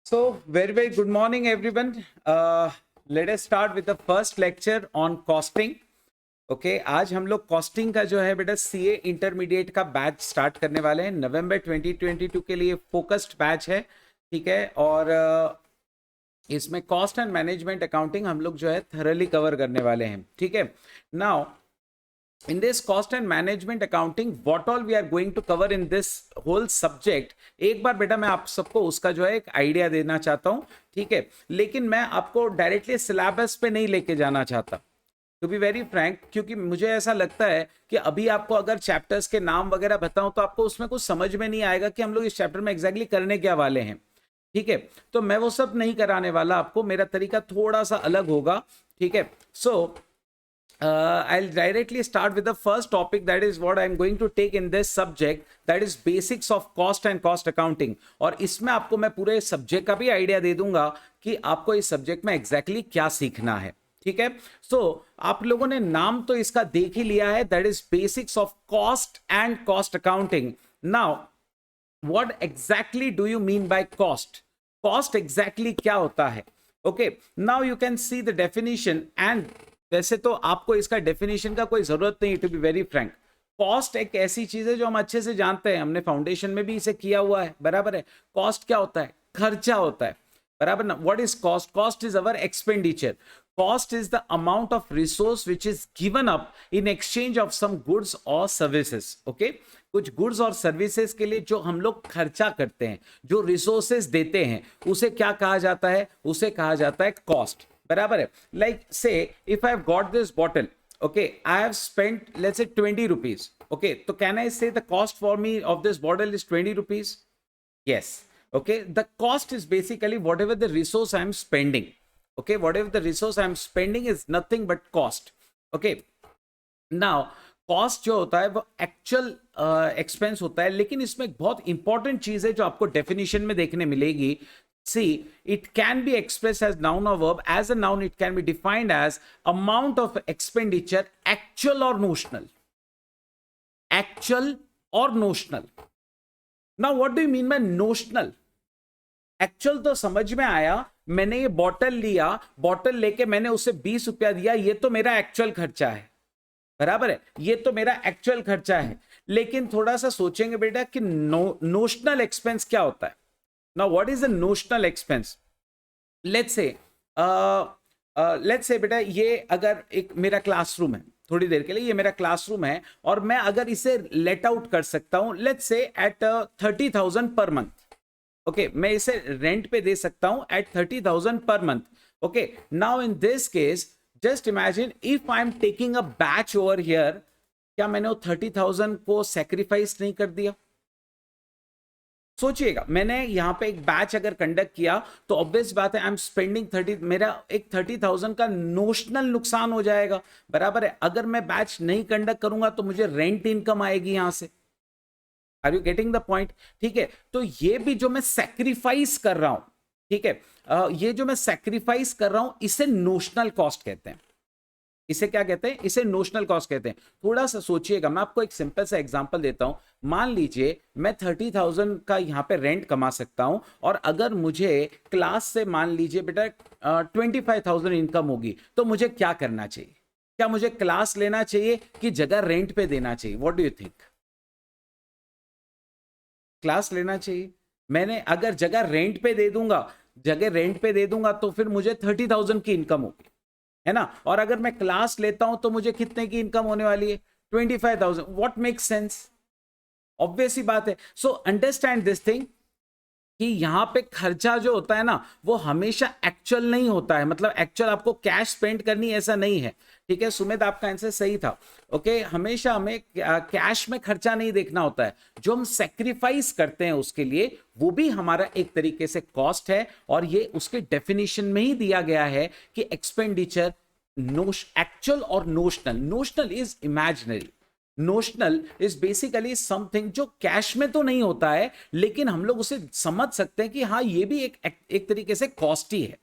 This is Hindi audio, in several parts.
So, very good morning, everyone. Let us start with the first lecture on costing. Okay आज हम लोग कॉस्टिंग का जो है बेटा सीए इंटरमीडिएट का बैच स्टार्ट करने वाले हैं। नवंबर 2022 के लिए फोकस्ड बैच है, ठीक है। और इसमें कॉस्ट एंड मैनेजमेंट अकाउंटिंग हम लोग जो है थरली कवर करने वाले हैं, ठीक है। Now in this cost and management accounting what all we are going to cover in this whole subject, एक बार बेटा मैं आप सबको उसका जो है एक आइडिया देना चाहता हूं, ठीक है। लेकिन मैं आपको डायरेक्टली सिलेबस पे नहीं लेके जाना चाहता, टू बी वेरी फ्रैंक, क्योंकि मुझे ऐसा लगता है कि अभी आपको अगर चैप्टर्स के नाम वगैरह बताऊं तो आपको उसमें कुछ समझ में नहीं आएगा कि हम लोग इस चैप्टर में एग्जैक्टली करने क्या वाले हैं, ठीक है। तो मैं वो सब नहीं कराने वाला आपको, मेरा तरीका थोड़ा सा अलग होगा, ठीक है। सो I'll directly start with the first topic, that is what I'm going to take in this subject, that is basics of cost and cost accounting। और इसमें आपको मैं पूरे सब्जेक्ट का भी आइडिया दे दूंगा कि आपको इस सब्जेक्ट में एग्जैक्टली क्या सीखना है, ठीक है। सो आप लोगों ने नाम तो इसका देख ही लिया है, that is basics of cost and cost accounting. Now what exactly do you mean by cost? Cost exactly क्या होता है? Okay, now you can see the definition. And वैसे तो आपको इसका डेफिनेशन का कोई जरूरत नहीं, to be very frank. Cost एक ऐसी चीज है जो हम अच्छे से जानते हैं, हमने फाउंडेशन में भी इसे किया हुआ है, बराबर है। कॉस्ट क्या होता है? खर्चा होता है, बराबर ना। What is cost? Cost is our expenditure. Cost is the amount of resource which is given up in exchange of some goods और सर्विसेज। ओके, कुछ गुड्स और सर्विसेज के लिए जो हम लोग खर्चा करते हैं, जो रिसोर्सेज देते हैं, उसे क्या कहा जाता है? उसे कहा जाता है कॉस्ट, बराबर है। लाइक से if I have got this bottle, okay, I have spent let's say 20 rupees, okay, तो कैन आई से the cost for me of this bottle is 20 rupees? Yes. Okay. The cost is basically whatever the resource I'm spending. Okay. Whatever the resource I'm spending is nothing but cost. Okay. Now, cost जो होता है वो एक्चुअल एक्सपेंस होता है, लेकिन इसमें एक बहुत इंपॉर्टेंट चीज है जो आपको डेफिनेशन में देखने मिलेगी। See, it can be expressed as noun or verb. As a noun, it can be defined as amount of expenditure, actual or notional. Actual or notional. Now, what do you mean by notional? Actual तो समझ में आया, मैंने ये बॉटल लिया, बॉटल लेके मैंने उसे 20 रुपया दिया, ये तो मेरा एक्चुअल खर्चा है, बराबर है, ये तो मेरा एक्चुअल खर्चा है। लेकिन थोड़ा सा सोचेंगे बेटा कि नोशनल एक्सपेंस क्या होता है। Now what is the notional expense? Let's say बेटा ये अगर एक मेरा क्लासरूम है, थोड़ी देर के लिए ये मेरा क्लासरूम है, और मैं अगर इसे लेट आउट कर सकता हूं let's say eight 30,000 per month. Okay, मैं इसे रेंट पे दे सकता हूं at 30,000 per month. Okay, now in this case just imagine if I am taking a batch over here, क्या मैंने वो 30,000 को सेक्रीफाइस नहीं कर दिया? सोचिएगा, मैंने यहां पे एक बैच अगर कंडक्ट किया तो ऑब्वियस बात है आई एम स्पेंडिंग 30, मेरा एक 30,000 का नोशनल नुकसान हो जाएगा, बराबर है। अगर मैं बैच नहीं कंडक्ट करूंगा तो मुझे रेंट इनकम आएगी यहां से। Are you getting the point? ठीक है, तो ये भी जो मैं सैक्रिफाइस कर रहा हूं, ठीक है, ये जो मैं सैक्रिफाइस कर रहा हूं इसे नोशनल कॉस्ट कहते हैं। इसे क्या कहते हैं? इसे नोशनल कॉस्ट कहते हैं। थोड़ा सा सोचिएगा, मैं आपको एक सिंपल सा एग्जांपल देता हूं। मान लीजिए मैं 30,000 का यहां पे रेंट कमा सकता हूं, और अगर मुझे क्लास से मान लीजिए बेटा 25,000 इनकम होगी, तो मुझे क्या करना चाहिए? क्या मुझे क्लास लेना चाहिए कि जगह रेंट पे देना चाहिए? What do you think? Class लेना चाहिए। मैंने अगर जगह रेंट पे दे दूंगा, जगह रेंट पे दे दूंगा तो फिर मुझे 30,000 की इनकम होगी, है ना। और अगर मैं क्लास लेता हूं तो मुझे कितने की इनकम होने वाली है? 25,000। What makes sense? ऑब्वियस ही बात है। सो अंडरस्टैंड दिस थिंग कि यहां पे खर्चा जो होता है ना वो हमेशा एक्चुअल नहीं होता है, मतलब एक्चुअल आपको कैश स्पेंड करनी ऐसा नहीं है, ठीक है। सुमित आपका आंसर सही था। ओके, हमेशा हमें कैश में खर्चा नहीं देखना होता है, जो हम सेक्रीफाइस करते हैं उसके लिए वो भी हमारा एक तरीके से कॉस्ट है। और ये उसके डेफिनेशन में ही दिया गया है कि एक्सपेंडिचर एक्चुअल और notional. Notional is imaginary, notional is basically something जो कैश में तो नहीं होता है, लेकिन हम लोग उसे समझ सकते हैं कि हाँ ये भी एक तरीके से कॉस्ट ही है,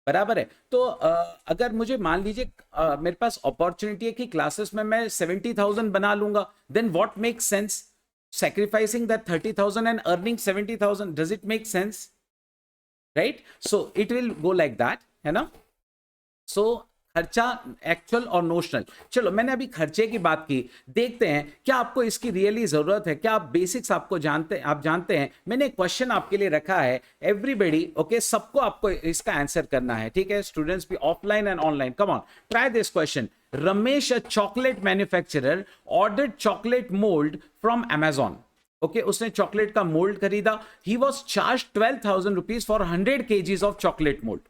बराबर है। तो अगर मुझे मान लीजिए मेरे पास अपॉर्चुनिटी है कि क्लासेस में मैं 70,000 बना लूंगा, then what makes sense? sacrificing that 30,000 and earning 70,000, does it make sense? Right? So it will go like that, है ना? सो खर्चा एक्चुअल और नोशनल। चलो मैंने अभी खर्चे की बात की, देखते हैं क्या आपको इसकी रियली जरूरत है, क्या आप बेसिक्स आपको जानते हैं। मैंने एक क्वेश्चन आपके लिए रखा है, एवरीबडी, ओके, सबको आपको इसका आंसर करना है, ठीक है? स्टूडेंट्स भी offline and online, come on, try this question. Ramesh, a chocolate manufacturer, ordered chocolate mould from Amazon। Okay, उसने चॉकलेट का मोल्ड खरीदा। He was charge 12,000 rupees for 100 kgs of chocolate mould.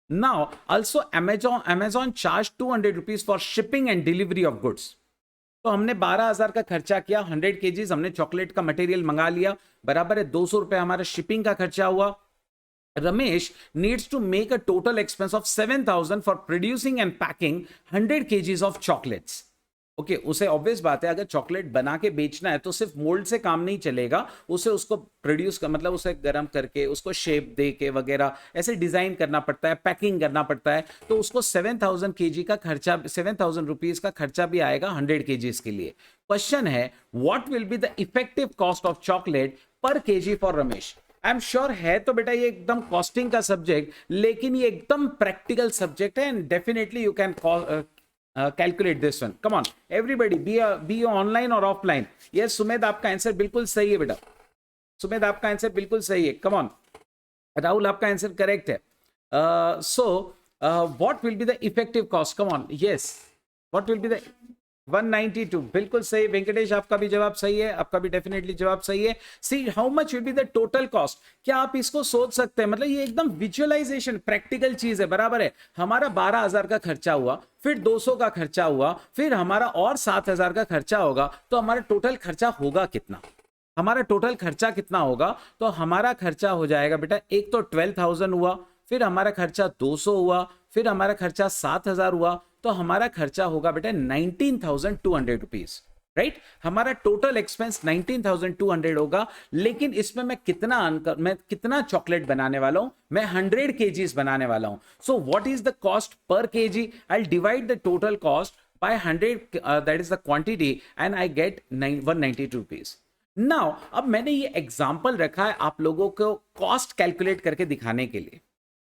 Now, also Amazon charged 200 rupees for shipping and delivery of goods. तो हमने 12,000 का खर्चा किया, 100 kgs हमने चॉकलेट का मटेरियल मंगा लिया, बराबर है 200 रुपए हमारा शिपिंग का खर्चा हुआ। Ramesh needs to make a total expense of 7,000 for producing and packing 100 kgs of chocolates. Okay, उसे ऑब्वियस बात है, अगर चॉकलेट बना के बेचना है तो सिर्फ मोल्ड से काम नहीं चलेगा, उसे उसको प्रोड्यूस कर, मतलब उसे गर्म करके उसको शेप दे के वगैरह ऐसे डिजाइन करना पड़ता है, पैकिंग करना पड़ता है, तो उसको 7,000 kg का खर्चा, 7,000 रुपीज का खर्चा भी आएगा 100 kgs के लिए। क्वेश्चन है, what will be the effective cost of chocolate per KG for Ramesh? I am sure है तो बेटा ये एकदम कॉस्टिंग का सब्जेक्ट, लेकिन ये एकदम प्रैक्टिकल सब्जेक्ट है, and definitely you can calculate this one. Come on, everybody, be online or offline. Yes, Sumed आपका आंसर बिल्कुल सही है बेटा, सुमेद आपका आंसर बिल्कुल सही है। कम ऑन, राहुल आपका आंसर करेक्ट है। सो what will be the effective cost? Come on, yes, what will be the 192, बिल्कुल सही। वेंकटेश आपका भी जवाब सही है, आपका भी डेफिनेटली जवाब सही है। See how much will be the total cost, क्या आप इसको सोच सकते हैं? मतलब ये एकदम विजुअलाइजेशन प्रैक्टिकल चीज है, बराबर है। हमारा 12,000 का खर्चा हुआ, फिर 200 का खर्चा हुआ, फिर हमारा और 7,000 का खर्चा होगा, तो हमारा टोटल खर्चा होगा कितना? हमारा टोटल खर्चा कितना होगा? तो हमारा खर्चा हो जाएगा बेटा, एक तो 12,000 हुआ, फिर हमारा खर्चा 200 हुआ, फिर हमारा खर्चा 7,000 हुआ, तो हमारा खर्चा होगा बेटा 19,200 रुपीज, राइट? हमारा टोटल एक्सपेंस 19,200 होगा, लेकिन इसमें मैं कितना चॉकलेट बनाने वाला हूं? मैं 100 kgs बनाने वाला हूं। सो what is the cost per KG? I divide the total cost by 100, that is the quantity, and I get 192 rupees. Now अब मैंने ये एग्जाम्पल रखा है आप लोगों को कॉस्ट कैलकुलेट करके दिखाने के लिए,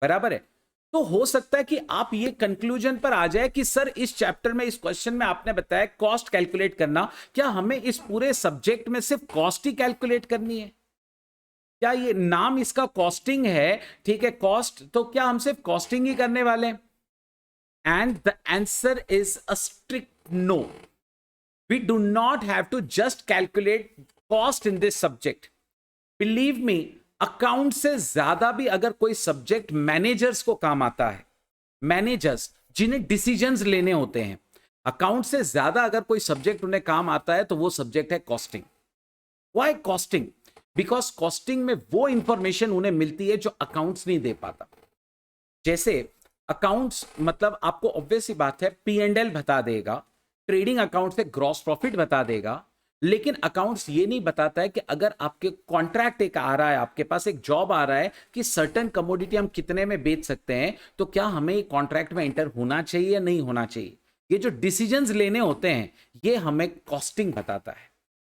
बराबर है? तो हो सकता है कि आप ये कंक्लूजन पर आ जाए कि सर इस चैप्टर में, इस क्वेश्चन में आपने बताया कॉस्ट कैलकुलेट करना, क्या हमें इस पूरे सब्जेक्ट में सिर्फ कॉस्ट ही कैलकुलेट करनी है? क्या ये नाम इसका कॉस्टिंग है, ठीक है, कॉस्ट, तो क्या हम सिर्फ कॉस्टिंग ही करने वाले हैं? And the answer is a strict no. We do not have to just calculate cost in this subject. Believe me, account से ज्यादा भी अगर कोई सब्जेक्ट मैनेजर्स को काम आता है, मैनेजर्स जिन्हें डिसीजंस लेने होते हैं, अकाउंट से ज्यादा अगर कोई सब्जेक्ट उन्हें काम आता है तो वो सब्जेक्ट है costing. Why costing? Because costing में वो इंफॉर्मेशन उन्हें मिलती है जो अकाउंट्स नहीं दे पाता। जैसे अकाउंट्स, मतलब आपको ऑब्वियस ही बात है, P&L बता देगा, ट्रेडिंग अकाउंट से ग्रॉस प्रॉफिट बता देगा, लेकिन अकाउंट्स ये नहीं बताता है कि अगर आपके कॉन्ट्रैक्ट एक आ रहा है, आपके पास एक जॉब आ रहा है कि सर्टेन कमोडिटी हम कितने में बेच सकते हैं, तो क्या हमें कॉन्ट्रैक्ट में एंटर होना चाहिए या नहीं होना चाहिए? ये जो डिसीजंस लेने होते हैं, ये हमें कॉस्टिंग बताता है।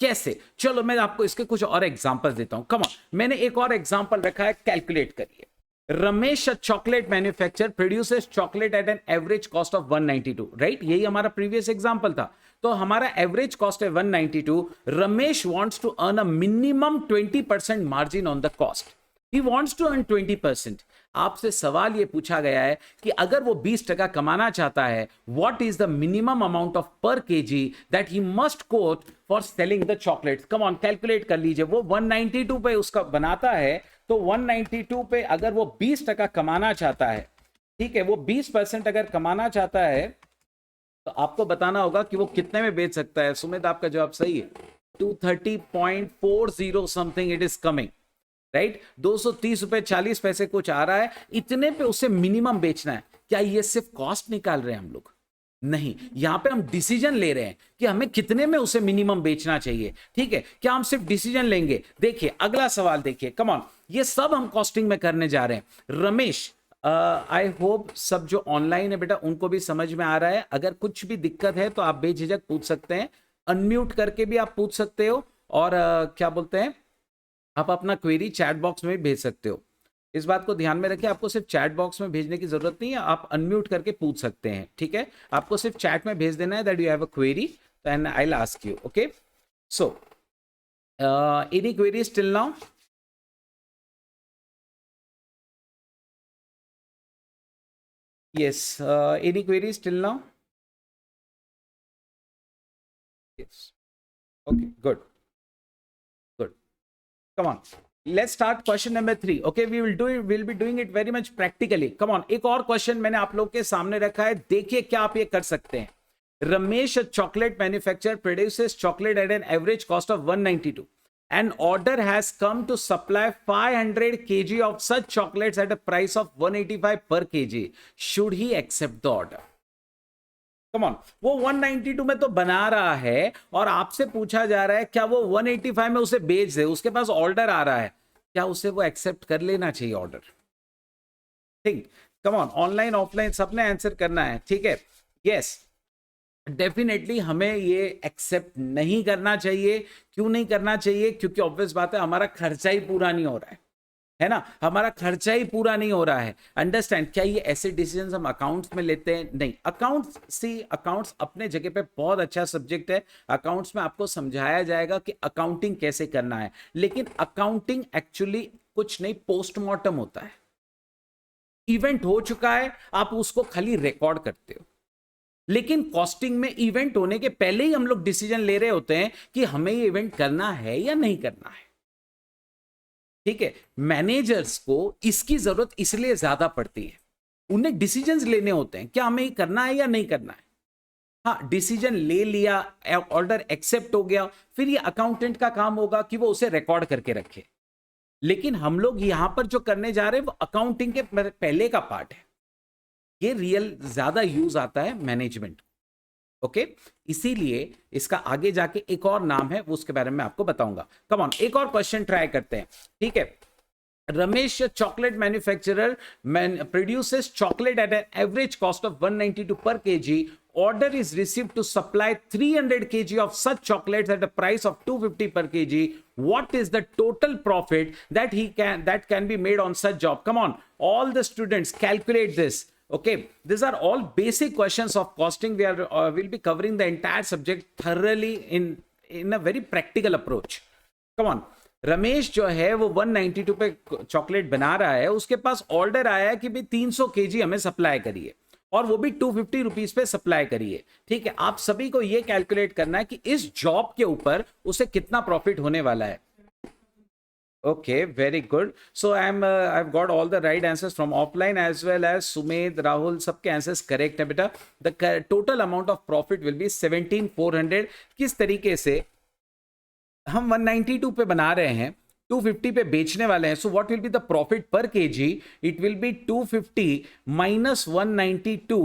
कैसे? चलो मैं आपको इसके कुछ और एग्जांपल देता हूं। कम ऑन, मैंने एक और एग्जांपल रखा है, कैलकुलेट करिए। Ramesh, a chocolate manufacture, produces chocolate at an average cost of 192, right? यही हमारा प्रीवियस एग्जांपल था। तो हमारा एवरेज कॉस्ट है 192। Ramesh wants to earn a minimum 20% margin on the cost. He wants to earn 20%। आपसे सवाल ये पूछा गया है कि अगर वो 20% कमाना चाहता है, what is the minimum amount of per KG that he must quote for selling the chocolates? Come on, calculate कर लीजिए। वो 192 पे उसका बनाता है, तो 192 पे अगर वो 20% कमाना चाहता है, ठीक है, वो 20% अगर कमाना चाहता है, तो आपको बताना होगा कि वो कितने में बेच सकता है। सुमित आपका जवाब सही है, 230.40 something it is coming, right? 230 रुपए 40 पैसे कुछ आ रहा है, इतने पे उसे मिनिमम बेचना है। क्या ये सिर्फ कॉस्ट निकाल रहे हैं हम लोग? नहीं, यहां पे हम डिसीजन ले रहे हैं कि हमें कितने में उसे मिनिमम बेचना चाहिए, ठीक है? क्या हम सिर्फ डिसीजन लेंगे? देखिए अगला सवाल देखिए, कम ऑन, ये सब हम कॉस्टिंग में करने जा रहे हैं। रमेश, आई होप सब जो ऑनलाइन है बेटा उनको भी समझ में आ रहा है। अगर कुछ भी दिक्कत है तो आप बेझिझक पूछ सकते हैं, अनम्यूट करके भी आप पूछ सकते हो, और क्या बोलते हैं, आप अपना क्वेरी चैट बॉक्स में भी भेज सकते हो। इस बात को ध्यान में रखें, आपको सिर्फ चैट बॉक्स में भेजने की जरूरत नहीं है, आप अनम्यूट करके पूछ सकते हैं, ठीक है। आपको सिर्फ चैट में भेज देना है that you have a query and I will ask you, okay. So any queries till now? Yes, any queries till now? Yes. Okay, good. Good. Come on. Let's start question number 3. Okay, we'll be doing it very much practically. Come on. एक और क्वेश्चन मैंने आप लोग के सामने रखा है, देखिए क्या आप ये कर सकते हैं। Ramesh, a chocolate manufacturer, produces chocolate at an average cost of 192. An order has come to supply 500 kg of such chocolates at a price of 185 per kg. Should he accept the order? Come on, वो 192 में तो बना रहा है और आपसे पूछा जा रहा है क्या वो 185 में उसे बेच दे, उसके पास ऑर्डर आ रहा है, क्या उसे वो एक्सेप्ट कर लेना चाहिए ऑर्डर? ठीक, कम ऑन, ऑनलाइन ऑफलाइन सबने आंसर करना है, ठीक है। यस, डेफिनेटली हमें ये एक्सेप्ट नहीं करना चाहिए। क्यों नहीं करना चाहिए? क्योंकि ऑब्वियस बात है, हमारा खर्चा ही पूरा नहीं हो रहा है ना, हमारा खर्चा ही पूरा नहीं हो रहा है। अंडरस्टैंड? क्या ये ऐसे डिसीजंस हम अकाउंट्स में लेते हैं? नहीं। अकाउंट्स, सी अकाउंट्स अपने जगह पे बहुत अच्छा सब्जेक्ट है, अकाउंट्स में आपको समझाया जाएगा कि अकाउंटिंग कैसे करना है, लेकिन अकाउंटिंग एक्चुअली कुछ नहीं, पोस्टमार्टम होता है। इवेंट हो चुका है, आप उसको खाली रिकॉर्ड करते हो। लेकिन कॉस्टिंग में इवेंट होने के पहले ही हम लोग डिसीजन ले रहे होते हैं कि हमें ये इवेंट करना है या नहीं करना है, ठीक है। मैनेजर्स को इसकी जरूरत इसलिए ज्यादा पड़ती है, उन्हें डिसीजंस लेने होते हैं, क्या हमें ये करना है या नहीं करना है। हाँ, डिसीजन ले लिया, ऑर्डर एक्सेप्ट हो गया, फिर ये अकाउंटेंट का काम होगा कि वो उसे रिकॉर्ड करके रखे। लेकिन हम लोग यहां पर जो करने जा रहे हैं वो अकाउंटिंग के पहले का पार्ट है, ये रियल ज्यादा यूज आता है मैनेजमेंट, ओके। इसीलिए इसका आगे जाके एक और नाम है, वो उसके बारे में आपको बताऊंगा। कम ऑन, एक और क्वेश्चन ट्राई करते हैं, ठीक है। Ramesh, a chocolate manufacturer, produces chocolate at an average cost of 192 per kg. Order is received to supply 300 kg of such chocolates at a price of 250 per kg. What is the total profit that can be made on such job? Come on, all the students calculate this. Okay, these are all basic questions of costing. We'll be covering the entire subject thoroughly in a very practical approach. Come on. Ramesh जो है वो 192 पे चॉकलेट बना रहा है, उसके पास ऑर्डर आया है कि भाई 300 केजी हमें सप्लाई करिए, और वो भी 250 रुपीज पे सप्लाई करिए, ठीक है। आप सभी को ये कैलकुलेट करना है कि इस जॉब के ऊपर उसे कितना प्रॉफिट होने वाला है। Okay, very good. So I've got all the right answers from offline as well as Sumedh, Rahul, सबके answers correct है बेटा। The total amount of profit will be 17,400। किस तरीके से हम 192 पे बना रहे हैं, 250 पे बेचने वाले हैं, so what will be the profit per KG? It will be 250 minus 192,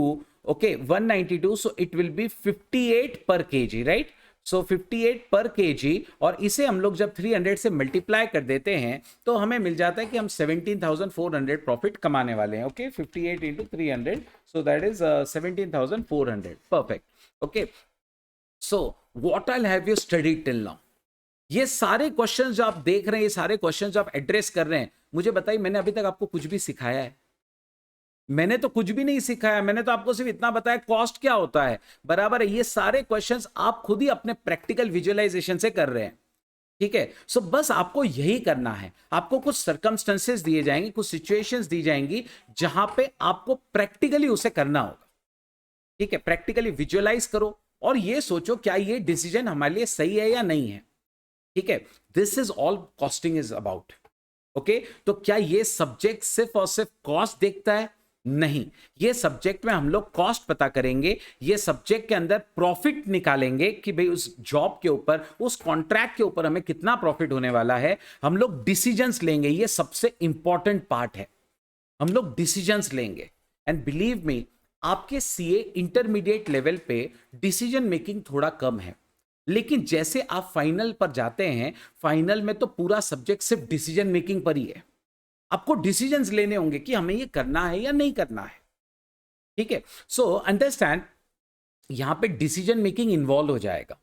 okay 192, so it will be 58 per KG, right. So 58 per KG, और इसे हम लोग जब 300 से मल्टीप्लाई कर देते हैं तो हमें मिल जाता है कि हम 17,400 प्रॉफिट कमाने वाले हैं, okay. 58 into 300, so that is 17,400, perfect, okay. So what all have you studied till now? ये सारे क्वेश्चंस जो आप देख रहे हैं, ये सारे क्वेश्चंस जो आप एड्रेस कर रहे हैं, मुझे बताइए मैंने अभी तक आपको कुछ भी सिखाया है? मैंने तो कुछ भी नहीं सिखाया, मैंने तो आपको सिर्फ इतना बताया कॉस्ट क्या होता है, बराबर है। ये सारे क्वेश्चंस आप खुद ही अपने प्रैक्टिकल विजुअलाइजेशन से कर रहे हैं, ठीक है। सो बस आपको यही करना है, आपको कुछ सर्कमस्टेंसेस दिए जाएंगे, कुछ सिचुएशंस दी जाएंगी जहां पे आपको प्रैक्टिकली उसे करना होगा, ठीक है। प्रैक्टिकली विजुअलाइज करो और ये सोचो क्या ये डिसीजन हमारे लिए सही है या नहीं है, ठीक है। This is all costing is about, okay. तो क्या ये सब्जेक्ट सिर्फ और सिर्फ कॉस्ट देखता है? नहीं, ये सब्जेक्ट में हम लोग कॉस्ट पता करेंगे, ये सब्जेक्ट के अंदर प्रॉफिट निकालेंगे कि भाई उस जॉब के ऊपर, उस कॉन्ट्रैक्ट के ऊपर हमें कितना प्रॉफिट होने वाला है, हम लोग डिसीजंस लेंगे, ये सबसे इंपॉर्टेंट पार्ट है, हम लोग डिसीजंस लेंगे। एंड बिलीव मी, आपके सीए इंटरमीडिएट लेवल पे डिसीजन मेकिंग थोड़ा कम है, लेकिन जैसे आप फाइनल पर जाते हैं, फाइनल में तो पूरा सब्जेक्ट सिर्फ डिसीजन मेकिंग पर ही है। आपको डिसीजंस लेने होंगे कि हमें ये करना है या नहीं करना है, ठीक है। सो अंडरस्टैंड, यहां पे डिसीजन मेकिंग इन्वॉल्व हो जाएगा,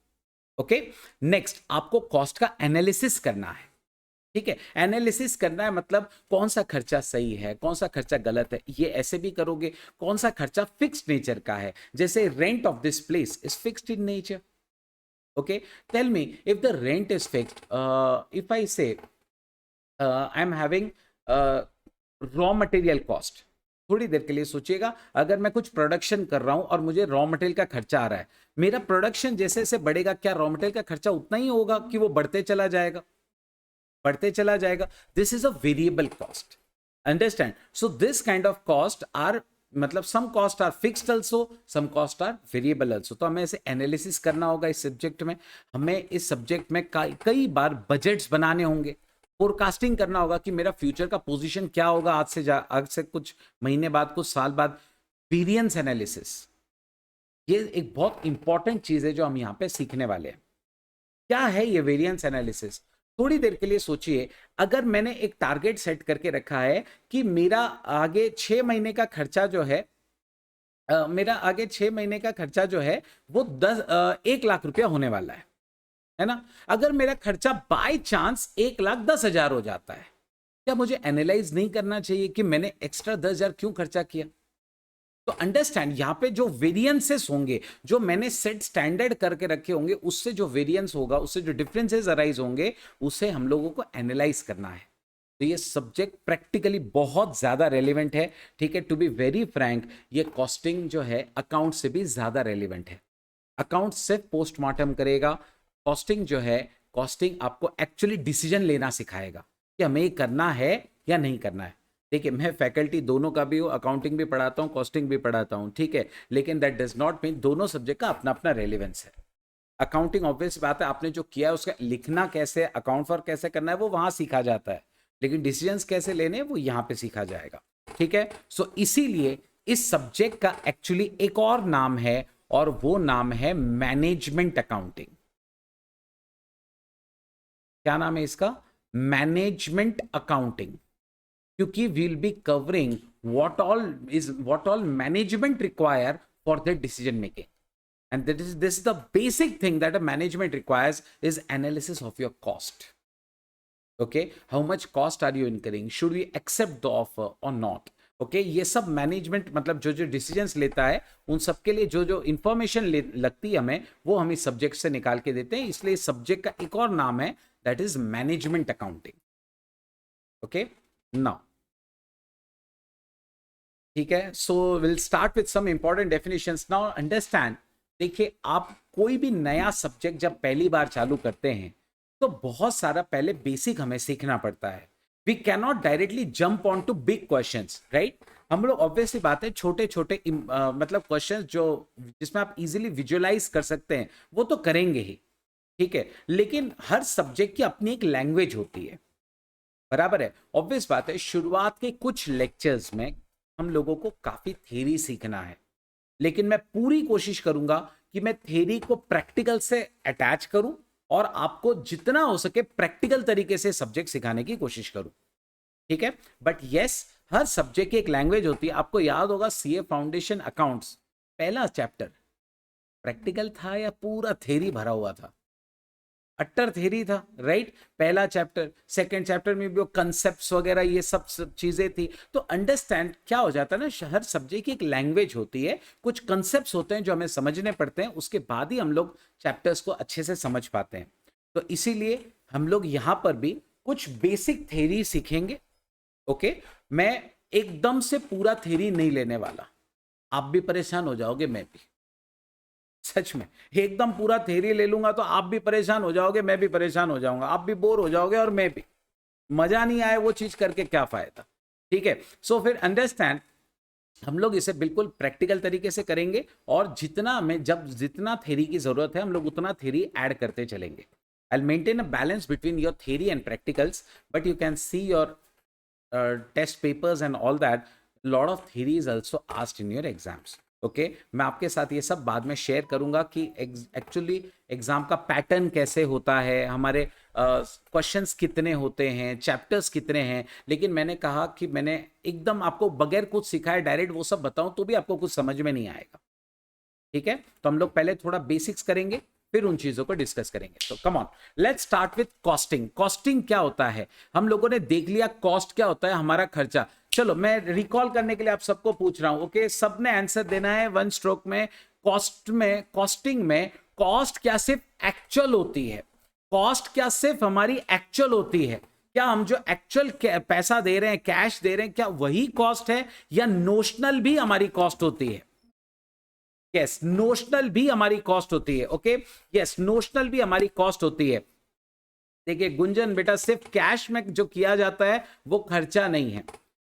ओके। नेक्स्ट, आपको कॉस्ट का एनालिसिस करना है, ठीक है, एनालिसिस करना है मतलब कौन सा खर्चा सही है, कौन सा खर्चा गलत है, ये ऐसे भी करोगे। कौन सा खर्चा फिक्स्ड नेचर का है, जैसे rent of this place is fixed in nature. Okay, tell me if the rent is fixed, if I say I am having raw material cost. थोड़ी देर के लिए सोचिएगा, अगर मैं कुछ प्रोडक्शन कर रहा हूं और मुझे रॉ मटेरियल का खर्चा आ रहा है, मेरा प्रोडक्शन जैसे जैसे बढ़ेगा, क्या रॉ मटेरियल का खर्चा उतना ही होगा कि वो बढ़ते चला जाएगा? बढ़ते चला जाएगा। This is a variable cost, understand? So this kind of cost are, मतलब some cost are fixed also, some cost are variable also. तो हमें ऐसे एनालिसिस करना होगा इस सब्जेक्ट में। हमें इस सब्जेक्ट में कई बार बजट्स बनाने होंगे, फोरकास्टिंग करना होगा कि मेरा फ्यूचर का पोजीशन क्या होगा आज से कुछ महीने बाद, कुछ साल बाद। वेरिएंस एनालिसिस, ये एक बहुत इंपॉर्टेंट चीज है जो हम यहाँ पे सीखने वाले हैं। क्या है ये वेरिएंस एनालिसिस? थोड़ी देर के लिए सोचिए, अगर मैंने एक टारगेट सेट करके रखा है कि मेरा आगे 6 महीने का खर्चा जो है, मेरा आगे 6 महीने का खर्चा जो है वो 1 लाख रुपया होने वाला है ना? अगर मेरा खर्चा बाय चांस 1,10,000 हो जाता है, क्या मुझे एनालाइज नहीं करना चाहिए कि मैंने एक्स्ट्रा 10,000 क्यों खर्चा किया? तो अंडरस्टैंड, यहां पे जो वेरिएंसेस होंगे, जो मैंने सेट स्टैंडर्ड करके रखे होंगे, उससे जो वेरिएंस होगा, उससे जो डिफरेंसेस अराइज होंगे, उसे हम लोगों को एनालाइज करना है। तो ये सब्जेक्ट प्रैक्टिकली बहुत ज्यादा रेलिवेंट है। ठीक है, टू बी वेरी फ्रैंक, ये कॉस्टिंग जो है अकाउंट से भी ज्यादा रेलिवेंट है। अकाउंट सिर्फ पोस्टमार्टम करेगा, कॉस्टिंग जो है, कॉस्टिंग आपको एक्चुअली डिसीजन लेना सिखाएगा कि हमें ये करना है या नहीं करना है। देखिए, मैं फैकल्टी दोनों का भी हूँ, अकाउंटिंग भी पढ़ाता हूँ, कॉस्टिंग भी पढ़ाता हूँ, ठीक है, लेकिन दैट डज नॉट मीन दोनों सब्जेक्ट का अपना अपना रेलिवेंस है। अकाउंटिंग ऑब्वियस बात है, आपने जो किया है उसका लिखना कैसे, अकाउंट फॉर कैसे करना है, वो वहां सीखा जाता है, लेकिन डिसीजंस कैसे लेने वो यहाँ पे सीखा जाएगा। ठीक है, सो इसीलिए इस सब्जेक्ट का एक्चुअली एक और नाम है, और वो नाम है मैनेजमेंट अकाउंटिंग। क्या नाम है इसका? Management accounting. क्योंकि we'll be covering what all management require for their decision making, and this is the basic thing that a management requires is analysis of your cost. Okay, how much cost are you incurring, should we accept the offer or not? Okay, ये सब मैनेजमेंट मतलब जो जो डिसीजंस लेता है, उन सब के लिए जो जो इंफॉर्मेशन लगती है हमें, वो हम इस सब्जेक्ट से निकाल के देते हैं। इसलिए इस सब्जेक्ट का एक और नाम है, that is management accounting. Okay, now ठीक है, so will start with some important definitions. Now understand, देखिए, आप कोई भी नया सब्जेक्ट जब पहली बार चालू करते हैं, तो बहुत सारा पहले बेसिक हमें सीखना पड़ता है। We can not directly jump on to big questions, right? हम लोग ऑब्वियसली बात है, छोटे छोटे मतलब क्वेश्चंस जो जिसमें आप इजीली विजुअलाइज कर सकते हैं, वो तो करेंगे ही, ठीक है, लेकिन हर सब्जेक्ट की अपनी एक लैंग्वेज होती है, बराबर है? ऑब्वियस बात है, शुरुआत के कुछ लेक्चर्स में हम लोगों को काफी थ्योरी सीखना है, लेकिन मैं पूरी कोशिश करूंगा कि मैं थ्योरी को प्रैक्टिकल से अटैच करूं और आपको जितना हो सके प्रैक्टिकल तरीके से सब्जेक्ट सिखाने की कोशिश करूं, ठीक है? बट यस, हर सब्जेक्ट की एक लैंग्वेज होती है। आपको याद होगा सीए फाउंडेशन अकाउंट्स, पहला चैप्टर प्रैक्टिकल था या पूरा थ्योरी भरा हुआ था? अट्टर थ्योरी था, राइट? पहला चैप्टर, सेकंड चैप्टर में भी वो कंसेप्ट्स वगैरह ये सब चीजें थी। तो अंडरस्टैंड क्या हो जाता है ना, हर सब्जेक्ट की एक लैंग्वेज होती है, कुछ कंसेप्ट्स होते हैं जो हमें समझने पड़ते हैं, उसके बाद ही हम लोग चैप्टर्स को अच्छे से समझ पाते हैं। तो इसीलिए हम लोग यहां पर भी कुछ बेसिक थ्योरी सीखेंगे। ओके, मैं एकदम से पूरा थ्योरी नहीं लेने वाला, आप भी परेशान हो जाओगे, मैं भी, सच में एकदम पूरा थ्योरी ले लूंगा तो आप भी परेशान हो जाओगे, मैं भी परेशान हो जाऊंगा, आप भी बोर हो जाओगे और मैं भी, मजा नहीं आए वो चीज करके क्या फायदा, ठीक है? सो फिर अंडरस्टैंड, हम लोग इसे बिल्कुल प्रैक्टिकल तरीके से करेंगे, और जितना हमें जब जितना थ्योरी की जरूरत है, हम लोग उतना थ्योरी ऐड करते चलेंगे। I'll maintain a balance between your theory and practicals, but you can see your test papers and all that. Lot of theory is also asked in your exams. Okay, मैं आपके साथ ये सब बाद में शेयर करूंगा कि एक्चुअली एग्जाम का पैटर्न कैसे होता है, हमारे क्वेश्चंस कितने होते हैं, चैप्टर्स कितने हैं। लेकिन मैंने कहा कि मैंने एकदम आपको बगैर कुछ सिखाए डायरेक्ट वो सब बताऊं तो भी आपको कुछ समझ में नहीं आएगा, ठीक है? तो हम लोग पहले थोड़ा बेसिक्स करेंगे, फिर उन चीजों को डिस्कस करेंगे। तो come on, let's start with costing. Costing क्या होता है, हम लोगों ने देख लिया कॉस्ट क्या होता है, हमारा खर्चा। चलो मैं रिकॉल करने के लिए आप सबको पूछ रहा हूं, ओके सबने आंसर देना है वन स्ट्रोक में। कॉस्टिंग में कॉस्ट क्या सिर्फ एक्चुअल होती है, कॉस्ट क्या सिर्फ हमारी एक्चुअल होती है, क्या हम जो एक्चुअल पैसा दे रहे हैं, कैश दे रहे हैं, क्या वही कॉस्ट है, या नोशनल भी हमारी कॉस्ट होती है? यस, नोशनल भी हमारी कॉस्ट होती है। ओके यस, नोशनल भी हमारी कॉस्ट होती है। देखिए गुंजन बेटा, सिर्फ कैश में जो किया जाता है वो खर्चा नहीं है।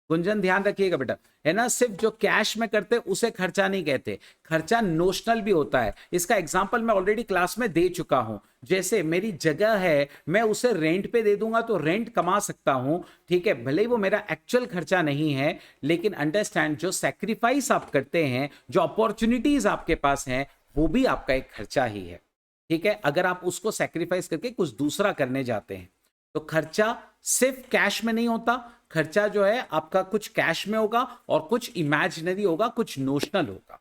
गुंजन ध्यान रखिएगा बेटा, है ना, सिर्फ जो कैश में करते उसे खर्चा नहीं कहते, खर्चा नोशनल भी होता है। इसका एग्जांपल मैं ऑलरेडी क्लास में दे चुका हूं। जैसे मेरी जगह है, मैं उसे रेंट पे दे दूंगा तो रेंट कमा सकता हूं, ठीक है, भले ही वो मेरा एक्चुअल खर्चा नहीं है, लेकिन अंडरस्टैंड जो सैक्रिफाइस आप करते हैं, जो अपॉर्चुनिटीज आपके पास हैं, वो भी आपका एक खर्चा ही है। ठीक है, अगर आप उसको सैक्रिफाइस करके कुछ दूसरा करने जाते हैं तो खर्चा सिर्फ कैश में नहीं होता, खर्चा जो है आपका कुछ कैश में होगा और कुछ इमेजिनरी होगा, कुछ नोशनल होगा।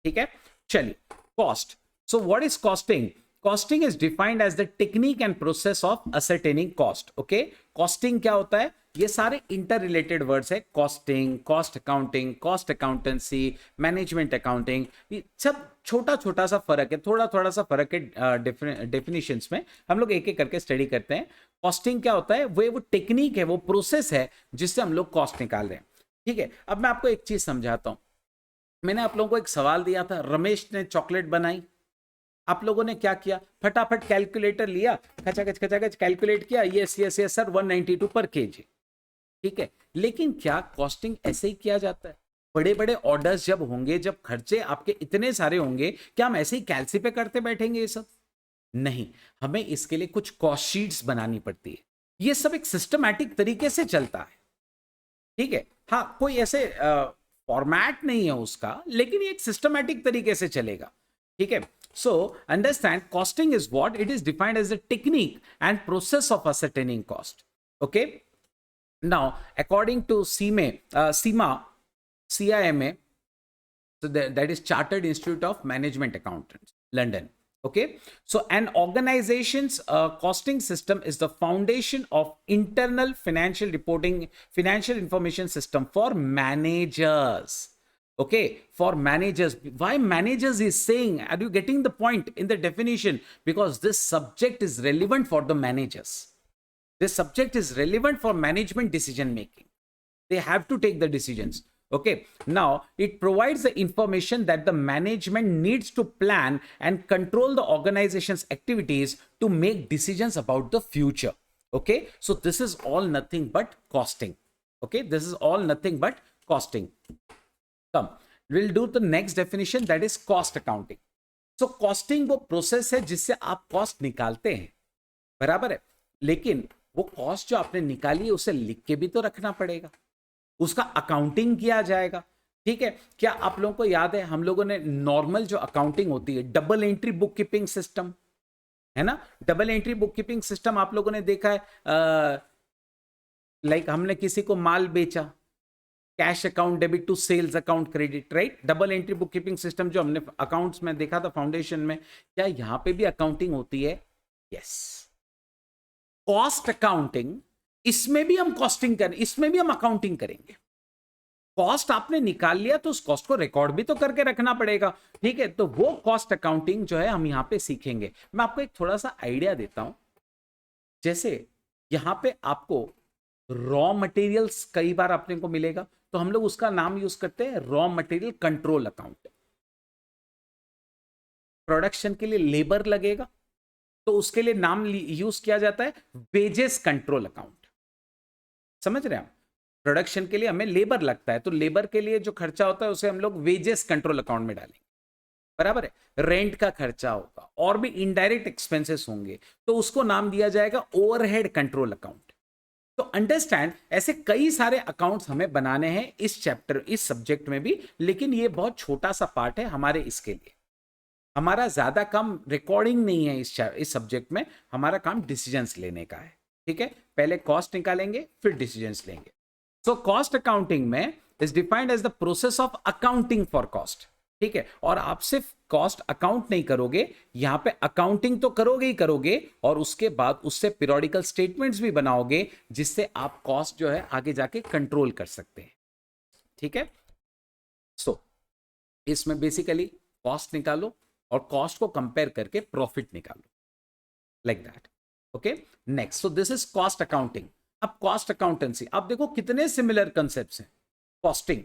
ठीक है, चलिए cost. So what is costing? Costing is defined as the technique and process of ascertaining cost. Okay, costing क्या होता है? ये सारे इंटर रिलेटेड वर्ड्स है, costing, cost accounting, cost accountancy, management accounting, सब छोटा छोटा सा फर्क है, थोड़ा थोड़ा सा फर्क है डेफिनेशंस में। हम लोग एक एक करके स्टडी करते हैं। कॉस्टिंग क्या होता है? वो टेक्निक है, वो प्रोसेस है जिससे हम लोग कॉस्ट निकाल रहे हैं। ठीक है, अब मैं आपको एक चीज समझाता हूं। मैंने आप लोगों को एक सवाल दिया था, रमेश ने चॉकलेट बनाई, आप लोगों ने क्या किया? फटाफट कैलकुलेटर लिया, खचाखच खचाखच कैलकुलेट किया, यस यस यस सर 192 पर केजी। ठीक है, लेकिन क्या कॉस्टिंग ऐसे ही किया जाता है? बड़े बड़े ऑर्डर्स जब होंगे, जब खर्चे आपके इतने सारे होंगे, क्या हम ऐसे ही कैलसी पे करते बैठेंगे? ये सब नहीं, हमें इसके लिए कुछ कॉस्ट शीट्स बनानी पड़ती है। ये सब एक सिस्टमैटिक तरीके से चलता है। ठीक है, हाँ कोई ऐसे फॉर्मेट नहीं है उसका, लेकिन ये एक सिस्टमैटिक तरीके से चलेगा। ठीक है, so understand costing is what it is defined as the technique and process of ascertaining cost. Okay, now according to CIMA, so that is Chartered Institute of Management Accountants, London. Okay, so an organization's costing system is the foundation of internal financial reporting, financial information system for managers. Okay, for managers. Why managers is saying? Are you getting the point in the definition? Because this subject is relevant for the managers. This subject is relevant for management decision making. They have to take the decisions. Okay, now it provides the information that the management needs to plan and control the organization's activities to make decisions about the future. Okay, so this is all nothing but costing. Okay, this is all nothing but costing. Come, we'll do the next definition, that is cost accounting. So costing वो प्रोसेस है जिससे आप कॉस्ट निकालते हैं, बराबर है, लेकिन वो कॉस्ट जो आपने निकाली है उसे लिख के भी तो रखना पड़ेगा, उसका अकाउंटिंग किया जाएगा। ठीक है, क्या आप लोगों को याद है, हम लोगों ने नॉर्मल जो अकाउंटिंग होती है, double entry book keeping system है ना, double entry book keeping system आप लोगों ने देखा है। लाइक हमने किसी को माल बेचा, cash account debit to sales account credit, right, double entry book keeping system जो हमने अकाउंट्स में देखा था फाउंडेशन में, क्या यहां पे भी अकाउंटिंग होती है? यस, कॉस्ट अकाउंटिंग, इसमें भी हम कॉस्टिंग करें, इसमें भी हम अकाउंटिंग करेंगे। कॉस्ट आपने निकाल लिया तो उस कॉस्ट को रिकॉर्ड भी तो करके रखना पड़ेगा। ठीक है, तो वो कॉस्ट अकाउंटिंग जो है हम यहां पे सीखेंगे। मैं आपको एक थोड़ा सा आइडिया देता हूं, जैसे यहां पे आपको रॉ मटेरियल्स कई बार अपने को मिलेगा, तो हम लोग उसका नाम यूज करते हैं raw material control account. Production के लिए लेबर लगेगा तो उसके लिए नाम यूज किया जाता है वेजेस कंट्रोल अकाउंट। समझ रहे हैं आप? प्रोडक्शन के लिए हमें लेबर लगता है, तो लेबर के लिए जो खर्चा होता है उसे हम लोग वेजेस कंट्रोल अकाउंट में डालेंगे, बराबर है। रेंट का खर्चा होगा और भी इनडायरेक्ट एक्सपेंसेस होंगे, तो उसको नाम दिया जाएगा ओवरहेड कंट्रोल अकाउंट। तो अंडरस्टैंड, ऐसे कई सारे अकाउंट्स हमें बनाने हैं इस चैप्टर, इस सब्जेक्ट में भी, लेकिन ये बहुत छोटा सा पार्ट है हमारे इसके लिए। हमारा ज्यादा काम रिकॉर्डिंग नहीं है इस सब्जेक्ट में, हमारा काम डिसीजंस लेने का है। ठीक है, पहले कॉस्ट निकालेंगे फिर डिसीजंस लेंगे। सो कॉस्ट अकाउंटिंग में is defined as the process of accounting for cost. ठीक है। और आप सिर्फ कॉस्ट अकाउंट नहीं करोगे, यहां पे अकाउंटिंग तो करोगे ही करोगे, और उसके बाद उससे पीरियोडिकल स्टेटमेंट्स भी बनाओगे, जिससे आप कॉस्ट जो है आगे जाके कंट्रोल कर सकते हैं। ठीक है। सो इसमें बेसिकली कॉस्ट निकालो और कॉस्ट को कंपेयर करके प्रॉफिट निकालो, like that. Okay, next, so this is cost accounting. अब कॉस्ट अकाउंटेंसी, आप देखो कितने सिमिलर कंसेप्ट्स हैं। Costing,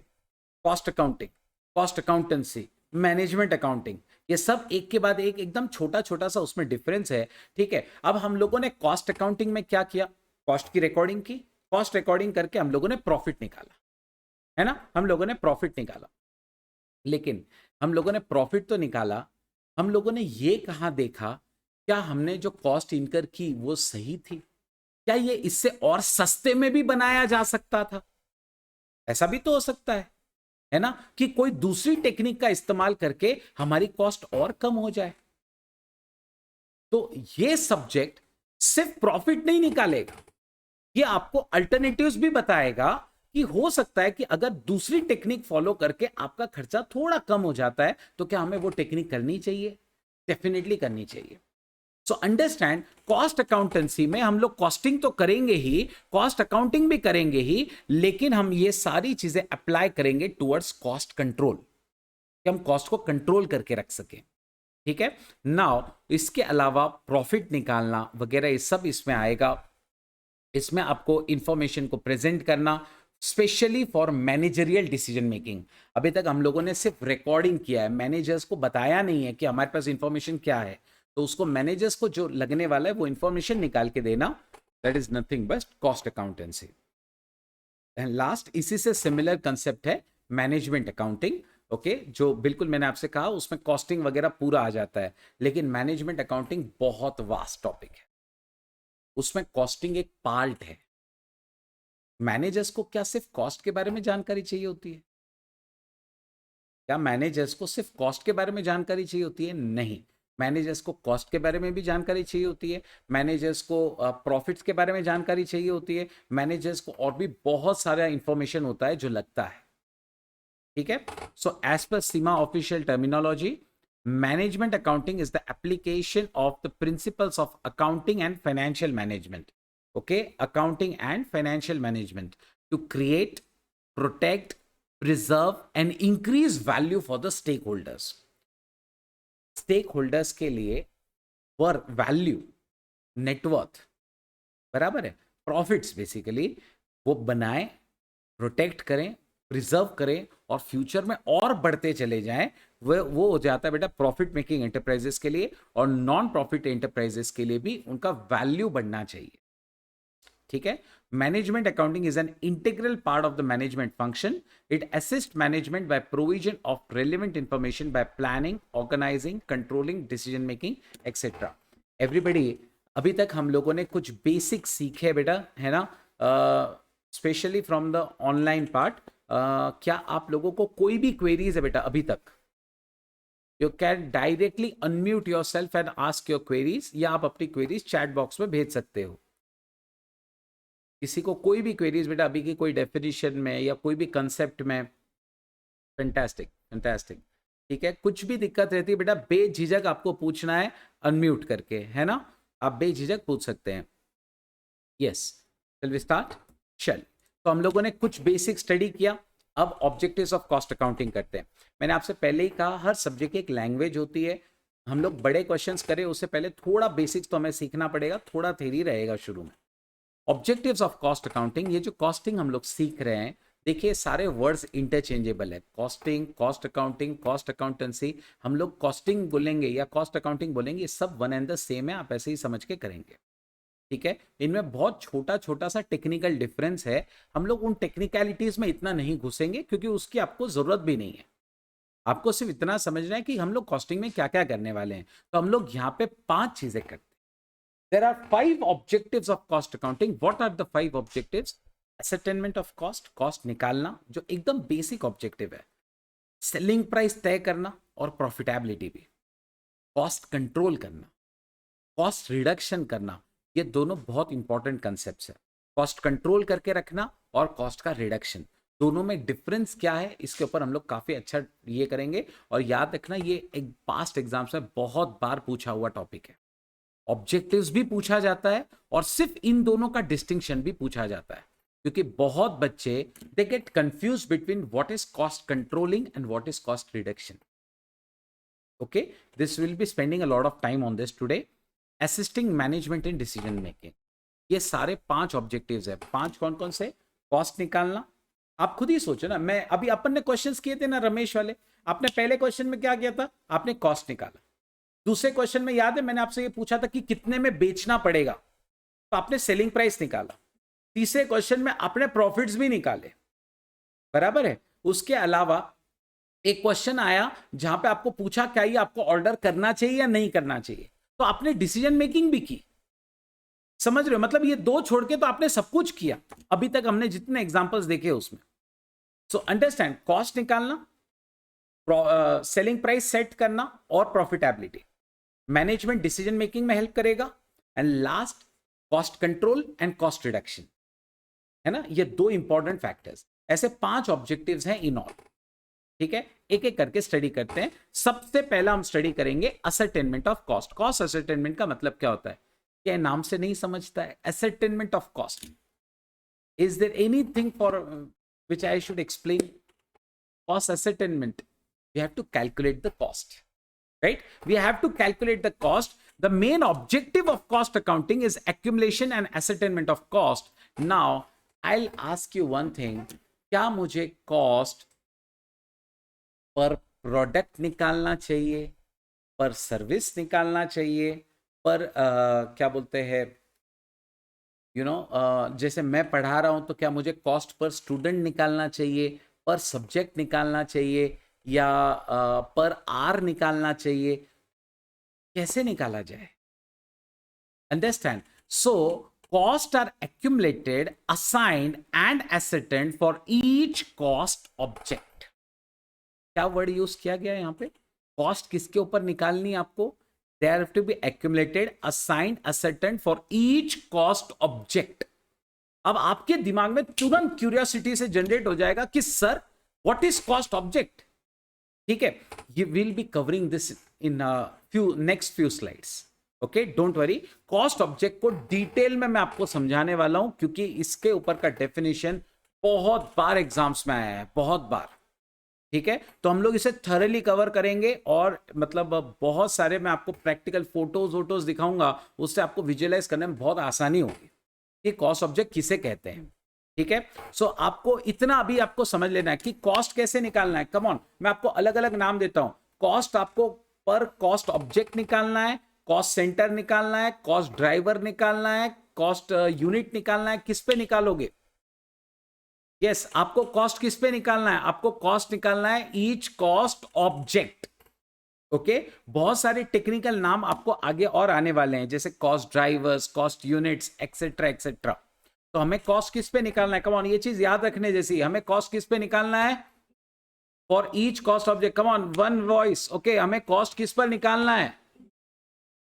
cost accounting, cost accountancy, management accounting, ये सब एक के बाद एक एकदम छोटा छोटा सा उसमें डिफरेंस है। ठीक है। अब हम लोगों ने कॉस्ट अकाउंटिंग में क्या किया, कॉस्ट की रिकॉर्डिंग की, कॉस्ट रिकॉर्डिंग करके हम लोगों ने प्रॉफिट निकाला, है ना, हम लोगों ने प्रॉफिट निकाला। लेकिन हम लोगों ने प्रॉफिट तो निकाला, हम लोगों ने ये कहां देखा, क्या हमने जो कॉस्ट इनकर की वो सही थी, क्या ये इससे और सस्ते में भी बनाया जा सकता था? ऐसा भी तो हो सकता है ना, कि कोई दूसरी टेक्निक का इस्तेमाल करके हमारी कॉस्ट और कम हो जाए। तो ये सब्जेक्ट सिर्फ प्रॉफिट नहीं निकालेगा, ये आपको अल्टरनेटिव्स भी बताएगा कि हो सकता है कि अगर दूसरी टेक्निक फॉलो करके आपका खर्चा थोड़ा कम हो जाता है, तो क्या हमें वो टेक्निक करनी चाहिए? डेफिनेटली करनी चाहिए। सो अंडरस्टैंड, कॉस्ट अकाउंटेंसी में हम लोग कॉस्टिंग तो करेंगे ही, कॉस्ट अकाउंटिंग भी करेंगे ही, लेकिन हम ये सारी चीजें अप्लाई करेंगे टुवर्ड्स कॉस्ट कंट्रोल, कि हम कॉस्ट को कंट्रोल करके रख सकें। ठीक है। नाउ इसके अलावा प्रॉफिट निकालना वगैरह ये सब इसमें आएगा। इसमें आपको इंफॉर्मेशन को प्रेजेंट करना, specially for managerial decision making. अभी तक हम लोगों ने सिर्फ रिकॉर्डिंग किया है, मैनेजर्स को बताया नहीं है कि हमारे पास इंफॉर्मेशन क्या है, तो उसको मैनेजर्स को जो लगने वाला है वो इंफॉर्मेशन निकाल के देना, that is nothing but cost accountancy. And last, इसी से सिमिलर कंसेप्ट है मैनेजमेंट अकाउंटिंग। ओके, जो बिल्कुल मैंने आपसे कहा उसमें कॉस्टिंग वगैरह पूरा आ जाता है, लेकिन मैनेजमेंट अकाउंटिंग बहुत वास्ट टॉपिक है, उसमें कॉस्टिंग एक पार्ट है। मैनेजर्स को क्या सिर्फ कॉस्ट के बारे में जानकारी चाहिए होती है? क्या मैनेजर्स को सिर्फ कॉस्ट के बारे में जानकारी चाहिए होती है? नहीं, मैनेजर्स को कॉस्ट के बारे में भी जानकारी चाहिए होती है, मैनेजर्स को प्रॉफिट्स के बारे में जानकारी चाहिए होती है, मैनेजर्स को और भी बहुत सारा इंफॉर्मेशन होता है जो लगता है। ठीक है। So as per CIMA official terminology, management accounting is the application of the principles of accounting and financial management. Okay, accounting and financial management to create, protect, preserve and increase value for the stakeholders. Stakeholders के लिए वैल्यू, नेटवर्थ, बराबर है, प्रॉफिट्स बेसिकली वो बनाए, प्रोटेक्ट करें, प्रिजर्व करें और फ्यूचर में और बढ़ते चले जाएं, वो हो जाता है बेटा प्रॉफिट मेकिंग एंटरप्राइजेस के लिए, और नॉन प्रॉफिट एंटरप्राइजेस के लिए भी उनका वैल्यू बढ़ना चाहिए। ठीक है। Management accounting is an integral part of the management function. It assist management by provision of relevant information by planning, organising, controlling, decision making etcetera. Everybody, अभी तक हम लोगों ने कुछ बेसिक सीखे बेटा, है ना, specially from the online part. क्या आप लोगों को कोई भी क्वेरीज है बेटा अभी तक? You can directly unmute your self and ask your queries, या आप अपनी क्वेरीज चैट बॉक्स में भेज सकते हो। किसी को कोई भी क्वेरीज बेटा अभी की कोई डेफिनेशन में या कोई भी कंसेप्ट में? Fantastic, fantastic. ठीक है, कुछ भी दिक्कत रहती है बेटा बेझिझक आपको पूछना है, अनम्यूट करके, है ना, आप बेझिझक पूछ सकते हैं। यस, चल वी स्टार्ट। चल, तो हम लोगों ने कुछ बेसिक स्टडी किया, अब ऑब्जेक्टिव्स ऑफ कॉस्ट अकाउंटिंग करते हैं। मैंने आपसे पहले ही कहा हर सब्जेक्ट की एक लैंग्वेज होती है, हम लोग बड़े क्वेश्चंस करें उससे पहले थोड़ा बेसिक्स तो हमें सीखना पड़ेगा, थोड़ा थ्योरी रहेगा शुरू में। ऑब्जेक्टिव्स ऑफ कॉस्ट अकाउंटिंग, ये जो कॉस्टिंग हम लोग सीख रहे हैं, देखिए सारे वर्ड्स इंटरचेंजेबल है, costing, cost accounting, cost accountancy, हम लोग कॉस्टिंग बोलेंगे या कॉस्ट अकाउंटिंग बोलेंगे, सब वन एंड द सेम है, आप ऐसे ही समझ के करेंगे। ठीक है, इनमें बहुत छोटा छोटा सा टेक्निकल डिफरेंस है, हम लोग उन टेक्निकलिटीज में इतना नहीं घुसेंगे क्योंकि उसकी आपको जरूरत भी नहीं है। आपको सिर्फ इतना समझना है कि हम लोग कॉस्टिंग में क्या क्या करने वाले हैं। तो हम लोग यहाँ पे 5 चीजें करते हैं। There are 5 objectives of cost accounting. What are the 5 objectives? Ascertainment of cost, cost निकालना जो एकदम बेसिक ऑब्जेक्टिव है, सेलिंग प्राइस तय करना और प्रॉफिटेबिलिटी भी, कॉस्ट कंट्रोल करना, कॉस्ट रिडक्शन करना, ये दोनों बहुत इंपॉर्टेंट कंसेप्ट्स है, कॉस्ट कंट्रोल करके रखना और कॉस्ट का रिडक्शन। दोनों में डिफरेंस क्या है, इसके ऊपर हम लोग काफी अच्छा ये करेंगे। और याद रखना ये एक पास्ट एग्जाम्स में बहुत बार पूछा हुआ टॉपिक है, ऑब्जेक्टिव्स भी पूछा जाता है और सिर्फ इन दोनों का डिस्टिंक्शन भी पूछा जाता है, क्योंकि बहुत बच्चे they get confuse between what is cost controlling and what is cost reduction. Okay, this will be spending a lot of time on this today. Assisting management in decision making, ये सारे 5 ऑब्जेक्टिव्स है। 5 कौन कौन से? कॉस्ट निकालना, आप खुद ही सोचो ना, मैं अभी अपन ने क्वेश्चंस किए थे ना रमेश वाले, आपने पहले क्वेश्चन में क्या किया था, आपने कॉस्ट निकाला। दूसरे क्वेश्चन में याद है मैंने आपसे ये पूछा था कि कितने में बेचना पड़ेगा, तो आपने सेलिंग प्राइस निकाला। तीसरे क्वेश्चन में आपने प्रॉफिट्स भी निकाले, बराबर है। उसके अलावा एक क्वेश्चन आया जहां पे आपको पूछा क्या ये आपको ऑर्डर करना चाहिए या नहीं करना चाहिए, तो आपने डिसीजन मेकिंग भी की। समझ रहे हो, मतलब ये 2 छोड़ के तो आपने सब कुछ किया अभी तक हमने जितने एग्जांपल्स देखे उसमें। सो अंडरस्टैंड, कॉस्ट निकालना, सेलिंग प्राइस सेट करना और प्रॉफिटेबिलिटी, मैनेजमेंट डिसीजन मेकिंग में हेल्प करेगा। And last, cost control and cost reduction, है ना, ये 2 इंपॉर्टेंट फैक्टर्स। ऐसे 5 ऑब्जेक्टिव्स हैं इन ऑल। ठीक है, एक एक करके स्टडी करते हैं। सबसे पहला हम स्टडी करेंगे ascertainment of cost. Cost ascertainment का मतलब क्या होता है, क्या नाम से नहीं समझता है? Ascertainment of cost, is there anything for which I should explain? Cost ascertainment, we have to calculate the cost, right? We have to calculate the cost. The main objective of cost accounting is accumulation and ascertainment of cost. Now I'll ask you one thing, क्या मुझे cost पर प्रोडक्ट निकालना चाहिए, पर सर्विस निकालना चाहिए, पर क्या बोलते हैं जैसे मैं पढ़ा रहा हूं तो क्या मुझे कॉस्ट पर स्टूडेंट निकालना चाहिए, पर सब्जेक्ट निकालना चाहिए, या पर आर निकालना चाहिए? कैसे निकाला जाए? Understand? So cost are accumulated, assigned and ascertained for each cost object. क्या वर्ड यूज किया गया यहां पे? कॉस्ट किसके ऊपर निकालनी है आपको? They have to be accumulated, assigned, ascertained for each cost object. अब आपके दिमाग में तुरंत क्यूरियोसिटी से जनरेट हो जाएगा कि sir what is cost object. ठीक है, you will be covering this in next few slides. Okay, don't worry, cost object को डिटेल में मैं आपको समझाने वाला हूं, क्योंकि इसके ऊपर का डेफिनेशन बहुत बार एग्जाम्स में आया है, बहुत बार। ठीक है, तो हम लोग इसे थॉरली कवर करेंगे और मतलब बहुत सारे मैं आपको प्रैक्टिकल फोटोज दिखाऊंगा, उससे आपको विजुअलाइज करने में बहुत आसानी होगी कि कॉस्ट ऑब्जेक्ट किसे कहते हैं। ठीक है, सो आपको इतना अभी आपको समझ लेना है कि कॉस्ट कैसे निकालना है। कम ऑन, मैं आपको अलग अलग नाम देता हूं। कॉस्ट आपको पर कॉस्ट ऑब्जेक्ट निकालना है, कॉस्ट सेंटर निकालना है, कॉस्ट ड्राइवर निकालना है, कॉस्ट यूनिट निकालना है। किस पे निकालोगे? यस, आपको कॉस्ट किस पे निकालना है? आपको कॉस्ट निकालना है ईच कॉस्ट ऑब्जेक्ट। ओके, बहुत सारे टेक्निकल नाम आपको आगे और आने वाले हैं, जैसे cost drivers, cost units, etcetera etcetera. तो हमें कॉस्ट किस पे निकालना है? कम ऑन, ये चीज याद रखने जैसी, हमें कॉस्ट किस पे निकालना है? For each cost object. Come on, one voice. Okay, हमें कॉस्ट किस पर निकालना है?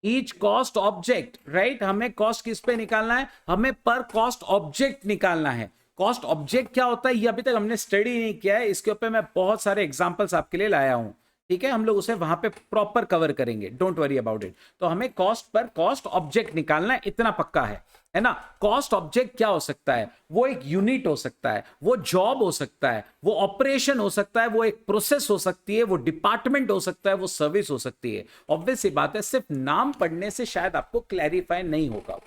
Each cost object, right. हमें कॉस्ट किस पे निकालना है? हमें पर कॉस्ट ऑब्जेक्ट निकालना है। कॉस्ट ऑब्जेक्ट क्या होता है ये अभी तक हमने स्टडी नहीं किया है, इसके ऊपर मैं बहुत सारे एग्जांपल्स आपके लिए लाया हूं। ठीक है, हम लोग उसे वहां पे प्रॉपर कवर करेंगे, डोंट वरी अबाउट इट। तो हमें कॉस्ट पर कॉस्ट ऑब्जेक्ट निकालना है, इतना पक्का है ना। कॉस्ट ऑब्जेक्ट क्या हो सकता है? वो एक यूनिट हो सकता है, वो जॉब हो सकता है, वो ऑपरेशन हो सकता है, वो एक प्रोसेस हो सकती है, वो डिपार्टमेंट हो सकता है, वो सर्विस हो सकती है। ऑब्वियस सी बात है, सिर्फ नाम पढ़ने से शायद आपको क्लैरिफाई नहीं होगा।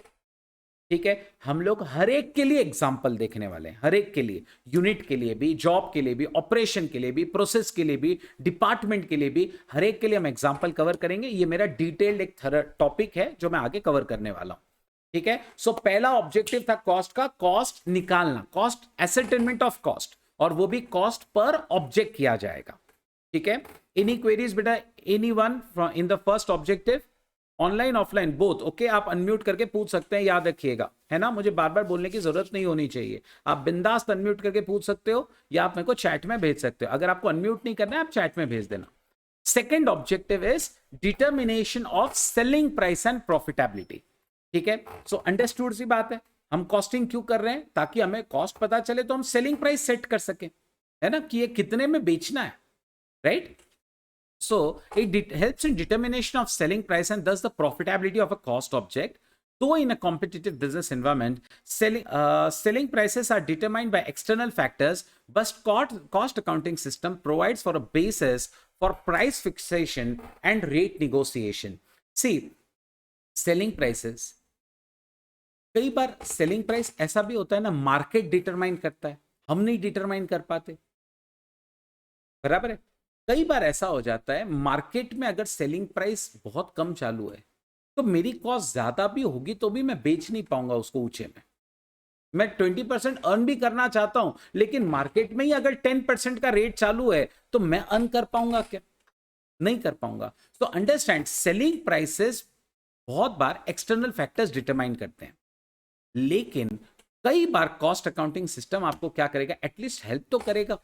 ठीक है, हम लोग हर एक के लिए एग्जाम्पल देखने वाले हैं, हर एक के लिए, यूनिट के लिए भी, जॉब के लिए भी, ऑपरेशन के लिए भी, प्रोसेस के लिए भी, डिपार्टमेंट के लिए भी, हर एक के लिए हम एग्जाम्पल कवर करेंगे। ये मेरा डिटेल्ड एक टॉपिक है जो मैं आगे कवर करने वाला हूं। ठीक है, सो पहला ऑब्जेक्टिव था कॉस्ट का, कॉस्ट निकालना, कॉस्ट एसेटमेंट ऑफ कॉस्ट, और वो भी कॉस्ट पर ऑब्जेक्ट किया जाएगा। ठीक है, एनी क्वेरीज बेटा, anyone in the first objective? Online offline both? Okay, आप अनम्यूट करके पूछ सकते हैं, याद रखिएगा, है ना। मुझे बार बार बोलने की जरूरत नहीं होनी चाहिए, आप बिंदास अनम्यूट करके पूछ सकते हो, या आप मेरे को चैट में भेज सकते हो। अगर आपको अनम्यूट नहीं करना है, आप चैट में भेज देना। Second objective is determination of selling price and profitability. ठीक है, सो अंडरस्टूड सी बात है, हम कॉस्टिंग क्यों कर रहे हैं? ताकि हमें कॉस्ट पता चले तो हम सेलिंग प्राइस सेट कर सकें, है ना, कि ये कितने में बेचना है, right? So it helps in determination of selling price and thus the profitability of a cost object. Though in a competitive business environment, selling prices are determined by external factors, but cost accounting system provides for a basis for price fixation and rate negotiation. See, selling prices, कई बार सेलिंग प्राइस ऐसा भी होता है ना, मार्केट डिटरमाइन करता है, हम नहीं डिटरमाइन कर पाते, बराबर है? कई बार ऐसा हो जाता है मार्केट में अगर सेलिंग प्राइस बहुत कम चालू है तो मेरी कॉस्ट ज्यादा भी होगी तो भी मैं बेच नहीं पाऊंगा उसको ऊंचे में। मैं 20% अर्न भी करना चाहता हूं लेकिन मार्केट में ही अगर 10% का रेट चालू है तो मैं अर्न कर पाऊंगा क्या? नहीं कर पाऊंगा। तो अंडरस्टैंड, सेलिंग प्राइसेस बहुत बार एक्सटर्नल फैक्टर्स डिटरमाइन करते हैं, लेकिन कई बार कॉस्ट अकाउंटिंग सिस्टम आपको क्या करेगा, एटलीस्ट हेल्प तो करेगा।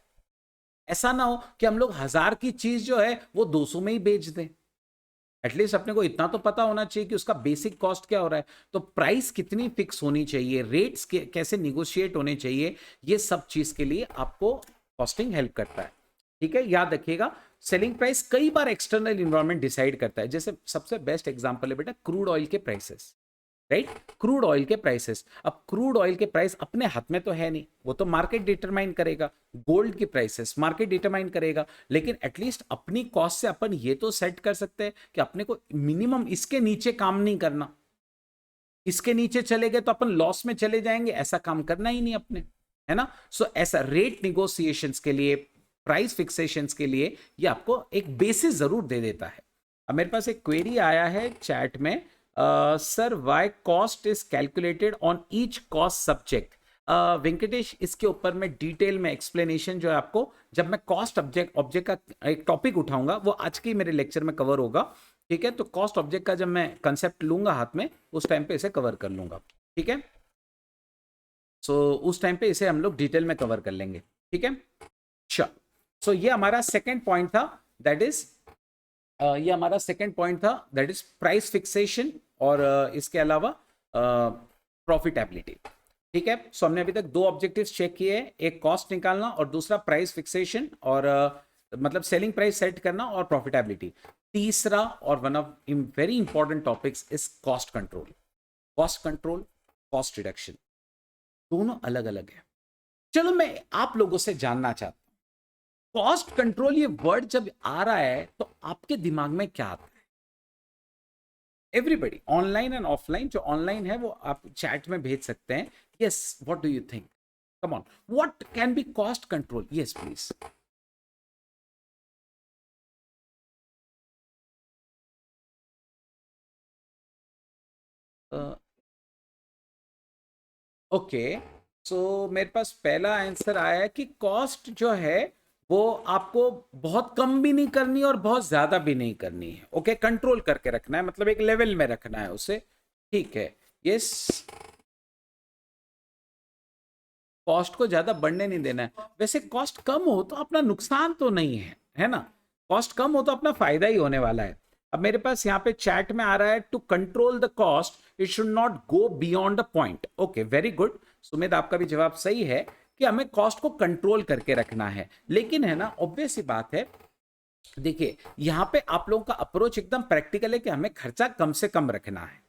ऐसा ना हो कि हम लोग 1000 की चीज जो है वो 200 में ही बेच दें। एटलीस्ट अपने को इतना तो पता होना चाहिए कि उसका बेसिक कॉस्ट क्या हो रहा है, तो प्राइस कितनी फिक्स होनी चाहिए, रेट्स कैसे निगोशिएट होने चाहिए, ये सब चीज के लिए आपको कॉस्टिंग हेल्प करता है। ठीक है, याद रखिएगा सेलिंग प्राइस कई बार एक्सटर्नल इन्वायरमेंट डिसाइड करता है। जैसे सबसे बेस्ट एग्जांपल है बेटा क्रूड ऑयल के प्राइसेस, राइट? क्रूड ऑयल के प्राइसेस, अब क्रूड ऑयल के प्राइस अपने हाथ में तो है नहीं, वो तो मार्केट डिटरमाइन करेगा। गोल्ड की प्राइसेस मार्केट डिटरमाइन करेगा, लेकिन एटलीस्ट अपनी कॉस्ट से अपन ये तो सेट कर सकते हैं कि अपने को मिनिमम इसके नीचे काम नहीं करना, इसके नीचे चले गए तो अपन लॉस में चले जाएंगे, ऐसा काम करना ही नहीं अपने, है ना? सो ऐसा रेट निगोशिएशंस के लिए, प्राइस फिक्सेशंस के लिए ये आपको एक बेसिस जरूर दे देता है। अब मेरे पास एक क्वेरी आया है चैट में, sir why cost is calculated on each cost subject. Venkatesh, इसके ऊपर मैं डिटेल में एक्सप्लेनेशन जो है आपको, जब मैं कॉस्ट ऑब्जेक्ट का एक टॉपिक उठाऊंगा वो आज के मेरे लेक्चर में कवर होगा। ठीक है, तो कॉस्ट ऑब्जेक्ट का जब मैं कंसेप्ट लूंगा हाथ में उस टाइम पे इसे कवर कर लूंगा। ठीक है, सो उस टाइम पे इसे हम लोग डिटेल में कवर कर लेंगे। ठीक है, श्योर। सो ये हमारा सेकेंड पॉइंट था, दैट इज ये हमारा सेकेंड पॉइंट था, दैट इज प्राइस फिक्सेशन और इसके अलावा प्रॉफिटेबिलिटी। ठीक है, सो हमने अभी तक दो ऑब्जेक्टिव्स चेक किए हैं, एक कॉस्ट निकालना और दूसरा प्राइस फिक्सेशन और मतलब सेलिंग प्राइस सेट करना और प्रॉफिटेबिलिटी। तीसरा और one of very important topics is cost control. Cost control, cost reduction, दोनों अलग अलग है। चलो मैं आप लोगों से जानना चाहता हूं, कॉस्ट कंट्रोल ये वर्ड जब आ रहा है तो आपके दिमाग में क्या आता है? एवरीबडी, ऑनलाइन एंड ऑफलाइन, जो ऑनलाइन है वो आप चैट में भेज सकते हैं। Yes, what do you think? Come on, what can be cost control? Yes please. Okay, so मेरे पास पहला आंसर आया है कि कॉस्ट जो है वो आपको बहुत कम भी नहीं करनी और बहुत ज्यादा भी नहीं करनी है। ओके, कंट्रोल करके रखना है, मतलब एक लेवल में रखना है उसे। ठीक है, यस, कॉस्ट को ज्यादा बढ़ने नहीं देना है। वैसे कॉस्ट कम हो तो अपना नुकसान तो नहीं है, है ना? कॉस्ट कम हो तो अपना फायदा ही होने वाला है। अब मेरे पास यहाँ पे चैट में आ रहा है, to control the cost it should not go beyond the point. Okay, very good Sumit, आपका भी जवाब सही है कि हमें कॉस्ट को कंट्रोल करके रखना है। लेकिन है ना, ऑब्वियस सी बात है, देखिए यहां पे आप लोगों का अप्रोच एकदम प्रैक्टिकल है कि हमें खर्चा कम से कम रखना है।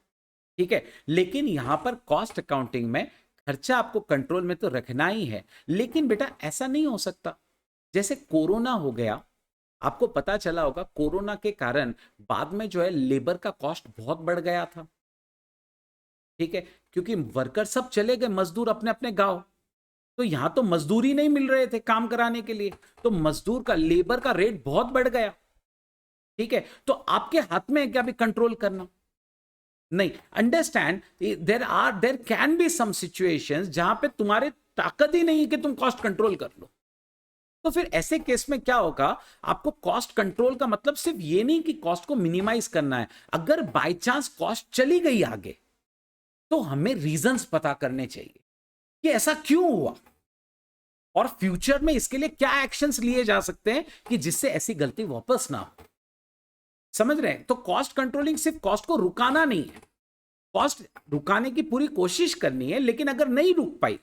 ठीक है, लेकिन यहां पर कॉस्ट अकाउंटिंग में खर्चा आपको कंट्रोल में तो रखना ही है, लेकिन बेटा ऐसा नहीं हो सकता। जैसे कोरोना हो गया, आपको पता चला होगा कोरोना के कारण बाद में जो है लेबर का कॉस्ट बहुत बढ़ गया था। ठीक है, क्योंकि वर्कर सब चले गए, मजदूर अपने अपने गांव, तो यहां तो मजदूरी नहीं मिल रहे थे काम कराने के लिए, तो मजदूर का, लेबर का रेट बहुत बढ़ गया। ठीक है, तो आपके हाथ में है क्या भी कंट्रोल करना? नहीं। Understand, there can be some situations जहां पे तुम्हारे ताकत ही नहीं है कि तुम कॉस्ट कंट्रोल कर लो। तो फिर ऐसे केस में क्या होगा, आपको कॉस्ट कंट्रोल का मतलब सिर्फ ये नहीं कि कॉस्ट को मिनिमाइज करना है। अगर बाय चांस कॉस्ट चली गई आगे तो हमें रीजंस पता करने चाहिए कि ऐसा क्यों हुआ और फ्यूचर में इसके लिए क्या एक्शंस लिए जा सकते हैं कि जिससे ऐसी गलती वापस ना हो। समझ रहे हैं? तो कॉस्ट कंट्रोलिंग सिर्फ कॉस्ट को रुकाना नहीं है, कॉस्ट रुकाने की पूरी कोशिश करनी है, लेकिन अगर नहीं रुक पाई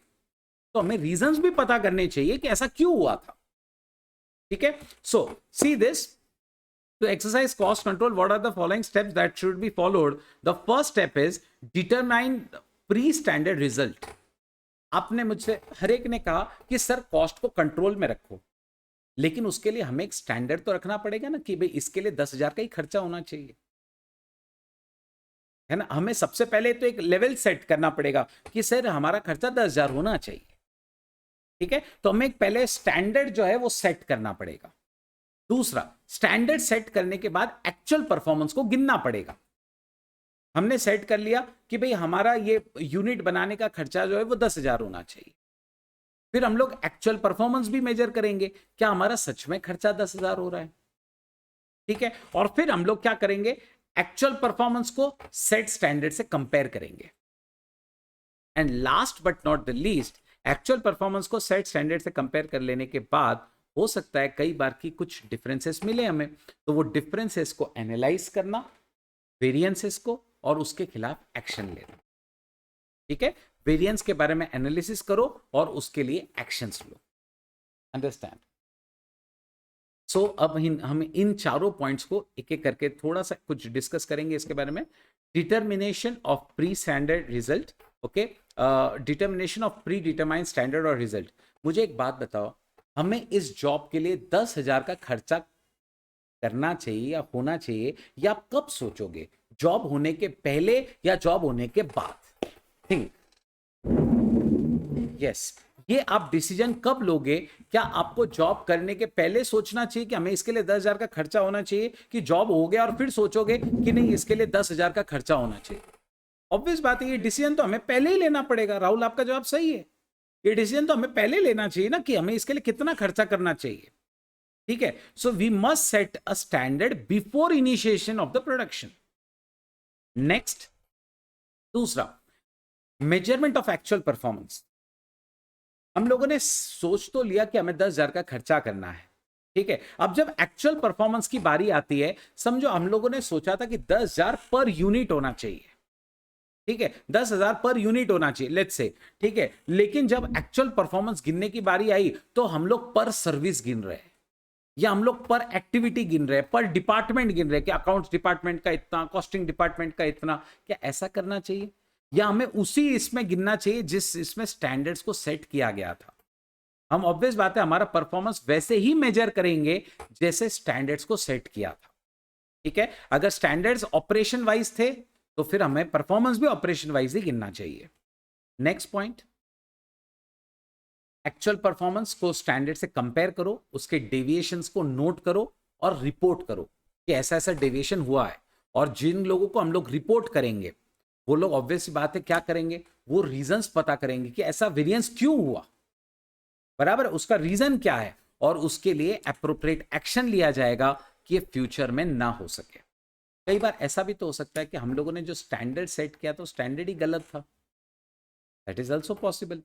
तो हमें रीजंस भी पता करने चाहिए कि ऐसा क्यों हुआ था। ठीक है, so see this, to exercise cost control, what are the following steps that should be followed? The first step is determine pre-standard result. आपने मुझसे हर एक ने कहा कि सर कॉस्ट को कंट्रोल में रखो, लेकिन उसके लिए हमें एक स्टैंडर्ड तो रखना पड़ेगा ना कि भाई इसके लिए 10,000 का ही खर्चा होना चाहिए, है ना। हमें सबसे पहले तो एक लेवल सेट करना पड़ेगा कि सर हमारा खर्चा 10,000 होना चाहिए। ठीक है, तो हमें एक पहले स्टैंडर्ड जो है वो सेट करना पड़ेगा। दूसरा, स्टैंडर्ड सेट करने के बाद एक्चुअल परफॉर्मेंस को गिनना पड़ेगा। हमने सेट कर लिया कि भाई हमारा ये यूनिट बनाने का खर्चा जो है वो 10,000 होना चाहिए। फिर हम लोग एक्चुअल परफॉर्मेंस भी मेजर करेंगे, क्या हमारा सच में खर्चा 10,000 हो रहा है। ठीक है, और फिर हम लोग क्या करेंगे, एक्चुअल परफॉर्मेंस को सेट स्टैंडर्ड से कंपेयर करेंगे। And last but not the least, actual performance को सेट स्टैंडर्ड से कंपेयर कर लेने के बाद हो सकता है कई बार की कुछ डिफरेंसेस मिले हमें, तो वो डिफरेंसेस को एनालाइज करना, वेरिएंसेस को, और उसके खिलाफ एक्शन लेना। ठीक है, वेरिएंस के बारे में एनालिसिस करो और उसके लिए एक्शंस लो। अंडरस्टैंड? सो अब हम इन चारों पॉइंट्स को एक एक करके थोड़ा सा कुछ डिस्कस करेंगे इसके बारे में। Determination of pre standard result, okay, determination of pre determined standard और रिजल्ट। मुझे एक बात बताओ, हमें इस जॉब के लिए 10,000 का खर्चा करना चाहिए या होना चाहिए, या आप कब सोचोगे, जॉब होने के पहले या जॉब होने के बाद? थिंक। यस, ये आप डिसीजन कब लोगे? क्या आपको जॉब करने के पहले सोचना चाहिए कि हमें इसके लिए 10,000 का खर्चा होना चाहिए, कि जॉब हो गया और फिर सोचोगे कि नहीं इसके लिए 10,000 का खर्चा होना चाहिए? ऑब्वियस बात है, ये डिसीजन तो हमें पहले ही लेना पड़ेगा। राहुल, आपका जवाब सही है, ये डिसीजन तो हमें पहले लेना चाहिए ना कि हमें इसके लिए कितना खर्चा करना चाहिए। ठीक है, so we must set a standard before initiation of the production. Next, दूसरा, मेजरमेंट ऑफ एक्चुअल परफॉर्मेंस। हम लोगों ने सोच तो लिया कि हमें 10,000 का खर्चा करना है। ठीक है, अब जब एक्चुअल परफॉर्मेंस की बारी आती है, समझो हम लोगों ने सोचा था कि 10,000 पर यूनिट होना चाहिए। ठीक है, 10,000 पर यूनिट होना चाहिए, लेट्स से। ठीक है, लेकिन जब एक्चुअल परफॉर्मेंस गिनने की बारी आई तो हम लोग पर सर्विस गिन रहे हैं, या हम लोग पर एक्टिविटी गिन रहे हैं, पर डिपार्टमेंट गिन रहे हैं कि अकाउंट्स डिपार्टमेंट का इतना, कॉस्टिंग डिपार्टमेंट का इतना। क्या ऐसा करना चाहिए, या हमें उसी इसमें गिनना चाहिए जिस इसमें स्टैंडर्ड्स को सेट किया गया था? हम ऑब्वियस बात है हमारा परफॉर्मेंस वैसे ही मेजर करेंगे जैसे स्टैंडर्ड्स को सेट किया था। ठीक है, अगर स्टैंडर्ड्स ऑपरेशन वाइज थे तो फिर हमें परफॉर्मेंस भी ऑपरेशन वाइज ही गिनना चाहिए। नेक्स्ट पॉइंट, एक्चुअल परफॉर्मेंस को स्टैंडर्ड से कंपेयर करो, उसके डेविएशंस को नोट करो और रिपोर्ट करो कि ऐसा ऐसा डेविएशन हुआ है। और जिन लोगों को हम लोग रिपोर्ट करेंगे वो लोग ऑब्वियस बात है क्या करेंगे, वो रीजंस पता करेंगे कि ऐसा वेरिएंस क्यों हुआ, बराबर, उसका रीजन क्या है, और उसके लिए एप्रोप्रिएट एक्शन लिया जाएगा कि ये फ्यूचर में ना हो सके। कई बार ऐसा भी तो हो सकता है कि हम लोगों ने जो स्टैंडर्ड सेट किया तो स्टैंडर्ड ही गलत था, दैट इज ऑल्सो पॉसिबल।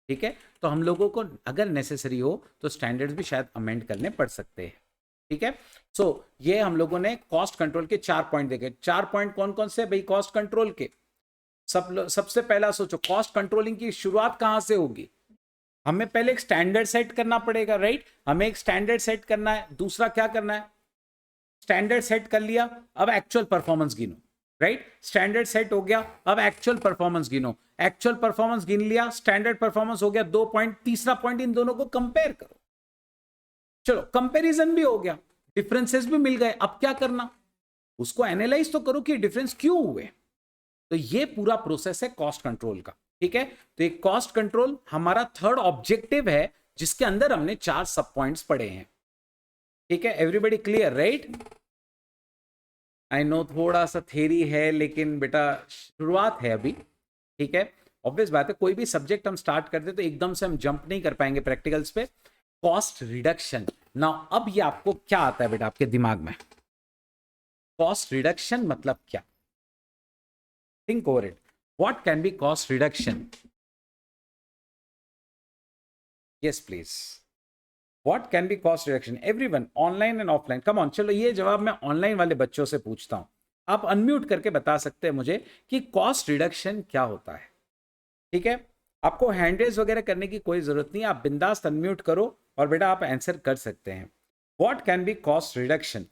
ठीक है, तो हम लोगों को अगर नेसेसरी हो तो स्टैंडर्ड्स भी शायद अमेंड करने पड़ सकते हैं। ठीक है, सो ये हम लोगों ने कॉस्ट कंट्रोल के 4 पॉइंट देखे। 4 पॉइंट कौन कौन से भाई कॉस्ट कंट्रोल के? सबसे पहला सोचो, कॉस्ट कंट्रोलिंग की शुरुआत कहां से होगी? हमें पहले एक स्टैंडर्ड सेट करना पड़ेगा, राइट? हमें एक स्टैंडर्ड सेट करना है। दूसरा क्या करना है, स्टैंडर्ड सेट कर लिया, अब एक्चुअल परफॉर्मेंस गिनो, राइट? स्टैंडर्ड सेट हो गया, अब एक्चुअल परफॉर्मेंस गिनो। एक्चुअल परफॉर्मेंस गिन लिया, स्टैंडर्ड परफॉर्मेंस हो गया। 2 पॉइंट, तीसरा पॉइंट इन दोनों को कंपेयर करो। चलो, कंपैरिजन भी हो गया, डिफरेंसेस भी मिल गए, अब क्या करना, उसको एनालाइज तो करो कि डिफरेंस क्यों हुए। तो ये पूरा प्रोसेस है कॉस्ट कंट्रोल का। ठीक है, तो एक कॉस्ट कंट्रोल हमारा थर्ड ऑब्जेक्टिव है जिसके अंदर हमने 4 सब पॉइंट्स पढ़े हैं। ठीक है, everybody clear, right? I know थोड़ा सा थेरी है, लेकिन बेटा शुरुआत है अभी। ठीक है, ऑब्वियस बात है कोई भी सब्जेक्ट हम स्टार्ट करते तो एकदम से हम जंप नहीं कर पाएंगे प्रैक्टिकल्स पे। कॉस्ट रिडक्शन, नाउ अब ये आपको क्या आता है बेटा आपके दिमाग में? कॉस्ट रिडक्शन मतलब क्या? Think over it, what can be cost reduction? Yes please, what can be cost reduction? Everyone, online and offline, come on. चलो ये जवाब मैं ऑनलाइन वाले बच्चों से पूछता हूं। आप अनम्यूट करके बता सकते हैं मुझे कि कॉस्ट रिडक्शन क्या होता है। ठीक है, आपको हैंड रेज वगैरह करने की कोई जरूरत नहीं, आप बिंदास अनम्यूट करो और बेटा आप आंसर कर सकते हैं। What can be cost reduction?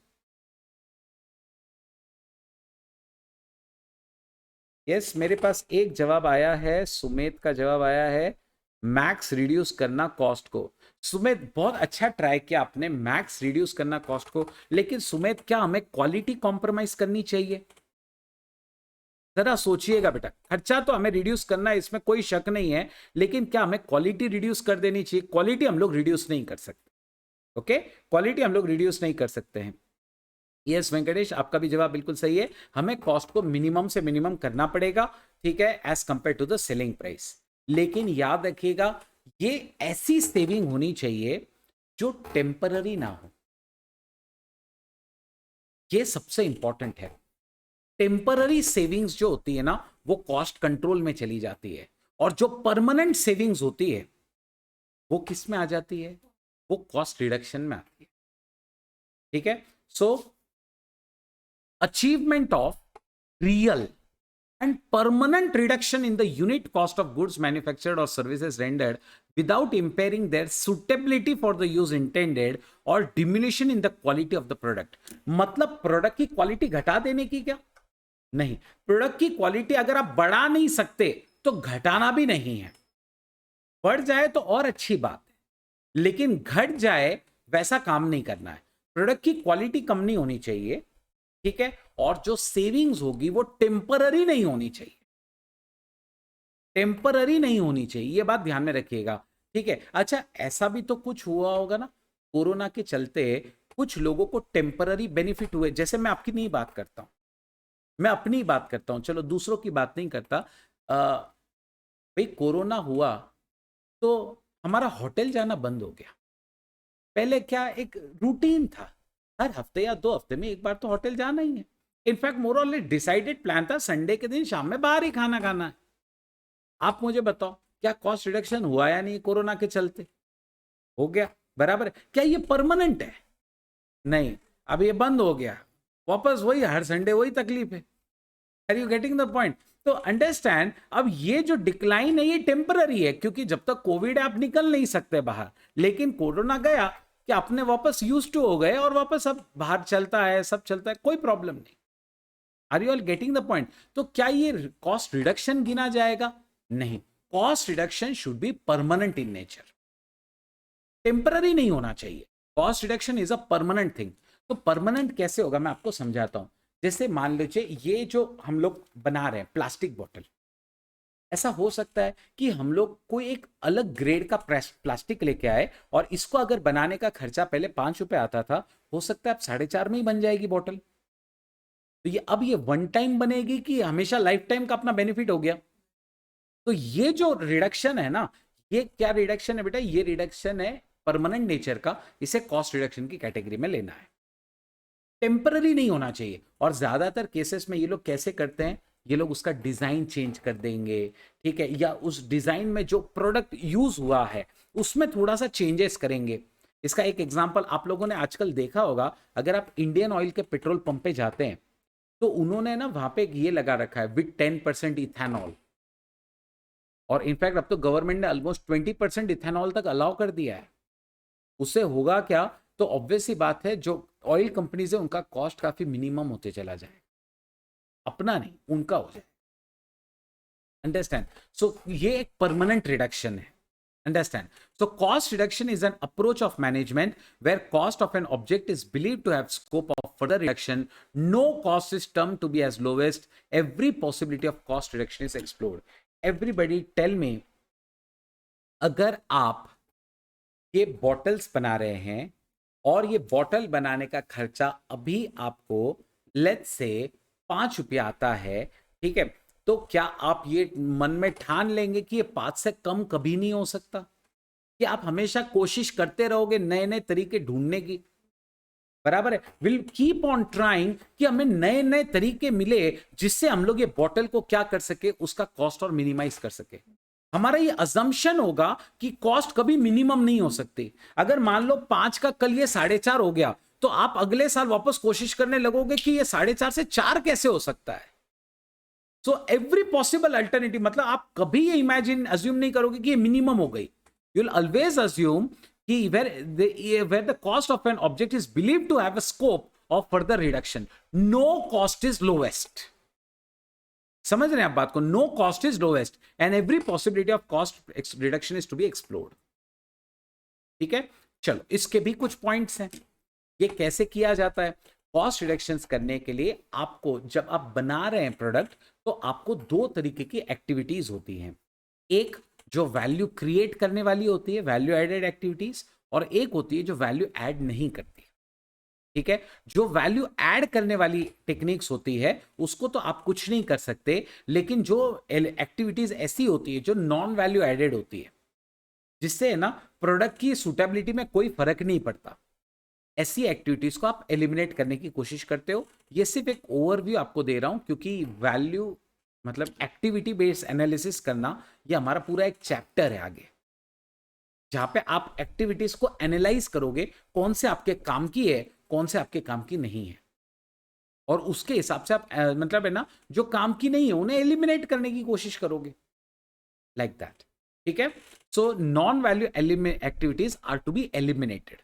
Yes, मेरे पास एक जवाब आया है, सुमेत का जवाब आया है, मैक्स रिड्यूस करना कॉस्ट को। सुमेत बहुत अच्छा ट्राई किया आपने, मैक्स रिड्यूस करना कॉस्ट को, लेकिन सुमेत क्या हमें क्वालिटी कॉम्प्रोमाइज करनी चाहिए? जरा सोचिएगा बेटा, खर्चा तो हमें रिड्यूस करना है, इसमें कोई शक नहीं है, लेकिन क्या हमें क्वालिटी रिड्यूस कर देनी चाहिए? क्वालिटी हम लोग रिड्यूस नहीं कर सकते। ओके, क्वालिटी हम लोग रिड्यूस नहीं कर सकते हैं। यस वेंकटेश, आपका भी जवाब बिल्कुल सही है, हमें कॉस्ट को मिनिमम से मिनिमम करना पड़ेगा, ठीक है, as compare to the selling price. लेकिन याद रखिएगा, ये ऐसी सेविंग होनी चाहिए जो टेम्पररी ना हो, ये सबसे इंपॉर्टेंट है। टेम्पररी सेविंग्स जो होती है ना, वो कॉस्ट कंट्रोल में चली जाती है, और जो परमानेंट सेविंग्स होती है वो किस में आ जाती है? वो कॉस्ट रिडक्शन में आती है। ठीक है, सो achievement of real and permanent reduction in the unit cost of goods manufactured or services rendered without impairing their suitability for the use intended or diminution in the quality of the product। मतलब प्रोडक्ट की क्वालिटी घटा देने की क्या? नहीं, प्रोडक्ट की क्वालिटी अगर आप बढ़ा नहीं सकते तो घटाना भी नहीं है। बढ़ जाए तो और अच्छी बात है, लेकिन घट जाए वैसा काम नहीं करना है। प्रोडक्ट की क्वालिटी कम नहीं होनी चाहिए, ठीक है, और जो सेविंग्स होगी वो टेम्पररी नहीं होनी चाहिए, टेम्पररी नहीं होनी चाहिए, ये बात ध्यान में रखिएगा। ठीक है, अच्छा ऐसा भी तो कुछ हुआ होगा ना, कोरोना के चलते कुछ लोगों को टेम्पररी बेनिफिट हुए, जैसे मैं आपकी नहीं बात करता हूं, मैं अपनी बात करता हूं, चलो दूसरों की बात नहीं करता। भाई कोरोना हुआ तो हमारा होटल जाना बंद हो गया। पहले क्या एक रूटीन था, हर हफ्ते या 2 हफ्ते में एक बार तो होटल जाना ही है। इनफैक्ट मोर और लेस डिसाइडेड प्लान था, संडे के दिन शाम में बाहर ही खाना खाना है। आप मुझे बताओ, क्या कॉस्ट रिडक्शन हुआ या नहीं कोरोना के चलते? हो गया, बराबर है। क्या ये परमानेंट है? नहीं, अब ये बंद हो गया, वापस वही हर संडे वही तकलीफ है। Are you getting the point? तो अंडरस्टैंड, अब ये जो डिक्लाइन है ये टेम्पररी है, क्योंकि जब तक कोविड है आप निकल नहीं सकते बाहर, लेकिन कोरोना गया कि अपने वापस यूज टू हो गए और वापस अब बाहर चलता है, सब चलता है, कोई प्रॉब्लम नहीं। Are you all getting the point? तो क्या ये कॉस्ट रिडक्शन गिना जाएगा? नहीं, cost reduction should be permanent in nature, temporary नहीं होना चाहिए। Cost reduction is a permanent thing. तो परमानेंट कैसे होगा, मैं आपको समझाता हूं। जैसे मान लीजिए ये जो हम लोग बना रहे हैं प्लास्टिक बोतल, ऐसा हो सकता है कि हम लोग कोई एक अलग ग्रेड का प्लास्टिक लेके आए और इसको अगर बनाने का खर्चा पहले 5 रुपए आता था, हो सकता है अब 4.5 में ही बन जाएगी बोतल। तो ये अब ये वन टाइम बनेगी कि हमेशा लाइफ टाइम का अपना बेनिफिट हो गया? तो ये जो रिडक्शन है ना, ये क्या रिडक्शन है बेटा? ये रिडक्शन है परमानेंट नेचर का, इसे कॉस्ट रिडक्शन की कैटेगरी में लेना है, टेम्पररी नहीं होना चाहिए। और ज्यादातर केसेस में ये लोग कैसे करते हैं, ये लोग उसका डिजाइन चेंज कर देंगे, ठीक है, या उस डिजाइन में जो प्रोडक्ट यूज हुआ है उसमें थोड़ा सा चेंजेस करेंगे। इसका एक एग्जांपल आप लोगों ने आजकल देखा होगा, अगर आप इंडियन ऑयल के पेट्रोल पंप पे जाते हैं तो उन्होंने ना वहां पे ये लगा रखा है विद 10% इथेनॉल, और इनफैक्ट अब तो गवर्नमेंट ने ऑलमोस्ट 20% इथेनॉल तक अलाउ कर दिया है। उससे होगा क्या? तो ऑब्वियस सी बात है, जो ऑयल कंपनीज है उनका कॉस्ट काफी मिनिमम होते चला जाए, अपना नहीं उनका हो जाए। अंडरस्टैंड? सो ये एक परमानेंट रिडक्शन है। Understand? So cost reduction is an approach of management where cost of an object is believed to have scope of further reduction. No cost is termed to be as lowest. Every possibility of cost reduction is explored. Everybody tell me, अगर आप ये बॉटल्स बना रहे हैं और ये बॉटल बनाने का खर्चा अभी आपको लेट्स से 5 रुपया आता है, ठीक है, तो क्या आप ये मन में ठान लेंगे कि ये 5 से कम कभी नहीं हो सकता? कि आप हमेशा कोशिश करते रहोगे नए नए तरीके ढूंढने की? बराबर है, विल कीप ऑन ट्राइंग कि हमें नए नए तरीके मिले जिससे हम लोग ये बॉटल को क्या कर सके, उसका कॉस्ट और मिनिमाइज कर सके। हमारा ये अजम्पशन होगा कि कॉस्ट कभी मिनिमम नहीं हो सकती। अगर मान लो 5 का कल ये 4.5 हो गया, तो आप अगले साल वापस कोशिश करने लगोगे कि ये 4.5 से 4 कैसे हो सकता है। सो एवरी पॉसिबल अल्टरनेटिव, मतलब आप कभी ये इमेजिन अज्यूम नहीं करोगे कि ये मिनिमम हो गई। यू विल ऑलवेज अज्यूम कि where the cost of an object is believed to have a scope of further reduction, no cost is lowest। समझ रहे हैं आप बात को? No cost is lowest and every possibility of cost reduction is to be explored. ठीक है, चलो इसके भी कुछ पॉइंट्स हैं। ये कैसे किया जाता है? कॉस्ट रिडक्शंस करने के लिए आपको, जब आप बना रहे हैं प्रोडक्ट, तो आपको 2 तरीके की एक्टिविटीज होती हैं। एक जो वैल्यू क्रिएट करने वाली होती है, वैल्यू एडेड एक्टिविटीज, और एक होती है जो वैल्यू ऐड नहीं करती। ठीक है, जो वैल्यू ऐड करने वाली टेक्निक्स होती है उसको तो आप कुछ नहीं कर सकते, लेकिन जो एक्टिविटीज ऐसी होती है जो नॉन वैल्यू एडेड होती है, जिससे ना प्रोडक्ट की सूटेबिलिटी में कोई फर्क नहीं पड़ता, ऐसी एक्टिविटीज को आप एलिमिनेट करने की कोशिश करते हो। ये सिर्फ एक ओवरव्यू आपको दे रहा हूं, क्योंकि वैल्यू मतलब एक्टिविटी बेस्ड एनालिसिस करना ये हमारा पूरा एक चैप्टर है आगे, जहां पे आप एक्टिविटीज को एनालाइज करोगे, कौन से आपके काम की है, कौन से आपके काम की नहीं है, और उसके हिसाब से आप मतलब है ना, जो काम की नहीं है उन्हें एलिमिनेट करने की कोशिश करोगे, लाइक दैट। ठीक है, so non value activities are to be eliminated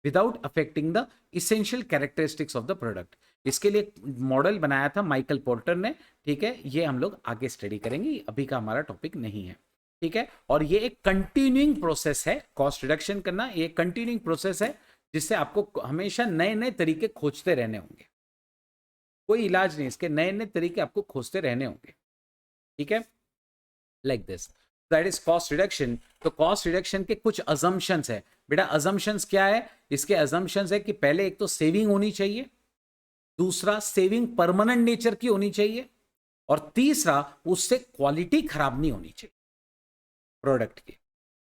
without affecting the essential characteristics of the product. इसके लिए मॉडल बनाया था माइकल पोर्टर ने। ठीक है, ये हम लोग आगे स्टडी करेंगे, अभी का हमारा टॉपिक नहीं है। ठीक है, और ये एक कंटिन्यूइंग प्रोसेस है, कॉस्ट रिडक्शन करना ये कंटिन्यूइंग प्रोसेस है, जिससे आपको हमेशा नए नए तरीके खोजते रहने होंगे। कोई इलाज नहीं, इसके नए नए तरीके आपको खोजते रहने होंगे। ठीक है, like this, that is cost reduction. तो कॉस्ट रिडक्शन के कुछ अजम्पशंस है बेटा। अजम्पशंस क्या है? इसके अजम्पशंस है कि पहले एक तो सेविंग होनी चाहिए, दूसरा सेविंग परमानेंट नेचर की होनी चाहिए, और तीसरा उससे क्वालिटी खराब नहीं होनी चाहिए प्रोडक्ट की।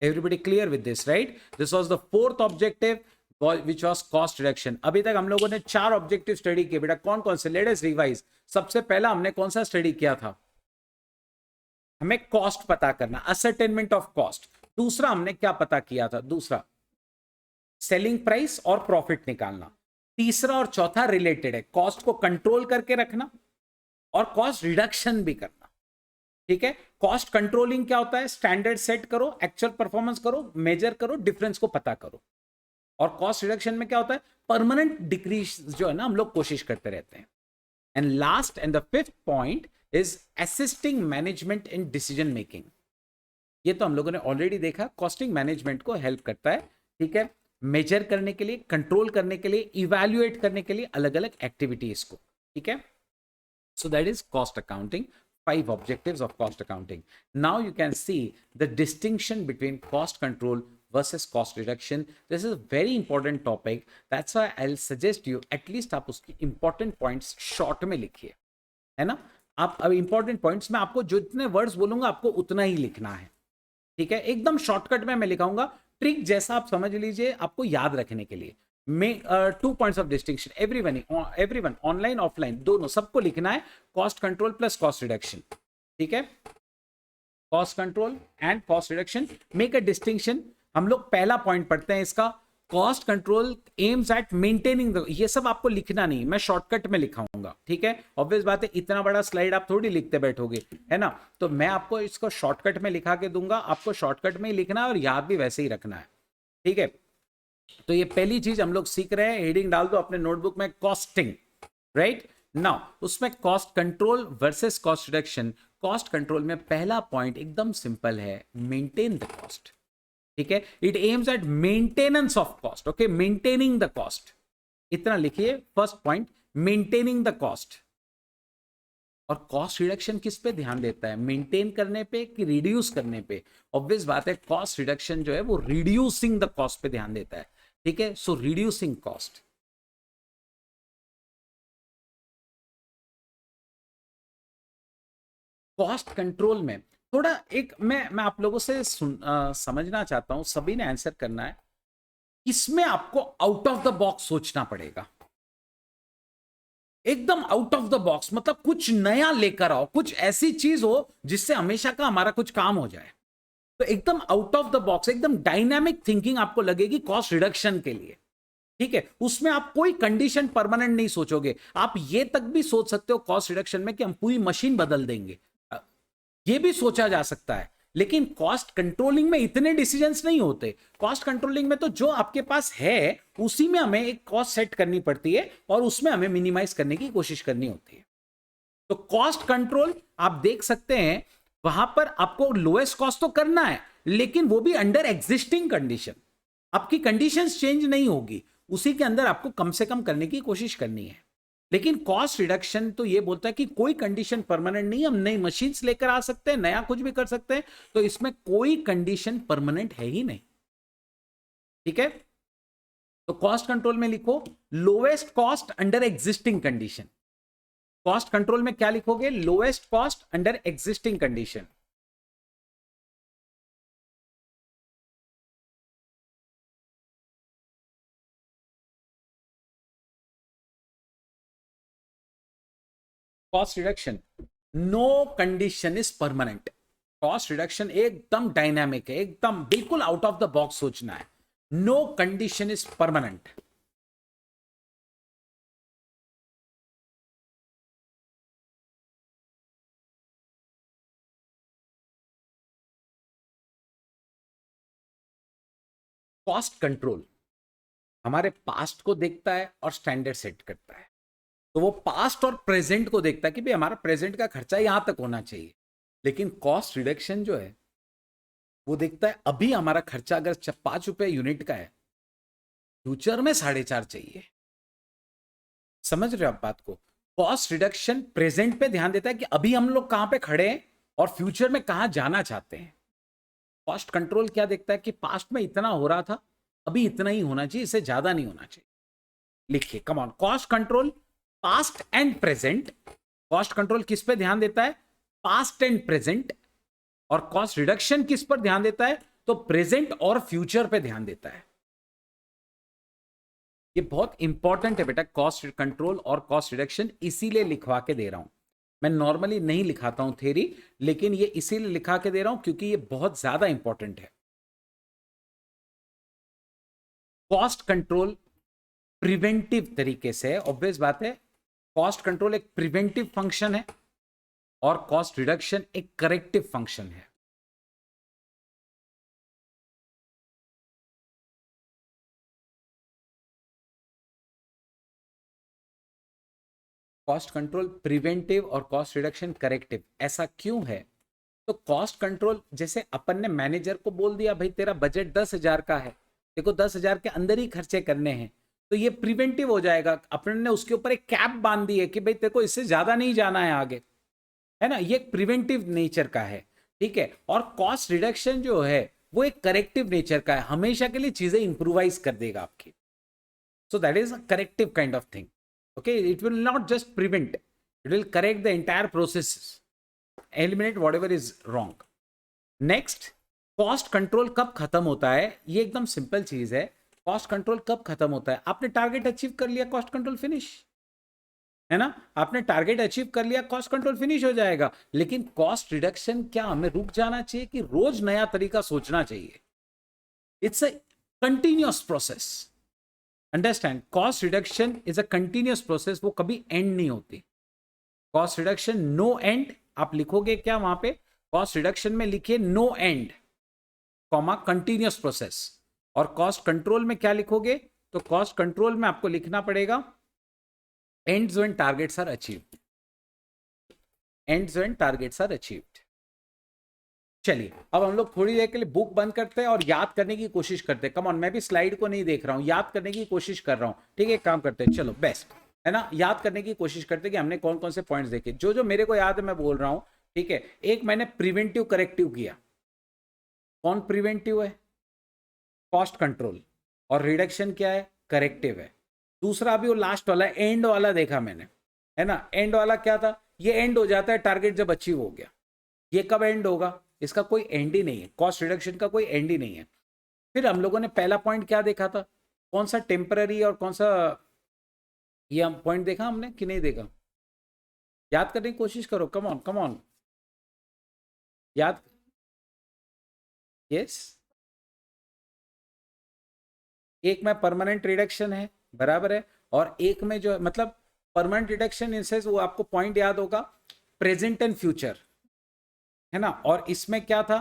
Everybody clear with this, right? This was the 4th objective which was cost reduction। अभी तक हम लोगों ने 4 ऑब्जेक्टिव स्टडी किए बेटा। कौन कौन से? Let us revise. सबसे पहला हमने कौन सा स्टडी किया था? हमें कॉस्ट पता करना, असरटेनमेंट ऑफ कॉस्ट। दूसरा हमने क्या पता किया था? दूसरा सेलिंग प्राइस और प्रॉफिट निकालना। तीसरा और चौथा रिलेटेड है, कॉस्ट को कंट्रोल करके रखना और कॉस्ट रिडक्शन भी करना। ठीक है, कॉस्ट कंट्रोलिंग क्या होता है? स्टैंडर्ड सेट करो, एक्चुअल परफॉर्मेंस करो, मेजर करो, डिफरेंस को पता करो। और कॉस्ट रिडक्शन में क्या होता है? परमानेंट डिक्रीज जो है ना, हम लोग कोशिश करते रहते हैं। And last and the 5th point is assisting management in decision making. ये तो हम लोगों ने ऑलरेडी देखा, कॉस्टिंग मैनेजमेंट को हेल्प करता है। ठीक है, मेजर करने के लिए, कंट्रोल करने के लिए, इवैल्यूएट करने के लिए अलग अलग एक्टिविटीज को। ठीक है, सो that is cost accounting. 5 objectives of cost accounting. Now you can see the distinction between cost control versus cost reduction. This is a very important topic. That's why I'll suggest you at least आप उसकी important points short में लिखिए, है ना? आप अब important points में आपको जितने words बोलूंगा आपको उतना ही लिखना है। ठीक है, एकदम शॉर्टकट में मैं लिखाऊंगा, ट्रिक जैसा आप समझ लीजिए, आपको याद रखने के लिए। Make 2 points of distinction, everyone online offline दोनों, सबको लिखना है cost control plus cost reduction. ठीक है, cost control and cost reduction, make a distinction. हम लोग पहला पॉइंट पढ़ते हैं इसका, cost control aims at maintaining the, ये सब आपको लिखना नहीं, मैं शॉर्टकट में लिखाऊंगा। ठीक है, ऑब्वियस बात है, इतना बड़ा स्लाइड आप थोड़ी लिखते बैठोगे, है ना? तो मैं आपको इसको शॉर्टकट में लिखा के दूंगा, आपको शॉर्टकट में ही लिखना है और याद भी वैसे ही रखना है। ठीक है, तो ये पहली चीज हम लोग सीख रहे हैं, हेडिंग डाल दो अपने नोटबुक में, कॉस्टिंग। राइट नाउ, उसमें cost control versus cost reduction. Cost control में पहला पॉइंट एकदम सिंपल है, मेंटेन द कॉस्ट। ठीक है, it aims at maintenance of cost. Okay, maintaining the cost, इतना लिखिए first point, maintaining the cost. और कॉस्ट रिडक्शन किस पे ध्यान देता है? मेंटेन करने पे कि रिड्यूस करने पे? ऑब्वियस बात है, कॉस्ट रिडक्शन जो है वो रिड्यूसिंग द कॉस्ट पे ध्यान देता है। ठीक है, सो रिड्यूसिंग कॉस्ट। कॉस्ट कंट्रोल में थोड़ा एक मैं आप लोगों से समझना चाहता हूं, सभी ने आंसर करना है। इसमें आपको आउट ऑफ द बॉक्स सोचना पड़ेगा, एकदम आउट ऑफ द बॉक्स, मतलब कुछ नया लेकर आओ, कुछ ऐसी चीज हो जिससे हमेशा का हमारा कुछ काम हो जाए। तो एकदम आउट ऑफ द बॉक्स, एकदम डायनामिक थिंकिंग आपको लगेगी कॉस्ट रिडक्शन के लिए। ठीक है, उसमें आप कोई कंडीशन परमानेंट नहीं सोचोगे। आप ये तक भी सोच सकते हो कॉस्ट रिडक्शन में कि हम पूरी मशीन बदल देंगे, ये भी सोचा जा सकता है। लेकिन कॉस्ट कंट्रोलिंग में इतने डिसीजंस नहीं होते। कॉस्ट कंट्रोलिंग में तो जो आपके पास है उसी में हमें एक कॉस्ट सेट करनी पड़ती है और उसमें हमें मिनिमाइज करने की कोशिश करनी होती है। तो कॉस्ट कंट्रोल आप देख सकते हैं, वहां पर आपको लोएस्ट कॉस्ट तो करना है, लेकिन वो भी अंडर एग्जिस्टिंग कंडीशन। आपकी कंडीशंस चेंज नहीं होगी, उसी के अंदर आपको कम से कम करने की कोशिश करनी है। लेकिन कॉस्ट रिडक्शन तो ये बोलता है कि कोई कंडीशन परमानेंट नहीं, हम नई मशीन्स लेकर आ सकते हैं, नया कुछ भी कर सकते हैं, तो इसमें कोई कंडीशन परमानेंट है ही नहीं। ठीक है, तो कॉस्ट कंट्रोल में लिखो lowest cost under existing condition. Cost control में क्या लिखोगे? Lowest cost under existing condition. Cost reduction, no condition is permanent. Cost reduction एकदम डायनामिक है, एकदम बिल्कुल आउट ऑफ द बॉक्स सोचना है। No condition is permanent. Cost control हमारे पास्ट को देखता है और स्टैंडर्ड सेट करता है। तो वो पास्ट और प्रेजेंट को देखता है कि भाई हमारा प्रेजेंट का खर्चा यहां तक होना चाहिए। लेकिन कॉस्ट रिडक्शन जो है वो देखता है अभी हमारा खर्चा अगर 5 रुपए यूनिट का है, फ्यूचर में 4.5 चाहिए। समझ रहे हो आप बात को? कॉस्ट रिडक्शन प्रेजेंट पे ध्यान देता है कि अभी हम लोग कहां पे खड़े हैं और फ्यूचर में कहां जाना चाहते हैं। कॉस्ट कंट्रोल क्या देखता है कि पास्ट में इतना हो रहा था, अभी इतना ही होना चाहिए, इससे ज्यादा नहीं होना चाहिए। लिखिए, come on. Cost control past and present. Cost control किस पे ध्यान देता है? Past and present. और कॉस्ट रिडक्शन किस पर ध्यान देता है? तो प्रेजेंट और फ्यूचर पे ध्यान देता है। ये बहुत इंपॉर्टेंट है बेटा, कॉस्ट कंट्रोल और कॉस्ट रिडक्शन, इसीलिए लिखवा के दे रहा हूं। मैं नॉर्मली नहीं लिखाता हूं थ्योरी, लेकिन ये इसीलिए लिखा के दे रहा हूं क्योंकि ये बहुत ज्यादा इंपॉर्टेंट है। कॉस्ट कंट्रोल प्रिवेंटिव तरीके से, ऑब्वियस बात है, कॉस्ट कंट्रोल एक प्रिवेंटिव फंक्शन है और कॉस्ट रिडक्शन एक करेक्टिव फंक्शन है। कॉस्ट कंट्रोल प्रिवेंटिव और कॉस्ट रिडक्शन करेक्टिव, ऐसा क्यों है? तो कॉस्ट कंट्रोल, जैसे अपन ने मैनेजर को बोल दिया भाई तेरा बजट 10,000 का है, देखो 10,000 के अंदर ही खर्चे करने हैं, तो ये प्रिवेंटिव हो जाएगा। अपन ने उसके ऊपर एक कैप बांध दी है कि भाई तेरे को इससे ज्यादा नहीं जाना है आगे, है ना? ये एक प्रिवेंटिव नेचर का है। ठीक है, और कॉस्ट रिडक्शन जो है वो एक करेक्टिव नेचर का है, हमेशा के लिए चीजें इंप्रूवाइज कर देगा आपकी। सो that is a corrective kind of thing. Okay, it will not just prevent, it will correct the entire process, eliminate whatever is wrong. Next, cost control कब खत्म होता है? ये एकदम सिंपल चीज है। कॉस्ट कंट्रोल कब खत्म होता है? आपने टारगेट अचीव कर लिया, कॉस्ट कंट्रोल फिनिश, है ना? आपने टारगेट अचीव कर लिया, कॉस्ट कंट्रोल फिनिश हो जाएगा। लेकिन कॉस्ट रिडक्शन क्या हमें रुक जाना चाहिए कि रोज नया तरीका सोचना चाहिए? It's a continuous process. Understand, cost reduction is a continuous process, वो कभी एंड नहीं होती। कॉस्ट रिडक्शन नो एंड, आप लिखोगे क्या वहां पे? कॉस्ट रिडक्शन में लिखिए no end, comma continuous process. और कॉस्ट कंट्रोल में क्या लिखोगे? तो कॉस्ट कंट्रोल में आपको लिखना पड़ेगा ends when targets are achieved, ends when targets are achieved. चलिए, अब हम लोग थोड़ी देर के लिए बुक बंद करते हैं और याद करने की कोशिश करते हैं। कम ऑन, मैं भी स्लाइड को नहीं देख रहा हूं, याद करने की कोशिश कर रहा हूं। ठीक है, एक काम करते हैं, चलो बेस्ट, है ना? याद करने की कोशिश करते हैं कि हमने कौन कौन से पॉइंट्स देखे, जो जो मेरे को याद है मैं बोल रहा हूं। ठीक है, एक मैंने प्रिवेंटिव करेक्टिव किया। कौन प्रिवेंटिव है? Cost control. और रिडक्शन क्या है? करेक्टिव है। दूसरा अभी वो लास्ट वाला एंड वाला देखा मैंने, है ना? एंड वाला क्या था? ये एंड हो जाता है टारगेट जब अचीव हो गया। ये कब एंड होगा? इसका कोई एंड ही नहीं है, कॉस्ट रिडक्शन का कोई एंड ही नहीं है। फिर हम लोगों ने पहला पॉइंट क्या देखा था? कौन सा टेम्पररी और कौन सा, ये हम पॉइंट देखा हमने कि नहीं देखा? याद करने की कोशिश करो, कम ऑन कम ऑन, याद। यस, एक में परमानेंट रिडक्शन है, बराबर है, और एक में जो मतलब परमानेंट रिडक्शन इन सेंस, वो आपको पॉइंट याद होगा, प्रेजेंट एंड फ्यूचर, है ना। और इसमें क्या था,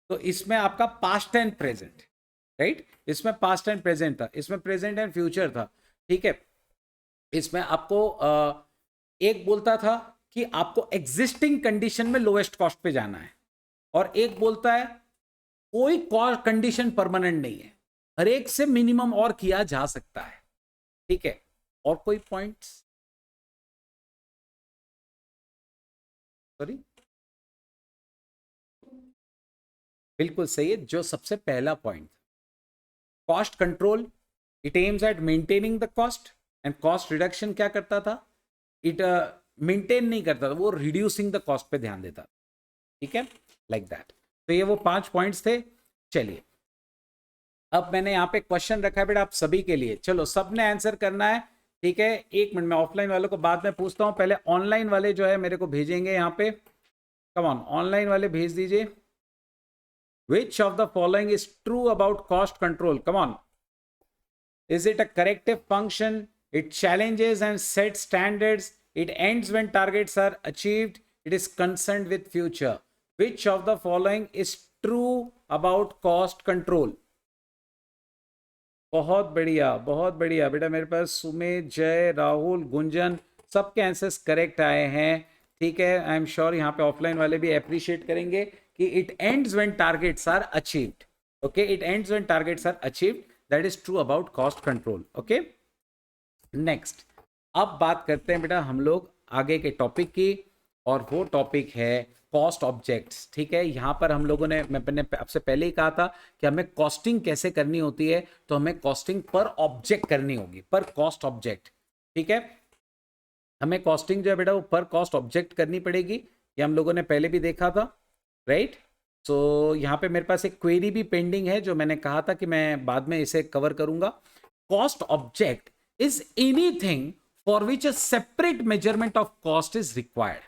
तो इसमें आपका पास्ट एंड प्रेजेंट, राइट, इसमें पास्ट एंड प्रेजेंट था, इसमें प्रेजेंट एंड फ्यूचर था, ठीक है। इसमें आपको एक बोलता था कि आपको एग्जिस्टिंग कंडीशन में लोएस्ट कॉस्ट पे जाना है, और एक बोलता है कोई कंडीशन परमानेंट नहीं है, हर एक से मिनिमम और किया जा सकता है, ठीक है। और कोई पॉइंट्स, सॉरी, बिल्कुल सही है, जो सबसे पहला point, cost control, it aims at maintaining the cost, and cost reduction क्या करता था, इट मेंटेन नहीं करता था, वो रिड्यूसिंग द कॉस्ट पे ध्यान देता, ठीक है, लाइक दैट। तो ये वो 5 पॉइंट्स थे। चलिए, अब मैंने यहाँ पे क्वेश्चन रखा है बेटा आप सभी के लिए, चलो सबने आंसर करना है, ठीक है। एक मिनट में ऑफलाइन वालों को बाद में पूछता हूँ, पहले ऑनलाइन वाले जो है मेरे को भेजेंगे यहाँ पे, कम ऑन, ऑनलाइन वाले भेज दीजिए। Which of the following is true about cost control? Come on. Is it a corrective function? It challenges and sets standards. It ends when targets are achieved. It is concerned with future. Which of the following is true about cost control? बहुत बढ़िया बेटा, मेरे पास सुमित, जय, राहुल, गुंजन, सबके आंसर्स करेक्ट आए हैं, ठीक है। आई एम श्योर यहाँ पे ऑफलाइन वाले भी अप्रिशिएट करेंगे कि it ends when targets are achieved, okay, it ends when targets are achieved, that is true about cost control, okay. Next, अब बात करते हैं बेटा हम लोग आगे के टॉपिक की, और वो टॉपिक है कॉस्ट ऑब्जेक्ट्स, ठीक है। यहां पर हम लोगों ने, मैंने आपसे पहले ही कहा था कि हमें कॉस्टिंग कैसे करनी होती है, तो हमें कॉस्टिंग पर ऑब्जेक्ट करनी होगी, पर कॉस्ट ऑब्जेक्ट, ठीक है। हमें कॉस्टिंग जो है बेटा वो पर कॉस्ट ऑब्जेक्ट करनी पड़ेगी, ये हम लोगों ने पहले भी देखा था, राइट। सो यहाँ पे मेरे पास एक क्वेरी भी पेंडिंग है, जो मैंने कहा था कि मैं बाद में इसे कवर करूंगा। Cost object is anything for which a separate measurement of cost is required.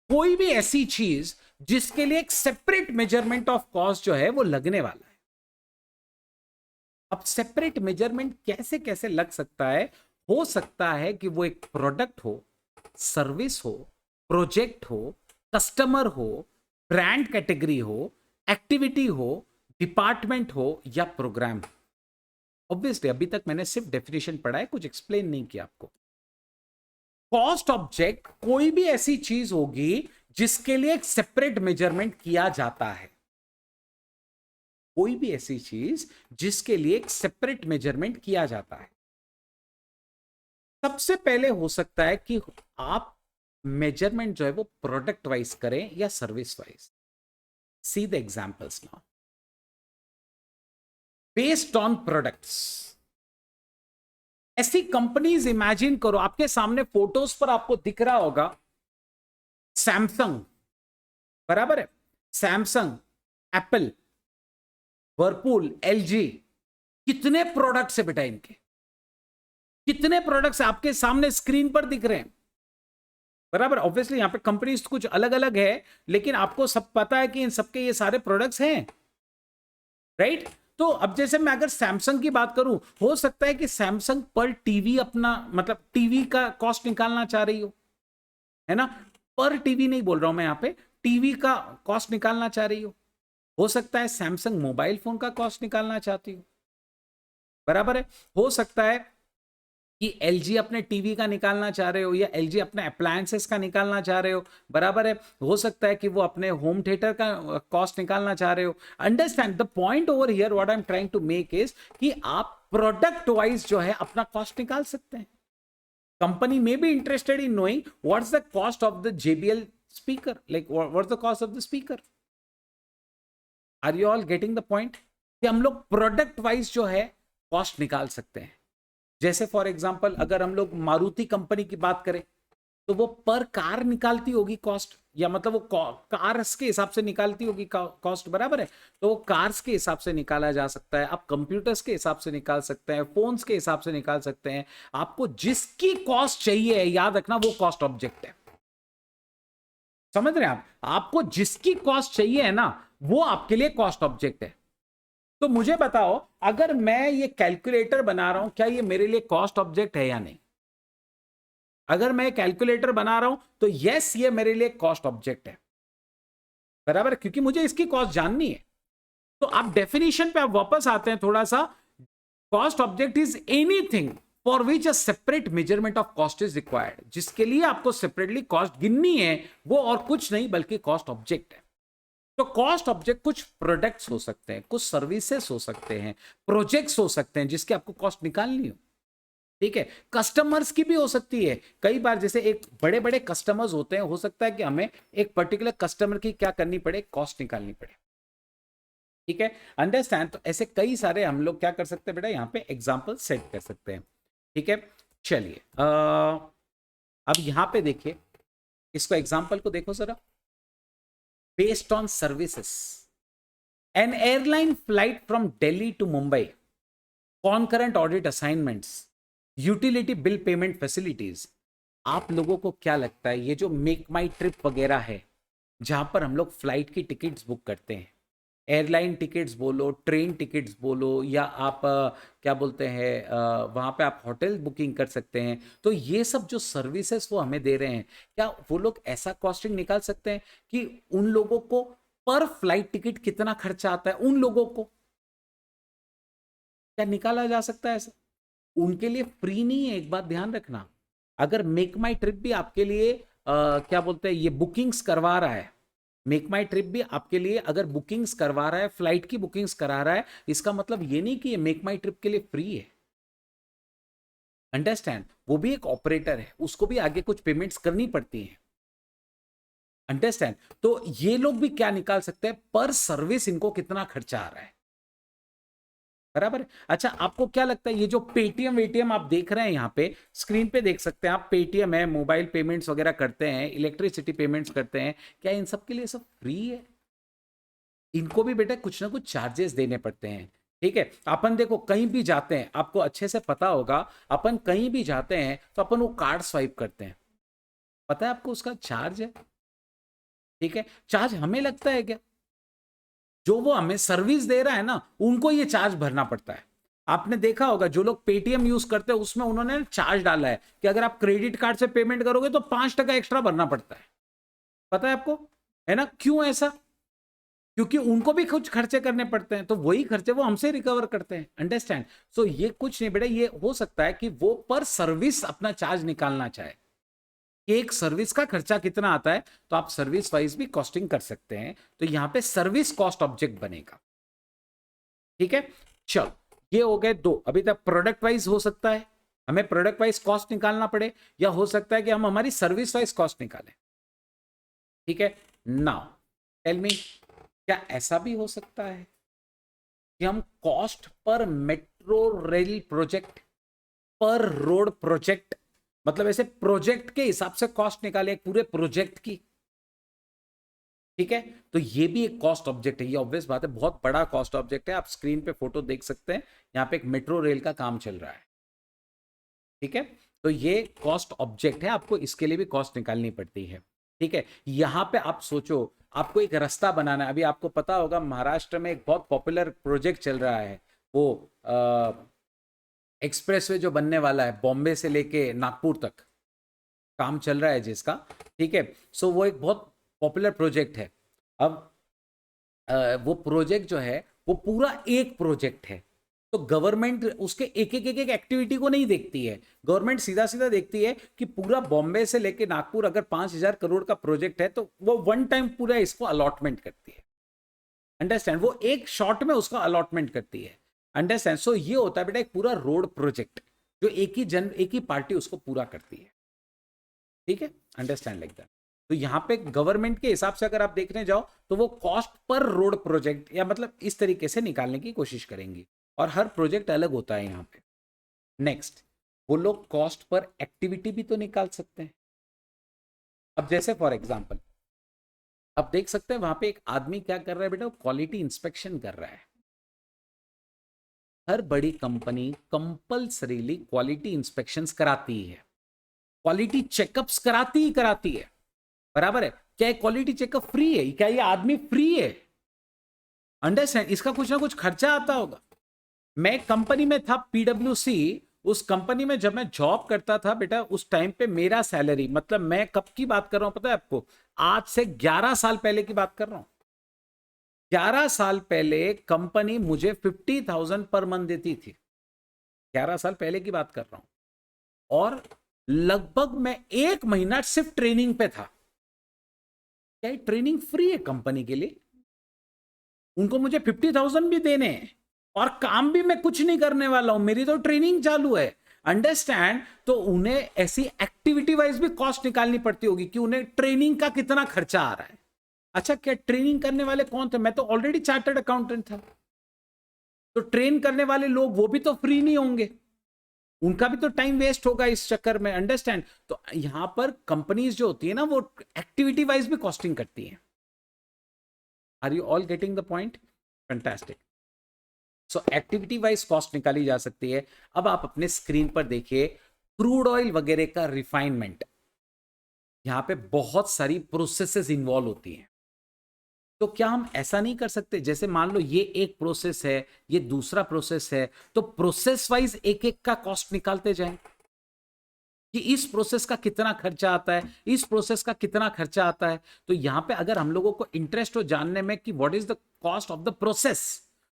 कोई भी ऐसी चीज जिसके लिए एक सेपरेट मेजरमेंट ऑफ कॉस्ट जो है वो लगने वाला है। अब सेपरेट मेजरमेंट कैसे कैसे लग सकता है, हो सकता है कि वो एक प्रोडक्ट हो, सर्विस हो, प्रोजेक्ट हो, कस्टमर हो, ब्रांड कैटेगरी हो, एक्टिविटी हो, डिपार्टमेंट हो, या प्रोग्राम। ऑब्वियसली अभी तक मैंने सिर्फ डेफिनेशन पढ़ा है, कुछ एक्सप्लेन नहीं किया आपको। कॉस्ट ऑब्जेक्ट कोई भी ऐसी चीज होगी जिसके लिए एक सेपरेट मेजरमेंट किया जाता है, कोई भी ऐसी चीज जिसके लिए एक सेपरेट मेजरमेंट किया जाता है। सबसे पहले हो सकता है कि आप मेजरमेंट जो है वो प्रोडक्ट वाइज करें या service wise. See the examples now. Based on products, ऐसी कंपनीज इमेजिन करो, आपके सामने फोटोज पर आपको दिख रहा होगा सैमसंग, बराबर है, सैमसंग, एप्पल, वर्लपूल, एलजी, कितने प्रोडक्ट्स है बेटा इनके, कितने प्रोडक्ट्स आपके सामने स्क्रीन पर दिख रहे हैं, बराबर। ऑब्वियसली यहां पे कंपनीज कुछ अलग अलग है, लेकिन आपको सब पता है कि इन सबके ये सारे प्रोडक्ट्स हैं, राइट। तो अब जैसे मैं अगर सैमसंग की बात करूं, हो सकता है कि सैमसंग पर टीवी अपना मतलब टीवी का कॉस्ट निकालना चाह रही हो, है ना, पर टीवी नहीं बोल रहा हूं मैं यहां पे, टीवी का कॉस्ट निकालना चाह रही हो सकता है सैमसंग मोबाइल फोन का कॉस्ट निकालना चाहती हो, बराबर है। हो सकता है कि एलजी अपने टीवी का निकालना चाह रहे हो, या एलजी अपने अप्लायंसेस का निकालना चाह रहे हो, बराबर है। हो सकता है कि वो अपने होम थिएटर का कॉस्ट निकालना चाह रहे हो। Understand the point over here, what I am trying to make is कि आप प्रोडक्ट वाइज जो है अपना कॉस्ट निकाल सकते हैं। कंपनी में be interested in knowing what's the cost of the JBL speaker, like what's the cost of the speaker. Are you all getting the point कि हम लोग प्रोडक्ट वाइज जो है कॉस्ट निकाल सकते हैं। जैसे फॉर एग्जांपल अगर हम लोग मारुति कंपनी की बात करें, तो वो पर कार निकालती होगी कॉस्ट, या मतलब वो कार्स के हिसाब से निकालती होगी कॉस्ट, बराबर है। तो वो कार्स के हिसाब से निकाला जा सकता है, आप कंप्यूटर्स के हिसाब से निकाल सकते हैं, फोन्स के हिसाब से निकाल सकते हैं। आपको जिसकी कॉस्ट चाहिए, याद रखना, वो कॉस्ट ऑब्जेक्ट है। समझ रहे हैं आप, आपको जिसकी कॉस्ट चाहिए है ना, वो आपके लिए कॉस्ट ऑब्जेक्ट है। तो मुझे बताओ, अगर मैं ये कैलकुलेटर बना रहा हूं, क्या ये मेरे लिए कॉस्ट ऑब्जेक्ट है या नहीं? अगर मैं कैलकुलेटर बना रहा हूं तो यस, ये मेरे लिए कॉस्ट ऑब्जेक्ट है, बराबर, क्योंकि मुझे इसकी कॉस्ट जाननी है। तो आप डेफिनेशन पे आप वापस आते हैं थोड़ा सा। Cost object is anything for which a separate measurement of cost is required, जिसके लिए आपको सेपरेटली कॉस्ट गिननी है, वो और कुछ नहीं बल्कि कॉस्ट ऑब्जेक्ट है। तो कॉस्ट ऑब्जेक्ट कुछ प्रोडक्ट्स हो सकते हैं, कुछ सर्विसेज हो सकते हैं, प्रोजेक्ट्स हो सकते हैं जिसकी आपको कॉस्ट निकालनी हो, ठीक है। कस्टमर्स की भी हो सकती है। कई बार जैसे एक बड़े बड़े कस्टमर्स होते हैं, हो सकता है कि हमें एक पर्टिकुलर कस्टमर की क्या करनी पड़े, कॉस्ट निकालनी पड़े, ठीक है। अंडरस्टैंड? तो ऐसे कई सारे हम लोग क्या कर सकते हैं बेटा, यहाँ पे एग्जाम्पल सेट कर सकते हैं, ठीक है। चलिए अब यहाँ पे देखिए, इसको एग्जाम्पल को देखो जरा। Based on services, an airline flight from Delhi to Mumbai, concurrent audit assignments, utility bill payment facilities. आप लोगों को क्या लगता है, ये जो मेक माई ट्रिप वगैरह है, जहां पर हम लोग फ्लाइट की टिकट्स बुक करते हैं, एयरलाइन टिकट्स बोलो, ट्रेन टिकट्स बोलो, या आप क्या बोलते हैं, वहां पे आप होटल बुकिंग कर सकते हैं, तो ये सब जो सर्विसेज वो हमें दे रहे हैं, क्या वो लोग ऐसा कॉस्टिंग निकाल सकते हैं कि उन लोगों को पर फ्लाइट टिकट कितना खर्चा आता है, उन लोगों को क्या निकाला जा सकता है ऐसा? उनके लिए फ्री नहीं है, एक बात ध्यान रखना। अगर मेक माई ट्रिप भी आपके लिए क्या बोलते हैं, ये बुकिंग्स करवा रहा है, मेक माई ट्रिप भी आपके लिए अगर बुकिंग्स करवा रहा है, फ्लाइट की बुकिंग्स करा रहा है, इसका मतलब ये नहीं कि ये मेक माई ट्रिप के लिए फ्री है। अंडरस्टैंड? वो भी एक ऑपरेटर है, उसको भी आगे कुछ पेमेंट्स करनी पड़ती हैं। अंडरस्टैंड? तो ये लोग भी क्या निकाल सकते हैं, पर सर्विस इनको कितना खर्चा आ रहा है, बराबर। अच्छा, आपको क्या लगता है, ये जो पेटीएम वेटीएम आप देख रहे हैं यहाँ पे स्क्रीन पे देख सकते हैं आप, पेटीएम है, मोबाइल पेमेंट्स वगैरह करते हैं, इलेक्ट्रिसिटी पेमेंट्स करते हैं, क्या इन सब के लिए सब फ्री है? इनको भी बेटा कुछ ना कुछ चार्जेस देने पड़ते हैं, ठीक है। अपन देखो कहीं भी जाते हैं, आपको अच्छे से पता होगा, अपन कहीं भी जाते हैं तो अपन वो कार्ड स्वाइप करते हैं, पता है आपको उसका चार्ज है, ठीक है। चार्ज हमें लगता है क्या? जो वो हमें सर्विस दे रहा है ना, उनको ये चार्ज भरना पड़ता है। आपने देखा होगा जो लोग पेटीएम यूज करते हैं उसमें उन्होंने चार्ज डाला है कि अगर आप क्रेडिट कार्ड से पेमेंट करोगे तो 5% एक्स्ट्रा भरना पड़ता है, पता है आपको, है ना? क्यों ऐसा? क्योंकि उनको भी कुछ खर्चे करने पड़ते हैं, तो वही खर्चे वो हमसे रिकवर करते हैं। अंडरस्टैंड? सो ये कुछ नहीं बेटा, ये हो सकता है कि वो पर सर्विस अपना चार्ज निकालना चाहे, एक सर्विस का खर्चा कितना आता है, तो आप सर्विस वाइज भी कॉस्टिंग कर सकते हैं। तो यहां पे सर्विस कॉस्ट ऑब्जेक्ट बनेगा, ठीक है। चलो, ये हो गए दो। अभी तक प्रोडक्ट वाइज हो सकता है हमें प्रोडक्ट वाइज कॉस्ट निकालना पड़े, या हो सकता है कि हम हमारी सर्विस वाइज कॉस्ट निकालें, ठीक है। नाउ टेल मी, क्या ऐसा भी हो सकता है कि हम cost per metro rail project, पर रोड प्रोजेक्ट, मतलब ऐसे प्रोजेक्ट के हिसाब से कॉस्ट निकाले पूरे प्रोजेक्ट की, ठीक है। तो ये भी एक कॉस्ट ऑब्जेक्ट है, ये ऑब्वियस बात है, बहुत बड़ा कॉस्ट ऑब्जेक्ट है। आप स्क्रीन पे फोटो देख सकते हैं, यहाँ पे एक मेट्रो रेल का काम चल रहा है, ठीक है। तो ये कॉस्ट ऑब्जेक्ट है, आपको इसके लिए भी कॉस्ट निकालनी पड़ती है, ठीक है। यहां पे आप सोचो, आपको एक रास्ता बनाना है। अभी आपको पता होगा महाराष्ट्र में एक बहुत पॉपुलर प्रोजेक्ट चल रहा है, वो एक्सप्रेसवे जो बनने वाला है, बॉम्बे से लेके नागपुर तक काम चल रहा है जिसका, ठीक है। सो वो एक बहुत पॉपुलर प्रोजेक्ट है। अब वो प्रोजेक्ट जो है वो पूरा एक प्रोजेक्ट है, तो गवर्नमेंट उसके एक एक एक्टिविटी को नहीं देखती है। गवर्नमेंट सीधा सीधा देखती है कि पूरा बॉम्बे से लेके नागपुर अगर 5,000 करोड़ का प्रोजेक्ट है तो वो वन टाइम पूरा इसको अलॉटमेंट करती है। अंडरस्टैंड? वो एक शॉट में उसका अलॉटमेंट करती है। अंडरस्टैंड? सो ये होता है बेटा एक पूरा रोड प्रोजेक्ट, जो एक ही पार्टी उसको पूरा करती है, ठीक है। Understand like that? तो यहां पे गवर्नमेंट के हिसाब से अगर आप देखने जाओ तो वो कॉस्ट पर रोड प्रोजेक्ट, या मतलब इस तरीके से निकालने की कोशिश करेंगी, और हर प्रोजेक्ट अलग होता है यहाँ पे। नेक्स्ट, वो लोग कॉस्ट पर एक्टिविटी भी तो निकाल सकते हैं। अब जैसे फॉर एग्जांपल आप देख सकते हैं वहां पे एक आदमी क्या कर रहा है बेटा, क्वालिटी इंस्पेक्शन कर रहा है। हर बड़ी कंपनी कंपल्सरीली क्वालिटी इंस्पेक्शंस कराती है, क्वालिटी चेकअप्स कराती ही कराती है, बराबर है। क्या क्वालिटी चेकअप फ्री है? क्या ये आदमी फ्री है? अंडरस्टैंड, इसका कुछ ना कुछ खर्चा आता होगा। मैं कंपनी में था पीडब्ल्यूसी, उस कंपनी में जब मैं जॉब करता था बेटा, उस टाइम पे मेरा सैलरी, मतलब मैं कब की बात कर रहा हूं पता है आपको, आज से 11 साल पहले की बात कर रहा हूं। 11 साल पहले कंपनी मुझे 50,000 पर मंथ देती थी, 11 साल पहले की बात कर रहा हूं। और लगभग मैं 1 महीना सिर्फ ट्रेनिंग पे था। क्या ट्रेनिंग फ्री है कंपनी के लिए? उनको मुझे 50,000 भी देने हैं और काम भी मैं कुछ नहीं करने वाला हूं, मेरी तो ट्रेनिंग चालू है। अंडरस्टैंड? तो उन्हें ऐसी एक्टिविटी वाइज भी कॉस्ट निकालनी पड़ती होगी कि उन्हें ट्रेनिंग का कितना खर्चा आ रहा है। अच्छा, क्या ट्रेनिंग करने वाले कौन थे? मैं तो ऑलरेडी चार्टर्ड अकाउंटेंट था, तो ट्रेन करने वाले लोग वो भी तो फ्री नहीं होंगे, उनका भी तो टाइम वेस्ट होगा इस चक्कर में। अंडरस्टैंड? तो यहां पर कंपनीज जो होती है ना, वो एक्टिविटी वाइज भी कॉस्टिंग करती है। Are you all getting the point? Fantastic. So activity wise cost निकाली जा सकती है। अब आप अपने स्क्रीन पर देखिए, क्रूड ऑयल वगैरह का रिफाइनमेंट, यहां पे बहुत सारी प्रोसेसेस इन्वॉल्व होती हैं। तो क्या हम ऐसा नहीं कर सकते, जैसे मान लो ये एक प्रोसेस है, ये दूसरा प्रोसेस है, तो प्रोसेस वाइज एक एक का कॉस्ट निकालते जाएं कि इस प्रोसेस का कितना खर्चा आता है, इस प्रोसेस का कितना खर्चा आता है। तो यहां पे अगर हम लोगों को इंटरेस्ट हो जानने में कि what is the cost of the process,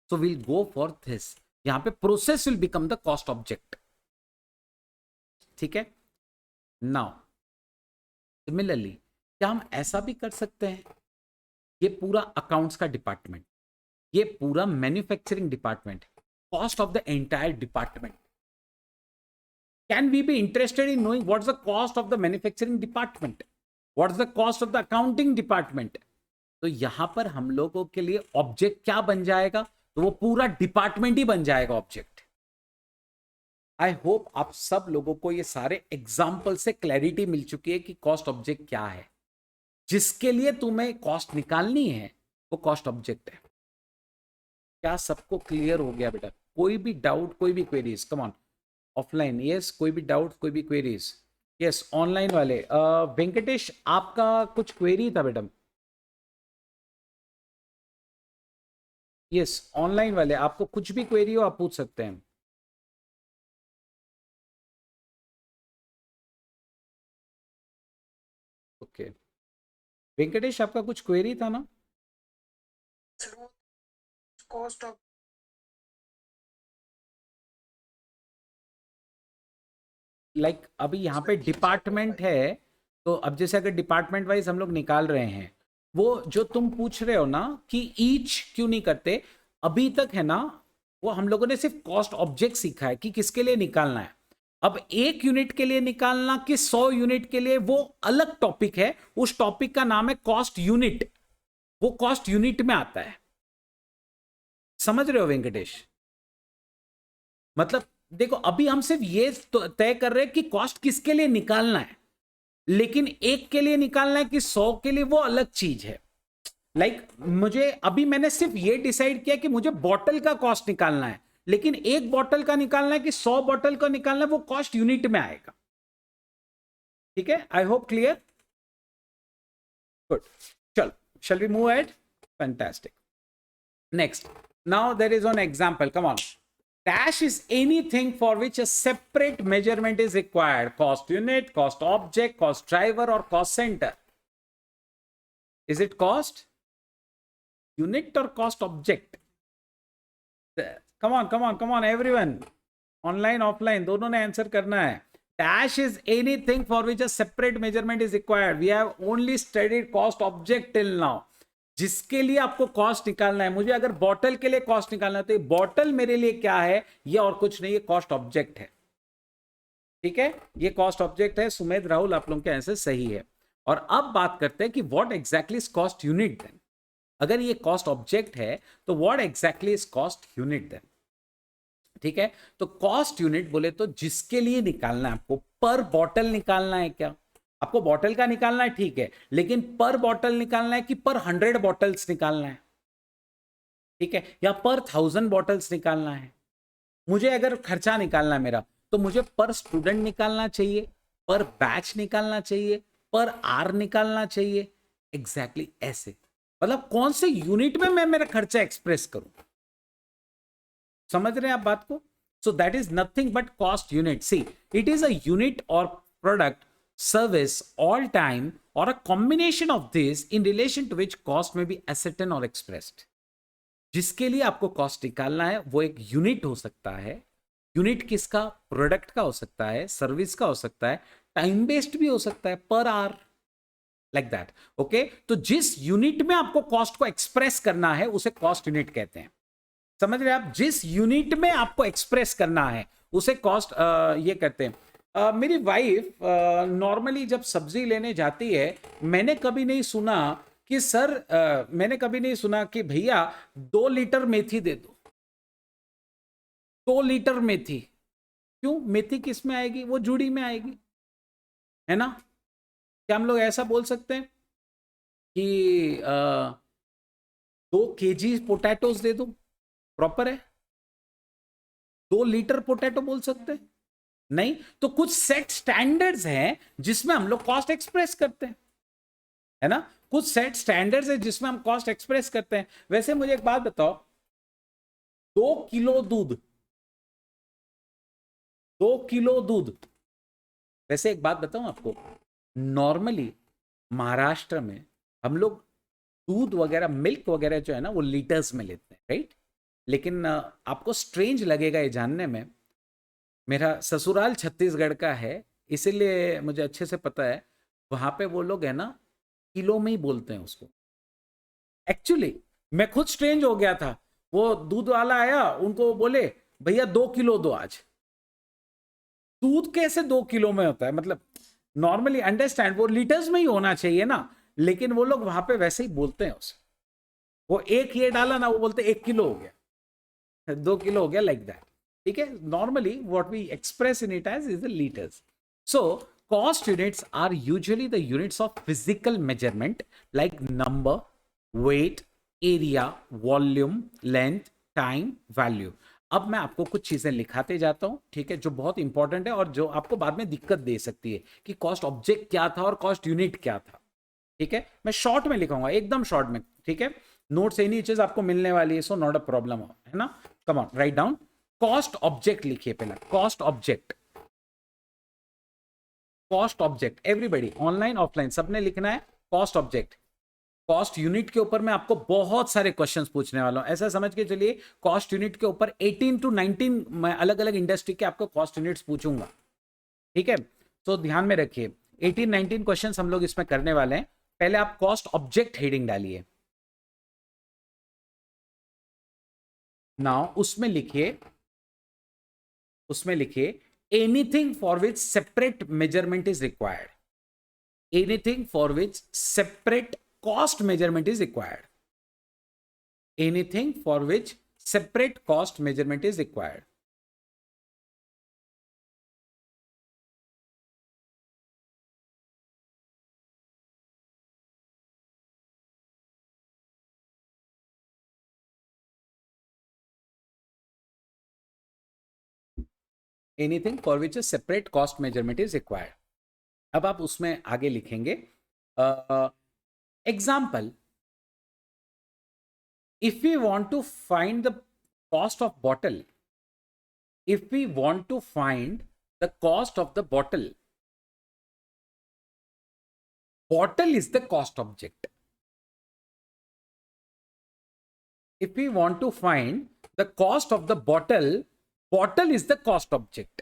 so will go for this. यहां पे process will become the cost object. ठीक है? नाउ सिमिलरली क्या हम ऐसा भी कर सकते हैं, ये पूरा अकाउंट्स का डिपार्टमेंट, ये पूरा manufacturing department, cost of the entire department, can we be interested in knowing what's the cost of the manufacturing department, what's the cost of the accounting department? तो यहां पर हम लोगों के लिए ऑब्जेक्ट क्या बन जाएगा? तो वो पूरा डिपार्टमेंट ही बन जाएगा ऑब्जेक्ट। आई होप आप सब लोगों को ये सारे एग्जाम्पल से क्लैरिटी मिल चुकी है कि कॉस्ट ऑब्जेक्ट क्या है। जिसके लिए तुम्हें कॉस्ट निकालनी है वो कॉस्ट ऑब्जेक्ट है। क्या सबको क्लियर हो गया बेटा? कोई भी डाउट, कोई भी queries? Come on. Offline yes, कोई भी डाउट, कोई भी क्वेरीज? यस, ऑनलाइन वाले वेंकटेश, आपका कुछ क्वेरी था मैडम? यस, ऑनलाइन वाले आपको कुछ भी क्वेरी हो आप पूछ सकते हैं। ओके वेंकटेश, आपका कुछ क्वेरी था ना? कॉस्ट ऑफ लाइक अभी यहाँ पे डिपार्टमेंट है, तो अब जैसे अगर डिपार्टमेंट वाइज हम लोग निकाल रहे हैं, वो जो तुम पूछ रहे हो ना कि ईच क्यों नहीं करते, अभी तक है ना, वो हम लोगों ने सिर्फ कॉस्ट ऑब्जेक्ट सीखा है कि किसके लिए निकालना है। अब 1 यूनिट के लिए निकालना कि 100 यूनिट के लिए, वो अलग टॉपिक है। उस टॉपिक का नाम है कॉस्ट यूनिट, वो कॉस्ट यूनिट में आता है। समझ रहे हो वेंकटेश? मतलब देखो, अभी हम सिर्फ ये तय कर रहे हैं कि कॉस्ट किसके लिए निकालना है, लेकिन एक के लिए निकालना है कि 100 के लिए, वो अलग चीज है। लाइक मुझे अभी मैंने सिर्फ ये डिसाइड किया कि मुझे बॉटल का कॉस्ट निकालना है, लेकिन एक बॉटल का निकालना है कि 100 बॉटल का निकालना है, वो कॉस्ट यूनिट में आएगा। ठीक है? I hope clear. गुड, चल shall we move at? Fantastic. Next, now there is on example, come on. Dash is anything for which a separate measurement is required. Cost unit, cost object, cost driver, or cost center. Is it cost unit or cost object? Come on, come on, come on, everyone. Online, offline, दोनों ने आंसर करना है। Dash is anything for which a separate measurement is required. We have only studied cost object till now. जिसके लिए आपको कॉस्ट निकालना है, मुझे अगर बॉटल के लिए कॉस्ट निकालना है तो ये बॉटल मेरे लिए क्या है? ये और कुछ नहीं, ये कॉस्ट ऑब्जेक्ट है। ठीक है? ये कॉस्ट ऑब्जेक्ट है। सुमेध, राहुल, आप लोगों के आंसर सही है। और अब बात करते हैं कि what exactly is cost unit then. अगर ये कॉस्ट ऑब्जेक्ट है तो what exactly is cost unit then? ठीक है? तो कॉस्ट यूनिट बोले तो जिसके लिए निकालना है आपको, पर बॉटल निकालना है क्या? आपको बॉटल का निकालना है, ठीक है, लेकिन पर बॉटल निकालना है कि पर 100 बॉटल्स निकालना है? ठीक है? या पर 1000 बॉटल्स निकालना है? मुझे अगर खर्चा निकालना है मेरा, तो मुझे पर स्टूडेंट निकालना चाहिए, पर बैच निकालना चाहिए, पर आर निकालना चाहिए? एग्जैक्टली ऐसे। मतलब कौन से यूनिट में मैं मेरा खर्चा एक्सप्रेस करूं, समझ रहे हैं आप बात को? So that is nothing but cost unit. See, it is a unit और प्रोडक्ट, सर्विस, ऑल टाइम और a combination of this in relation to which cost may be ascertained और एक्सप्रेस्ड. जिसके लिए आपको कॉस्ट निकालना है वो एक यूनिट हो सकता है. यूनिट किसका? प्रोडक्ट का हो सकता है, सर्विस का हो सकता है, टाइम बेस्ड भी हो सकता है, per hour, like that. Okay, तो जिस यूनिट में आपको कॉस्ट को एक्सप्रेस करना है उसे कॉस्ट यूनिट कहते हैं. समझ रहे हैं आप? जिस यूनिट में आपको एक्सप्रेस करना है उसे कॉस्ट ये कहते हैं. मेरी वाइफ नॉर्मली जब सब्जी लेने जाती है, मैंने कभी नहीं सुना कि सर, मैंने कभी नहीं सुना कि भैया 2 लीटर मेथी दे दो. 2 लीटर मेथी. क्यों? मेथी किस में आएगी? वो जूड़ी में आएगी, है ना? क्या हम लोग ऐसा बोल सकते हैं कि 2 kg पोटैटोज दे दो? प्रॉपर है? 2 लीटर पोटैटो बोल सकते हैं? नहीं. तो कुछ सेट स्टैंडर्ड्स हैं जिसमें हम लोग कॉस्ट एक्सप्रेस करते हैं, है ना? कुछ सेट स्टैंडर्ड्स है जिसमें हम कॉस्ट एक्सप्रेस करते हैं. वैसे मुझे एक बात बताओ, 2 किलो दूध, 2 किलो दूध, वैसे एक बात बताऊं आपको, नॉर्मली महाराष्ट्र में हम लोग दूध वगैरह, मिल्क वगैरह जो है ना, वो लीटर्स में लेते हैं, राइट? लेकिन आपको स्ट्रेंज लगेगा ये जानने में, मेरा ससुराल छत्तीसगढ़ का है, इसीलिए मुझे अच्छे से पता है. वहां पे वो लोग है ना, किलो में ही बोलते हैं उसको. एक्चुअली मैं खुद स्ट्रेंज हो गया था. वो दूध वाला आया, उनको बोले भैया 2 किलो दो आज. दूध कैसे 2 किलो में होता है? मतलब नॉर्मली अंडरस्टैंड, वो लीटर्स में ही होना चाहिए ना, लेकिन वो लोग वहां पे वैसे ही बोलते हैं उसे. वो एक ये डाला ना, वो बोलते 1 किलो हो गया, 2 किलो हो गया, लाइक दैट. ठीक है? Normally what we express in it as is the litres. So cost units are usually the units of physical measurement like number, weight, area, volume, length, time, value. अब मैं आपको कुछ चीजें लिखाते जाता हूं, ठीक है, जो बहुत इंपॉर्टेंट है और जो आपको बाद में दिक्कत दे सकती है कि कॉस्ट ऑब्जेक्ट क्या था और कॉस्ट यूनिट क्या था. ठीक है? मैं शॉर्ट में लिखाऊंगा, एकदम शॉर्ट में. ठीक है? नोट्स एनी चीज आपको मिलने वाली है, सो नॉट अ प्रॉब्लम, है ना? Come on, write down. Cost object लिखिए पहला. Cost object, cost object, everybody, online offline सबने लिखना है. Cost object. कॉस्ट यूनिट के ऊपर मैं आपको बहुत सारे क्वेश्चंस पूछने वाला हूं, ऐसा समझ के चलिए. कॉस्ट यूनिट के ऊपर 18 to 19 मैं अलग अलग इंडस्ट्री के आपको कॉस्ट यूनिट्स पूछूंगा. ठीक है? तो ध्यान में रखिए, 18-19 क्वेश्चंस हम लोग इसमें करने वाले हैं. पहले आप कॉस्ट ऑब्जेक्ट हेडिंग डालिए. नाउ उसमें लिखिए, उसमें लिखिए anything for which separate measurement is required. anything for which separate cost measurement is required. Anything for which separate cost measurement is required. Anything for which a separate cost measurement is required. अब आप उसमें आगे लिखेंगे example. if we want to find the cost of bottle, if we want to find the cost of the bottle, bottle is the cost object. If we want to find the cost of the bottle, bottle is the cost object.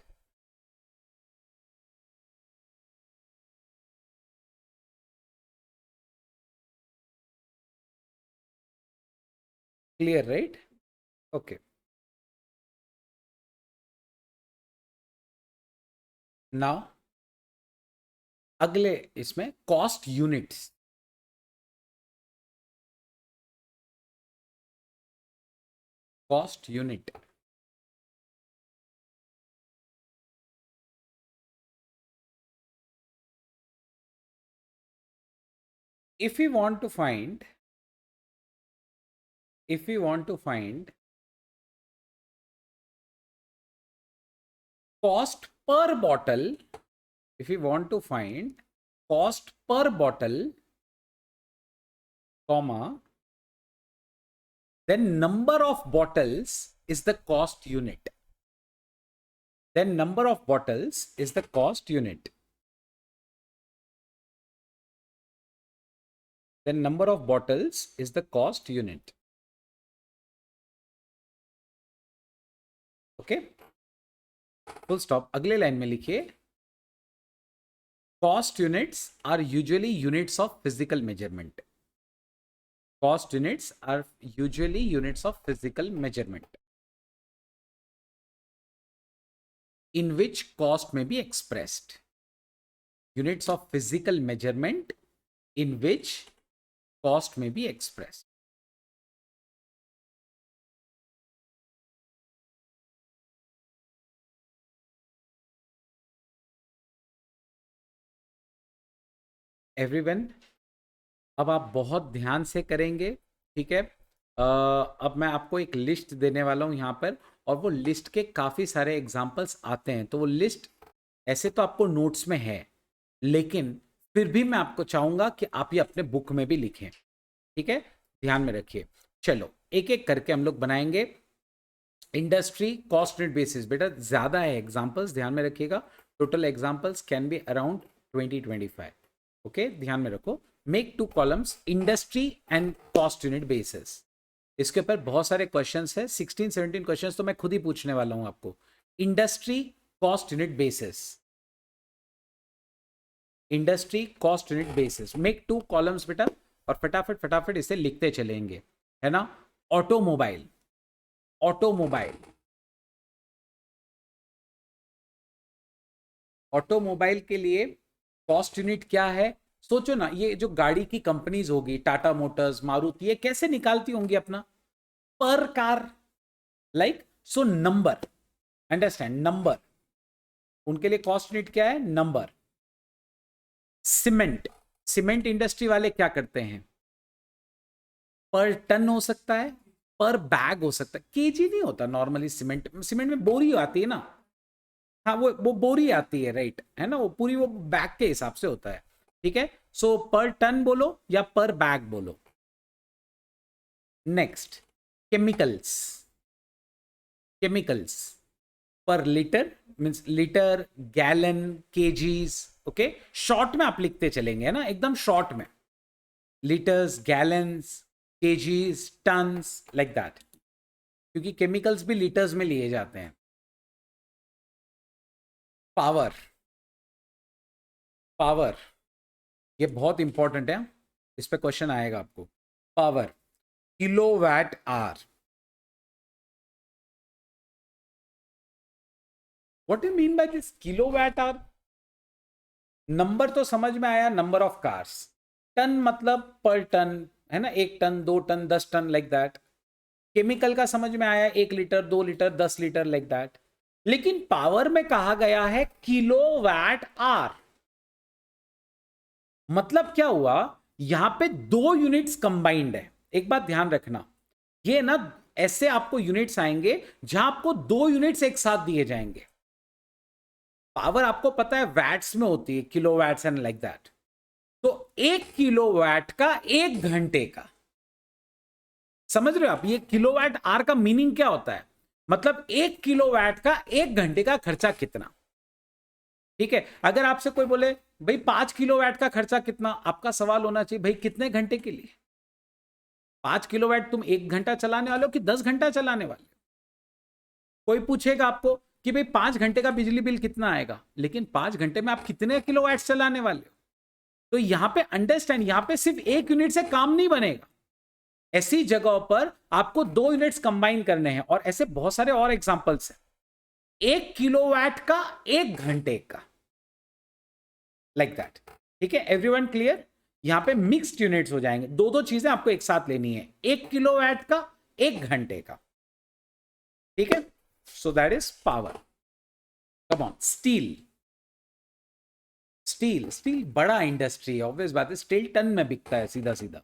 Clear, right? Okay. Now अगले इसमें cost units. Cost unit. if we want to find if we want to find cost per bottle, if we want to find cost per bottle, comma, then number of bottles is the cost unit. Then number of bottles is the cost unit. Then number of bottles is the cost unit. Okay, full stop. अगले लाइन में लिखिए, cost units are usually units of physical measurement. Cost units are usually units of physical measurement in which cost may be expressed. Units of physical measurement in which cost may be expressed. Everyone, अब आप बहुत ध्यान से करेंगे, ठीक है। अब मैं आपको एक लिस्ट देने वाला हूं यहाँ पर, और वो लिस्ट के काफ़ी सारे एग्जाम्पल्स आते हैं। तो वो लिस्ट ऐसे तो आपको नोट्स में है, लेकिन फिर भी मैं आपको चाहूँगा कि आप ये अपने बुक में भी लिखें, ठीक है। ध्यान में रखिए। चलो एक एक करके हम लोग बनाएंगे। इंडस्ट्री कॉस्ट यूनिट बेसिस, बेटा ज़्यादा है एग्जाम्पल्स, ध्यान में रखिएगा। Total examples can be around 20-25। Okay, ध्यान में रखो। Make 2 columns, industry and cost unit basis. इसके ऊपर बहुत सारे क्वेश्चंस है, 16-17 क्वेश्चंस तो मैं खुद ही पूछने वाला हूं आपको। Industry cost unit basis, industry cost unit basis. Make 2 columns बेटा, और फटाफट फटाफट इसे लिखते चलेंगे, है ना। ऑटोमोबाइल, ऑटोमोबाइल, ऑटोमोबाइल के लिए कॉस्ट यूनिट क्या है? सोचो ना, ये जो गाड़ी की कंपनीज होगी, टाटा मोटर्स, मारुति, ये कैसे निकालती होंगी अपना पर car, like so number, understand, number. उनके लिए कॉस्ट यूनिट क्या है? नंबर। सीमेंट, सीमेंट इंडस्ट्री वाले क्या करते हैं? पर टन हो सकता है, पर बैग हो सकता है, केजी नहीं होता नॉर्मली। सीमेंट, सीमेंट में बोरी आती है ना, हाँ वो बोरी आती है, राइट, है ना, वो पूरी वो बैग के हिसाब से होता है, ठीक है। सो पर टन बोलो या पर बैग बोलो। Next, chemicals, chemicals per litre, means litre, gallon, kgs. Okay, short में आप लिखते चलेंगे, है ना, एकदम शॉर्ट में। Litres, gallons, kgs, tons, like that, क्योंकि केमिकल्स भी लीटर्स में लिए जाते हैं। पावर, पावर ये बहुत इंपॉर्टेंट है, इस पे क्वेश्चन आएगा आपको। Power, kilowatt our. What you mean by this kilowatt hour? Number तो समझ में आया, नंबर ऑफ कार्स। टन मतलब पर टन, है ना, 1 ton, 2 ton, 10 ton, like that. Chemical का समझ में आया, 1 litre, 2 litre, 10 litre, like that. लेकिन पावर में कहा गया है किलोवाट आवर, मतलब क्या हुआ? यहां पे 2 यूनिट्स कंबाइंड है। एक बात ध्यान रखना, ये ना ऐसे आपको यूनिट्स आएंगे जहां आपको 2 यूनिट्स एक साथ दिए जाएंगे। पावर आपको पता है वैट्स में होती है, किलोवाट्स एंड लाइक दैट। तो 1 किलोवाट का 1 घंटे का, समझ रहे हो आप? ये किलोवाट आवर का मीनिंग क्या होता है? मतलब 1 किलोवाट का 1 घंटे का खर्चा कितना, ठीक है। अगर आपसे कोई बोले भाई 5 किलोवाट का खर्चा कितना, आपका सवाल होना चाहिए भाई कितने घंटे के लिए? 5 किलोवाट तुम 1 घंटा चलाने वाले हो कि 10 घंटा चलाने वाले हो? कोई पूछेगा आपको कि भाई 5 घंटे का बिजली बिल कितना आएगा, लेकिन 5 घंटे में आप कितने किलोवाट चलाने वाले हो? तो यहां पे अंडरस्टैंड, यहां पे सिर्फ 1 यूनिट से काम नहीं बनेगा। ऐसी जगहों पर आपको 2 यूनिट्स कंबाइन करने हैं, और ऐसे बहुत सारे और एग्जांपल्स हैं। 1 किलोवाट का 1 घंटे का, लाइक दैट, ठीक है। Everyone clear? यहां पे मिक्स्ड यूनिट्स हो जाएंगे, 2 चीजें आपको एक साथ लेनी है, 1 किलोवाट का 1 घंटे का, ठीक है। सो that is power. Come on, steel, steel, steel बड़ा इंडस्ट्री है, ऑब्वियस बात है, स्टील टन में बिकता है सीधा सीधा।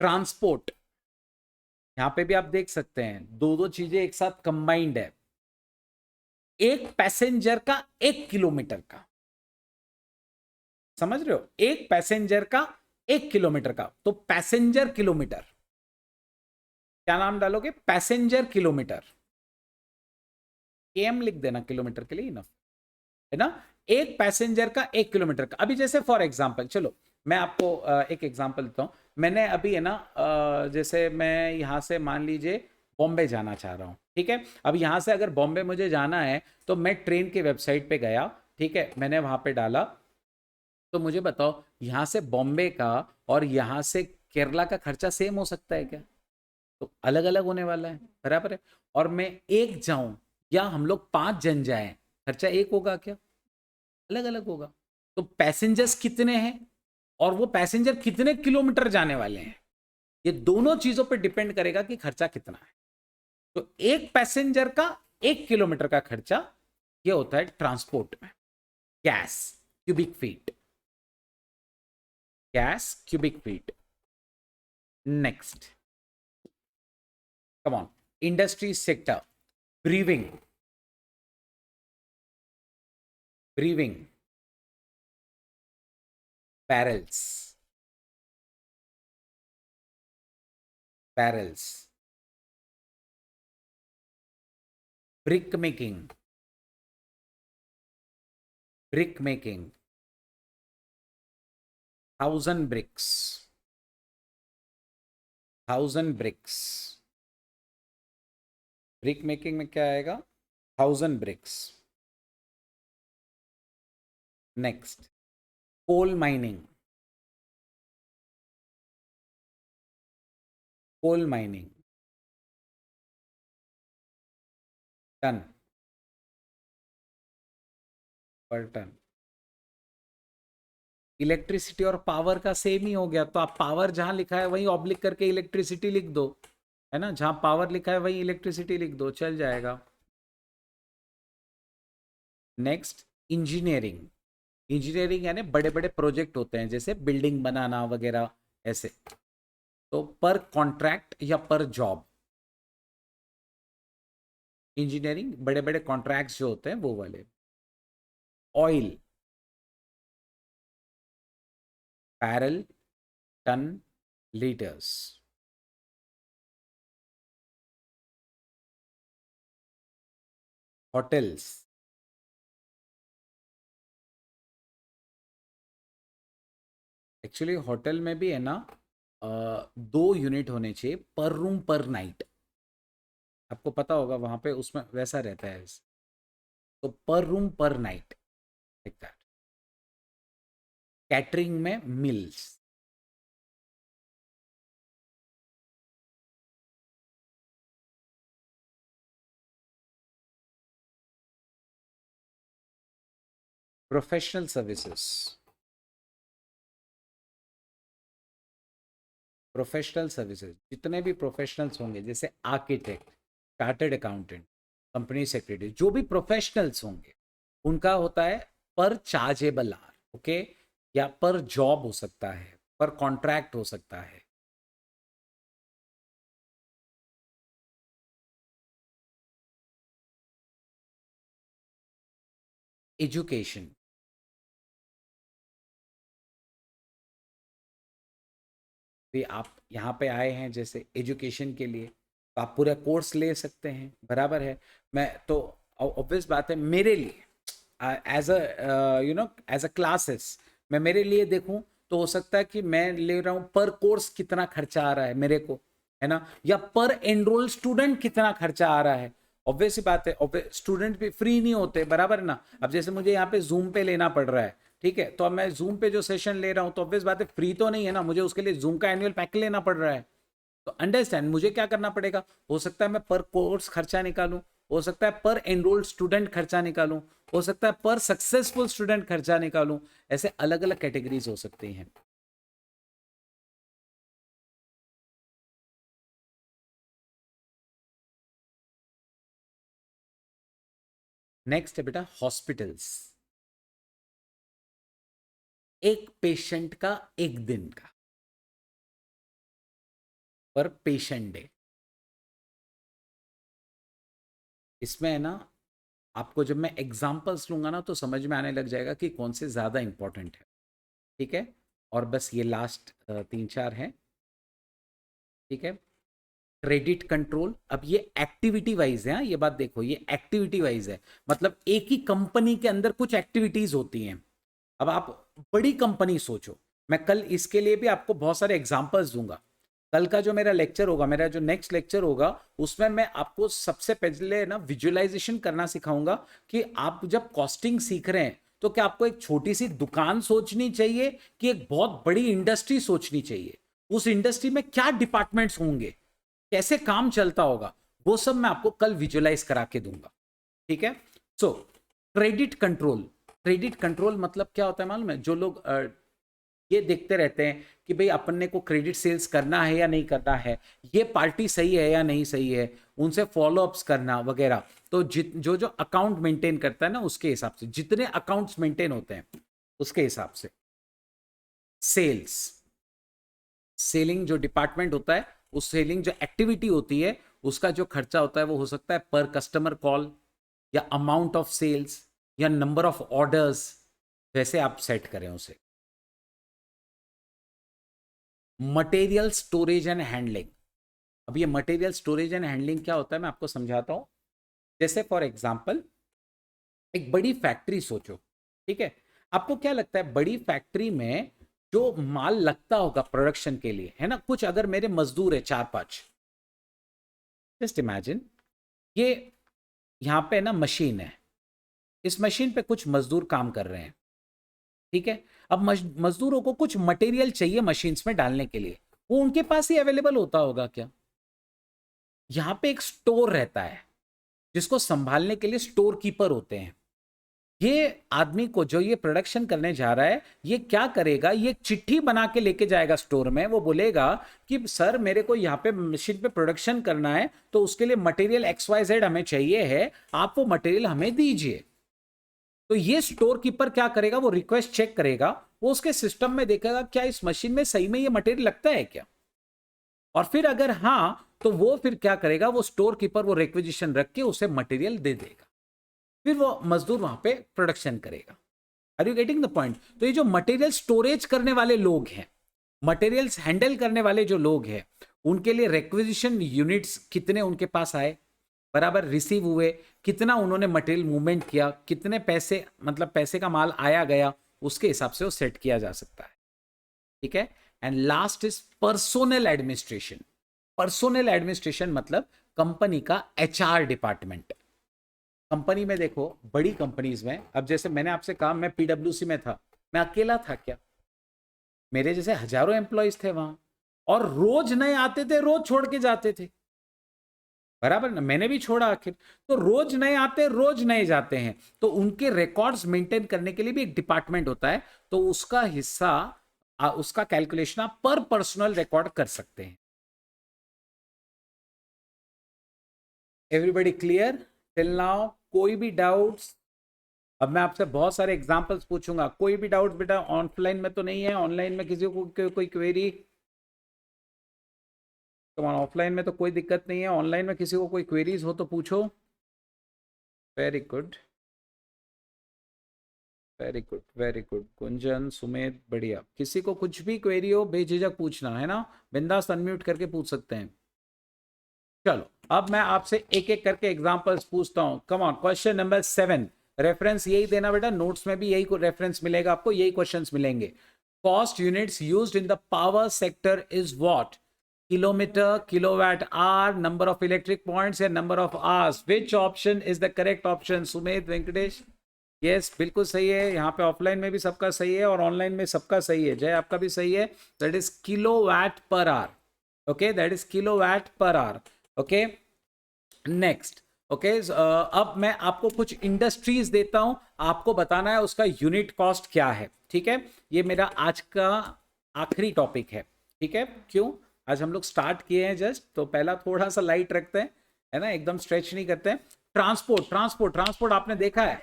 ट्रांसपोर्ट, यहां पे भी आप देख सकते हैं 2 चीजें एक साथ कंबाइंड है। 1 पैसेंजर का 1 किलोमीटर का, समझ रहे हो? 1 पैसेंजर का 1 किलोमीटर का, तो पैसेंजर किलोमीटर, क्या नाम डालोगे? पैसेंजर किलोमीटर, केएम लिख देना किलोमीटर के लिए, इनफ है ना। एक पैसेंजर का 1 किलोमीटर का। अभी जैसे फॉर एग्जांपल, चलो मैं आपको एक एग्जांपल देता हूं। मैंने अभी है ना जैसे मैं यहां से मान लीजिए बॉम्बे जाना चाह रहा हूं, ठीक है। अब यहां से अगर बॉम्बे मुझे जाना है तो मैं ट्रेन के वेबसाइट पे गया, ठीक है, मैंने वहां पे डाला, तो मुझे बताओ यहां से बॉम्बे का और यहां से केरला का खर्चा सेम हो सकता है क्या? तो अलग अलग होने वाला है, बराबर है। और मैं एक जाऊं या हम लोग 5 जन जाएं, खर्चा एक होगा क्या? अलग अलग होगा। तो पैसेंजर्स कितने हैं और वो पैसेंजर कितने किलोमीटर जाने वाले हैं, ये दोनों चीजों पे डिपेंड करेगा कि खर्चा कितना है। तो एक पैसेंजर का 1 किलोमीटर का खर्चा ये होता है ट्रांसपोर्ट में, gas cubic feet, gas cubic feet. Next, come on, industry sector, brewing, brewing, barrels, barrels, brick making, brick making, 1000 bricks, 1000 bricks, brick making में क्या आएगा? 1000 bricks. Next, coal mining, coal mining, ton per ton. Electricity और पावर का सेम ही हो गया, तो आप पावर जहां लिखा है वहीं ऑब्लिक करके इलेक्ट्रिसिटी लिख दो, है ना, जहां पावर लिखा है वहीं इलेक्ट्रिसिटी लिख दो, चल जाएगा। नेक्स्ट, इंजीनियरिंग, इंजीनियरिंग यानी बड़े बड़े प्रोजेक्ट होते हैं जैसे बिल्डिंग बनाना वगैरह ऐसे, तो पर कॉन्ट्रैक्ट या पर जॉब, इंजीनियरिंग बड़े बड़े कॉन्ट्रैक्ट्स जो होते हैं वो वाले। Oil, barrel, ton, litres. Hotels, actually hotel में भी है ना 2 यूनिट होने चाहिए पर रूम पर नाइट, आपको पता होगा वहां पे उसमें वैसा रहता है, तो पर रूम पर नाइट, लाइक दैट। कैटरिंग में mills, professional services, professional services जितने भी प्रोफेशनल्स होंगे जैसे architect, chartered accountant, company secretary, जो भी प्रोफेशनल्स होंगे उनका होता है पर चार्जेबल आवर, ओके, या पर जॉब हो सकता है, पर कॉन्ट्रैक्ट हो सकता है। एजुकेशन, भी आप यहाँ पे आए हैं जैसे एजुकेशन के लिए, तो आप पूरा कोर्स ले सकते हैं, बराबर है। मैं तो ऑब्वियस बात है मेरे लिए as a as a classes, मैं मेरे लिए देखूं तो हो सकता है कि मैं ले रहा हूं पर कोर्स कितना खर्चा आ रहा है मेरे को, है ना, या पर एनरोल स्टूडेंट कितना खर्चा आ रहा है। ऑब्वियस सी बात है, स्टूडेंट भी फ्री नहीं होते, बराबर है ना। अब जैसे मुझे यहाँ पे जूम पे लेना पड़ रहा है, ठीक है, तो अब मैं जूम पे जो सेशन ले रहा हूँ तो ऑब्वियस बात है फ्री तो नहीं है ना, मुझे उसके लिए जूम का एनुअल पैक लेना पड़ रहा है। तो अंडरस्टैंड मुझे क्या करना पड़ेगा, हो सकता है मैं पर कोर्स खर्चा निकालूं, हो सकता है पर एनरोल्ड स्टूडेंट खर्चा निकालूं, हो सकता है पर सक्सेसफुल स्टूडेंट खर्चा निकालूं, ऐसे अलग अलग कैटेगरीज हो सकती हैं। नेक्स्ट है बेटा हॉस्पिटल्स, एक पेशेंट का एक दिन का, पर पेशेंट डे। इसमें है ना, आपको जब मैं एग्जांपल्स लूंगा ना तो समझ में आने लग जाएगा कि कौन से ज्यादा इंपॉर्टेंट है, ठीक है। और बस ये लास्ट 3-4 हैं, ठीक है। क्रेडिट कंट्रोल, अब ये एक्टिविटी वाइज है, ये बात देखो, ये एक्टिविटी वाइज है, मतलब एक ही कंपनी के अंदर कुछ एक्टिविटीज होती हैं। अब आप बड़ी कंपनी सोचो, मैं कल इसके लिए भी आपको बहुत सारे एग्जांपल्स दूंगा। कल का जो मेरा लेक्चर होगा, मेरा जो नेक्स्ट लेक्चर होगा, उसमें मैं आपको सबसे पहले ना विजुअलाइजेशन करना सिखाऊंगा कि आप जब कॉस्टिंग सीख रहे हैं तो क्या आपको एक छोटी सी दुकान सोचनी चाहिए कि एक बहुत बड़ी इंडस्ट्री सोचनी चाहिए, उस इंडस्ट्री में क्या डिपार्टमेंट्स होंगे, कैसे काम चलता होगा, वो सब मैं आपको कल विजुअलाइज करा के दूंगा, ठीक है। सो क्रेडिट कंट्रोल, क्रेडिट कंट्रोल मतलब क्या होता है मालूम है? जो लोग ये देखते रहते हैं कि भाई अपन ने को क्रेडिट सेल्स करना है या नहीं करना है, ये पार्टी सही है या नहीं सही है, उनसे फॉलोअप्स करना वगैरह। तो जो जो अकाउंट मेंटेन करता है ना, उसके हिसाब से जितने अकाउंट्स मेंटेन होते हैं उसके हिसाब से सेल्स, सेलिंग जो डिपार्टमेंट होता है, उस सेलिंग जो एक्टिविटी होती है, उसका जो खर्चा होता है वो हो सकता है पर कस्टमर कॉल, या अमाउंट ऑफ सेल्स, या नंबर ऑफ ऑर्डर्स, वैसे आप सेट करें उसे। मटेरियल स्टोरेज एंड हैंडलिंग, अब ये मटेरियल स्टोरेज एंड हैंडलिंग क्या होता है मैं आपको समझाता हूं। जैसे फॉर एग्जांपल एक बड़ी फैक्ट्री सोचो, ठीक है। आपको क्या लगता है बड़ी फैक्ट्री में जो माल लगता होगा प्रोडक्शन के लिए, है ना, कुछ अगर मेरे मजदूर है 4-5, जस्ट इमेजिन ये यहां पे ना मशीन है, इस मशीन पे कुछ मजदूर काम कर रहे हैं, ठीक है। अब मजदूरों को कुछ मटेरियल चाहिए मशीन्स में डालने के लिए, वो उनके पास ही अवेलेबल होता होगा क्या? यहां पे एक स्टोर रहता है जिसको संभालने के लिए स्टोर कीपर होते हैं। ये आदमी को जो ये प्रोडक्शन करने जा रहा है, ये क्या करेगा, ये चिट्ठी बना के लेके जाएगा स्टोर में, वो बोलेगा कि सर मेरे को यहाँ पे मशीन पे प्रोडक्शन करना है, तो उसके लिए मटेरियल XYZ हमें चाहिए है, आप वो मटेरियल हमें दीजिए। तो ये स्टोर कीपर क्या करेगा, वो रिक्वेस्ट चेक करेगा, वो उसके सिस्टम में देखेगा क्या इस मशीन में सही में ये मटेरियल लगता है क्या, और फिर अगर हाँ तो वो फिर क्या करेगा, वो स्टोर कीपर वो रिक्वेजिशन रख के उसे मटेरियल दे देगा, फिर वो मजदूर वहां पे प्रोडक्शन करेगा। Are you getting the point? तो ये जो मटेरियल स्टोरेज करने वाले लोग हैं, मटेरियल्स हैंडल करने वाले जो लोग हैं, उनके लिए रिक्वेजिशन यूनिट्स कितने उनके पास आए, बराबर रिसीव हुए, कितना उन्होंने मटेरियल मूवमेंट किया, कितने पैसे, मतलब पैसे का माल आया गया, उसके हिसाब से वो सेट किया जा सकता है, ठीक है। And last is personnel administration. Personnel administration मतलब कंपनी का HR डिपार्टमेंट। कंपनी में देखो, बड़ी कंपनीज में, अब जैसे मैंने आपसे कहा मैं PwC में था, मैं अकेला था क्या? मेरे जैसे हजारों एम्प्लॉयज थे वहां, और रोज नए आते थे, रोज छोड़ के जाते थे, बराबर ना, मैंने भी छोड़ा आखिर। तो रोज नए आते, रोज नए जाते हैं, तो उनके रिकॉर्ड्स मेंटेन करने के लिए भी एक डिपार्टमेंट होता है, तो उसका हिस्सा, उसका कैलकुलेशन आप पर पर्सनल रिकॉर्ड कर सकते हैं। Everybody clear till now? कोई भी डाउट्स? अब मैं आपसे बहुत सारे एग्जांपल्स पूछूंगा, कोई भी डाउट बेटा? ऑफलाइन में तो नहीं है, ऑनलाइन में किसी को कोई क्वेरी? तो ऑफलाइन में तो कोई दिक्कत नहीं है, ऑनलाइन में किसी को कोई क्वेरीज हो तो पूछो। Very good, very good, very good. Gunjan, Sumedh, बढ़िया। किसी को कुछ भी क्वेरी हो बेझिझक पूछना है ना, बिंदास अनम्यूट करके पूछ सकते हैं। चलो अब मैं आपसे एक एक करके एग्जांपल्स पूछता हूं। Come on, question number 7। Reference यही देना बेटा, नोट्स में भी यही रेफरेंस मिलेगा आपको, यही क्वेश्चंस मिलेंगे। Cost units used in the power sector is what? Kilometre, kilowatt hour, number of electric points या number of hours? Which option is the correct option? Sumedh, Venkatesh? Yes, बिल्कुल सही है। यहाँ पे ऑफलाइन में भी सबका सही है और ऑनलाइन में सबका सही है। जय, आपका भी सही है। That is kilowatt per hour. Okay, that is kilowatt per hour. Okay, next. Okay, अब मैं आपको कुछ इंडस्ट्रीज देता हूं, आपको बताना है उसका यूनिट कॉस्ट क्या है, ठीक है। ये मेरा आज का आखिरी टॉपिक है, ठीक है। क्यों? आज हम लोग स्टार्ट किए हैं जस्ट, तो पहला थोड़ा सा लाइट रखते हैं, है ना, एकदम स्ट्रेच नहीं करते हैं। ट्रांसपोर्ट, ट्रांसपोर्ट, ट्रांसपोर्ट आपने देखा है?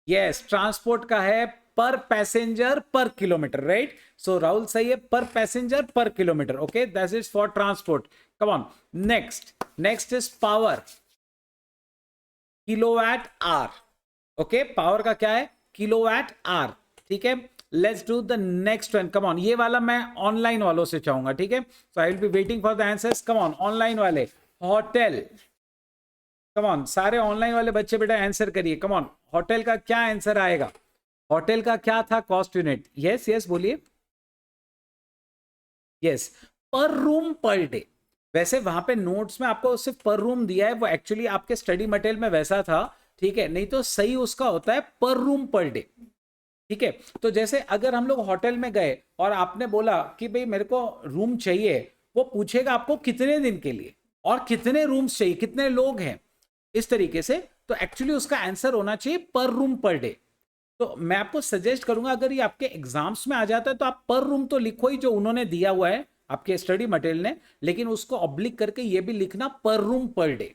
यस, ट्रांसपोर्ट का है पर पैसेंजर पर किलोमीटर, राइट? सो राहुल सही है, पर passenger per kilometre. Okay, that is for transport. Come on, next is power, kilowatt hour. Okay, power का क्या है? किलोवाट आवर, ठीक है। Let's do the next one, come on. ये वाला मैं ऑनलाइन वालों से चाहूंगा, ठीक है? So I will be waiting for the answers, come on online वाले। होटल, कम ऑन सारे ऑनलाइन वाले बच्चे बेटा आंसर करिए, कम ऑन। होटल का क्या आंसर आएगा? होटल का क्या था कॉस्ट यूनिट? यस यस बोलिए। यस, पर रूम पर डे। वैसे वहां पे नोट्स में आपको सिर्फ पर रूम दिया है, वो एक्चुअली आपके स्टडी मटेरियल में वैसा था, ठीक है? नहीं तो सही उसका होता है पर रूम पर डे, ठीक है? तो जैसे अगर हम लोग होटल में गए और आपने बोला कि भाई मेरे को रूम चाहिए, वो पूछेगा आपको कितने दिन के लिए और कितने रूम्स चाहिए, कितने लोग हैं, इस तरीके से। तो एक्चुअली उसका आंसर होना चाहिए पर रूम पर डे। तो मैं आपको सजेस्ट करूंगा, अगर ये आपके एग्जाम्स में आ जाता है तो आप पर रूम तो लिखो ही जो उन्होंने दिया हुआ है आपके स्टडी मटेरियल ने, लेकिन उसको ऑब्लिक करके ये भी लिखना पर रूम पर डे,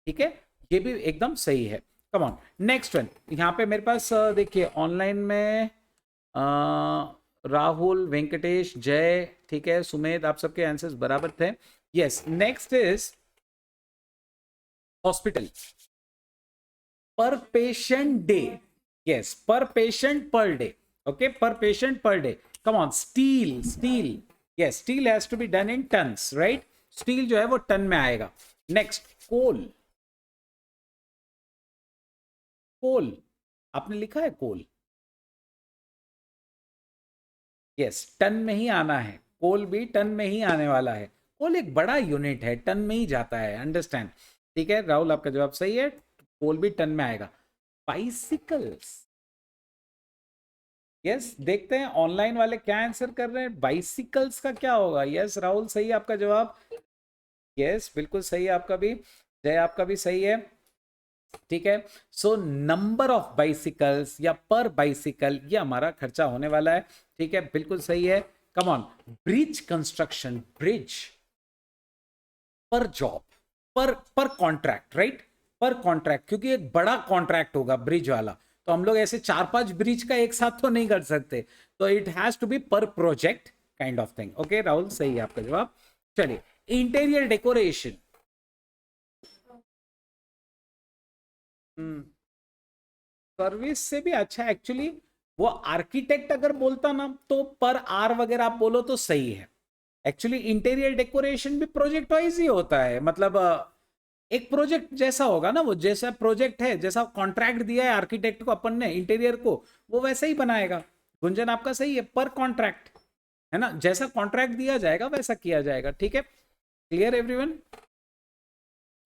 ठीक है? ये भी एकदम सही है। कम ऑन नेक्स्ट वन। यहाँ पे मेरे पास देखिए ऑनलाइन में राहुल, वेंकटेश, जय, ठीक है, सुमेध, आप सबके आंसर्स बराबर थे। Yes, next is hospital, per patient day. Yes, per patient per day, okay, per patient per day. Come on, steel, steel, yes, steel has to be done in tons, right? Steel जो है वो टन में आएगा। नेक्स्ट, कोल, कोल, आपने लिखा है कोल? यस, टन में ही आना है, कोल भी टन में ही आने वाला है। कोल एक बड़ा यूनिट है, टन में ही जाता है, अंडरस्टैंड? ठीक है राहुल, आपका जवाब सही है, कोल भी टन में आएगा। बाइसिकल्स, यस, देखते हैं ऑनलाइन वाले क्या आंसर कर रहे हैं। बाइसिकल्स का क्या होगा? यस राहुल, सही है आपका जवाब। यस, बिल्कुल सही है आपका भी। जय, आपका भी सही है, ठीक है? सो नंबर ऑफ बाइसिकल्स या पर बाइसिकल, ये हमारा खर्चा होने वाला है, ठीक है? बिल्कुल सही है। Come on, bridge construction, bridge पर जॉब, पर कॉन्ट्रैक्ट, राइट? पर कॉन्ट्रैक्ट, क्योंकि एक बड़ा कॉन्ट्रैक्ट होगा ब्रिज वाला, तो हम लोग ऐसे 4-5 ब्रिज का एक साथ तो नहीं कर सकते, तो इट हैज टू बी पर project kind of thing. Okay Rahul, सही है आपका जवाब। चलिए, इंटीरियर डेकोरेशन, सर्विस से भी अच्छा एक्चुअली, वो आर्किटेक्ट अगर बोलता ना तो पर आर वगैरह आप बोलो तो सही है। एक्चुअली इंटीरियर डेकोरेशन भी प्रोजेक्ट वाइज ही होता है, मतलब एक प्रोजेक्ट जैसा होगा ना, वो जैसा प्रोजेक्ट है, जैसा कॉन्ट्रैक्ट दिया है आर्किटेक्ट को अपन ने इंटीरियर को, वो वैसा ही बनाएगा। गुंजन आपका सही है, पर कॉन्ट्रैक्ट है ना, जैसा कॉन्ट्रैक्ट दिया जाएगा वैसा किया जाएगा, ठीक है? Clear everyone?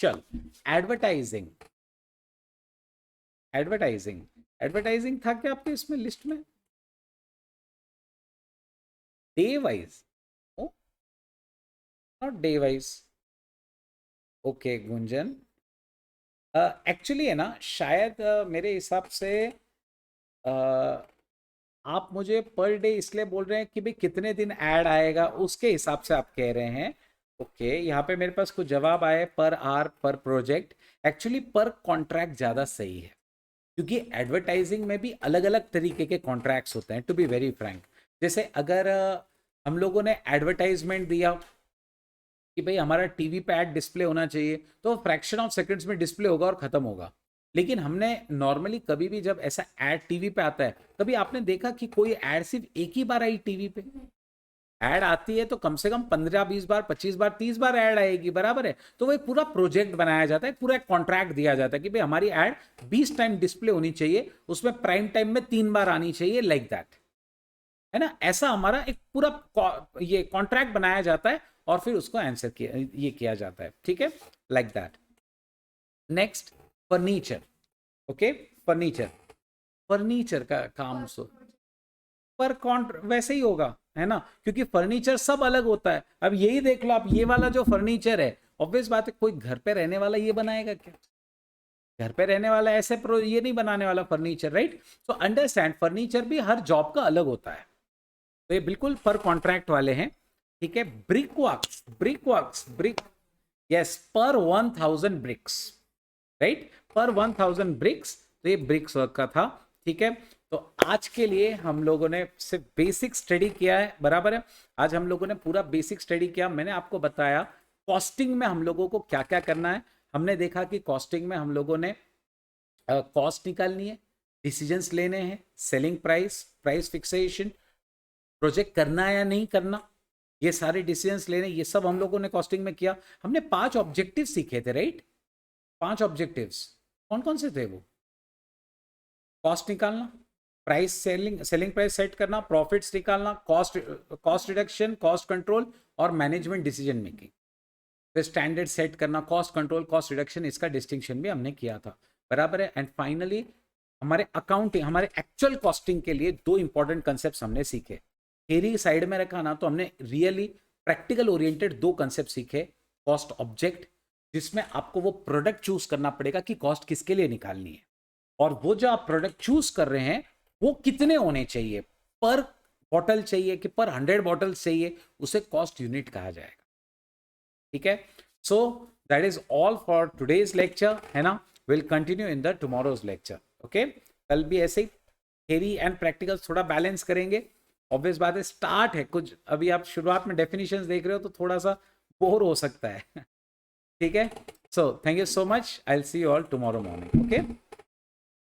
चल, एडवर्टाइजिंग, एडवर्टाइजिंग, एडवर्टाइजिंग था क्या आपके इसमें लिस्ट में? Day wise, oh not day wise, okay Gunjan, actually है ना, शायद मेरे हिसाब से आप मुझे पर डे इसलिए बोल रहे हैं कि भाई कितने दिन ऐड आएगा उसके हिसाब से आप कह रहे हैं। ओके, यहाँ पे मेरे पास कुछ जवाब आए, पर आर, पर प्रोजेक्ट। एक्चुअली पर कॉन्ट्रैक्ट ज़्यादा सही है, क्योंकि एडवर्टाइजिंग में भी अलग अलग तरीके के कॉन्ट्रैक्ट्स होते हैं, टू बी वेरी फ्रैंक। जैसे अगर हम लोगों ने एडवर्टाइजमेंट दिया कि भाई हमारा टीवी पे ऐड डिस्प्ले होना चाहिए, तो फ्रैक्शन ऑफ सेकंड्स में डिस्प्ले होगा और खत्म होगा। लेकिन हमने नॉर्मली कभी भी जब ऐसा ऐड टीवी पे आता है, कभी आपने देखा कि कोई ऐड सिर्फ एक ही बार आई टीवी पे? ऐड आती है तो कम से कम 15-20 बार, 25 बार, 30 बार ऐड आएगी, बराबर है? तो वो एक पूरा प्रोजेक्ट बनाया जाता है, पूरा एक कॉन्ट्रैक्ट दिया जाता है कि भाई हमारी ऐड 20 टाइम डिस्प्ले होनी चाहिए, उसमें प्राइम टाइम में 3 बार आनी चाहिए, लाइक दैट, है ना? ऐसा हमारा एक पूरा ये कॉन्ट्रैक्ट बनाया जाता है और फिर उसको आंसर किया, ये किया जाता है, ठीक है? Like that. Next, furniture, okay, furniture, furniture का काम पर वैसे ही होगा, है ना? क्योंकि फर्नीचर सब अलग होता है। अब यही देख लो आप, ये वाला जो फर्नीचर है, ऑब्वियस बात है, कोई घर पे रहने वाला ये बनाएगा क्या? घर पे रहने वाला ऐसे ये नहीं बनाने वाला फर्नीचर, राइट? तो अंडरस्टैंड, फर्नीचर भी हर जॉब का अलग होता है, तो ये बिल्कुल पर कॉन्ट्रैक्ट वाले हैं, ठीक है? Brick works, brick works, brick, yes, पर 1000 ब्रिक्स, राइट? पर 1000 ब्रिक्स, तो ये ब्रिक्स वर्क का था, ठीक है? तो आज के लिए हम लोगों ने सिर्फ बेसिक स्टडी किया है, बराबर है? आज हम लोगों ने पूरा बेसिक स्टडी किया। मैंने आपको बताया कॉस्टिंग में हम लोगों को क्या क्या करना है। हमने देखा कि कॉस्टिंग में हम लोगों ने कॉस्ट निकालनी है, डिसीजंस लेने हैं, selling price, price fixation, project करना है या नहीं करना, ये सारे डिसीजंस लेने, ये सब हम लोगों ने कॉस्टिंग में किया। हमने 5 ऑब्जेक्टिव सीखे थे, राइट? 5 ऑब्जेक्टिव्स कौन कौन से थे वो? कॉस्ट निकालना, प्राइस सेलिंग प्राइस सेट करना, प्रॉफिट्स निकालना, कॉस्ट रिडक्शन, कॉस्ट कंट्रोल और मैनेजमेंट डिसीजन मेकिंग। फिर स्टैंडर्ड सेट करना, कॉस्ट कंट्रोल, कॉस्ट रिडक्शन, इसका डिस्टिंक्शन भी हमने किया था, बराबर है। एंड फाइनली हमारे अकाउंटिंग, हमारे एक्चुअल कॉस्टिंग के लिए 2 इंपॉर्टेंट कंसेप्ट हमने सीखे। थ्योरी साइड में रखा ना, तो हमने रियली प्रैक्टिकल ओरिएंटेड 2 कंसेप्ट सीखे। कॉस्ट ऑब्जेक्ट, जिसमें आपको वो प्रोडक्ट चूज करना पड़ेगा कि कॉस्ट किसके लिए निकालनी है, और वो जो आप प्रोडक्ट चूज कर रहे हैं वो कितने होने चाहिए, पर बॉटल चाहिए कि पर 100 बॉटल्स चाहिए, उसे कॉस्ट यूनिट कहा जाएगा। ठीक है, सो that is all for today's lecture, है ना। Will continue in the tomorrow's lecture. Okay, कल भी ऐसे ही थ्योरी एंड प्रैक्टिकल थोड़ा बैलेंस करेंगे। ऑब्वियस बात है, स्टार्ट है कुछ, अभी आप शुरुआत में डेफिनेशंस देख रहे हो तो थोड़ा सा बोर हो सकता है। ठीक है, so thank you so much, I will see you all tomorrow morning. Okay.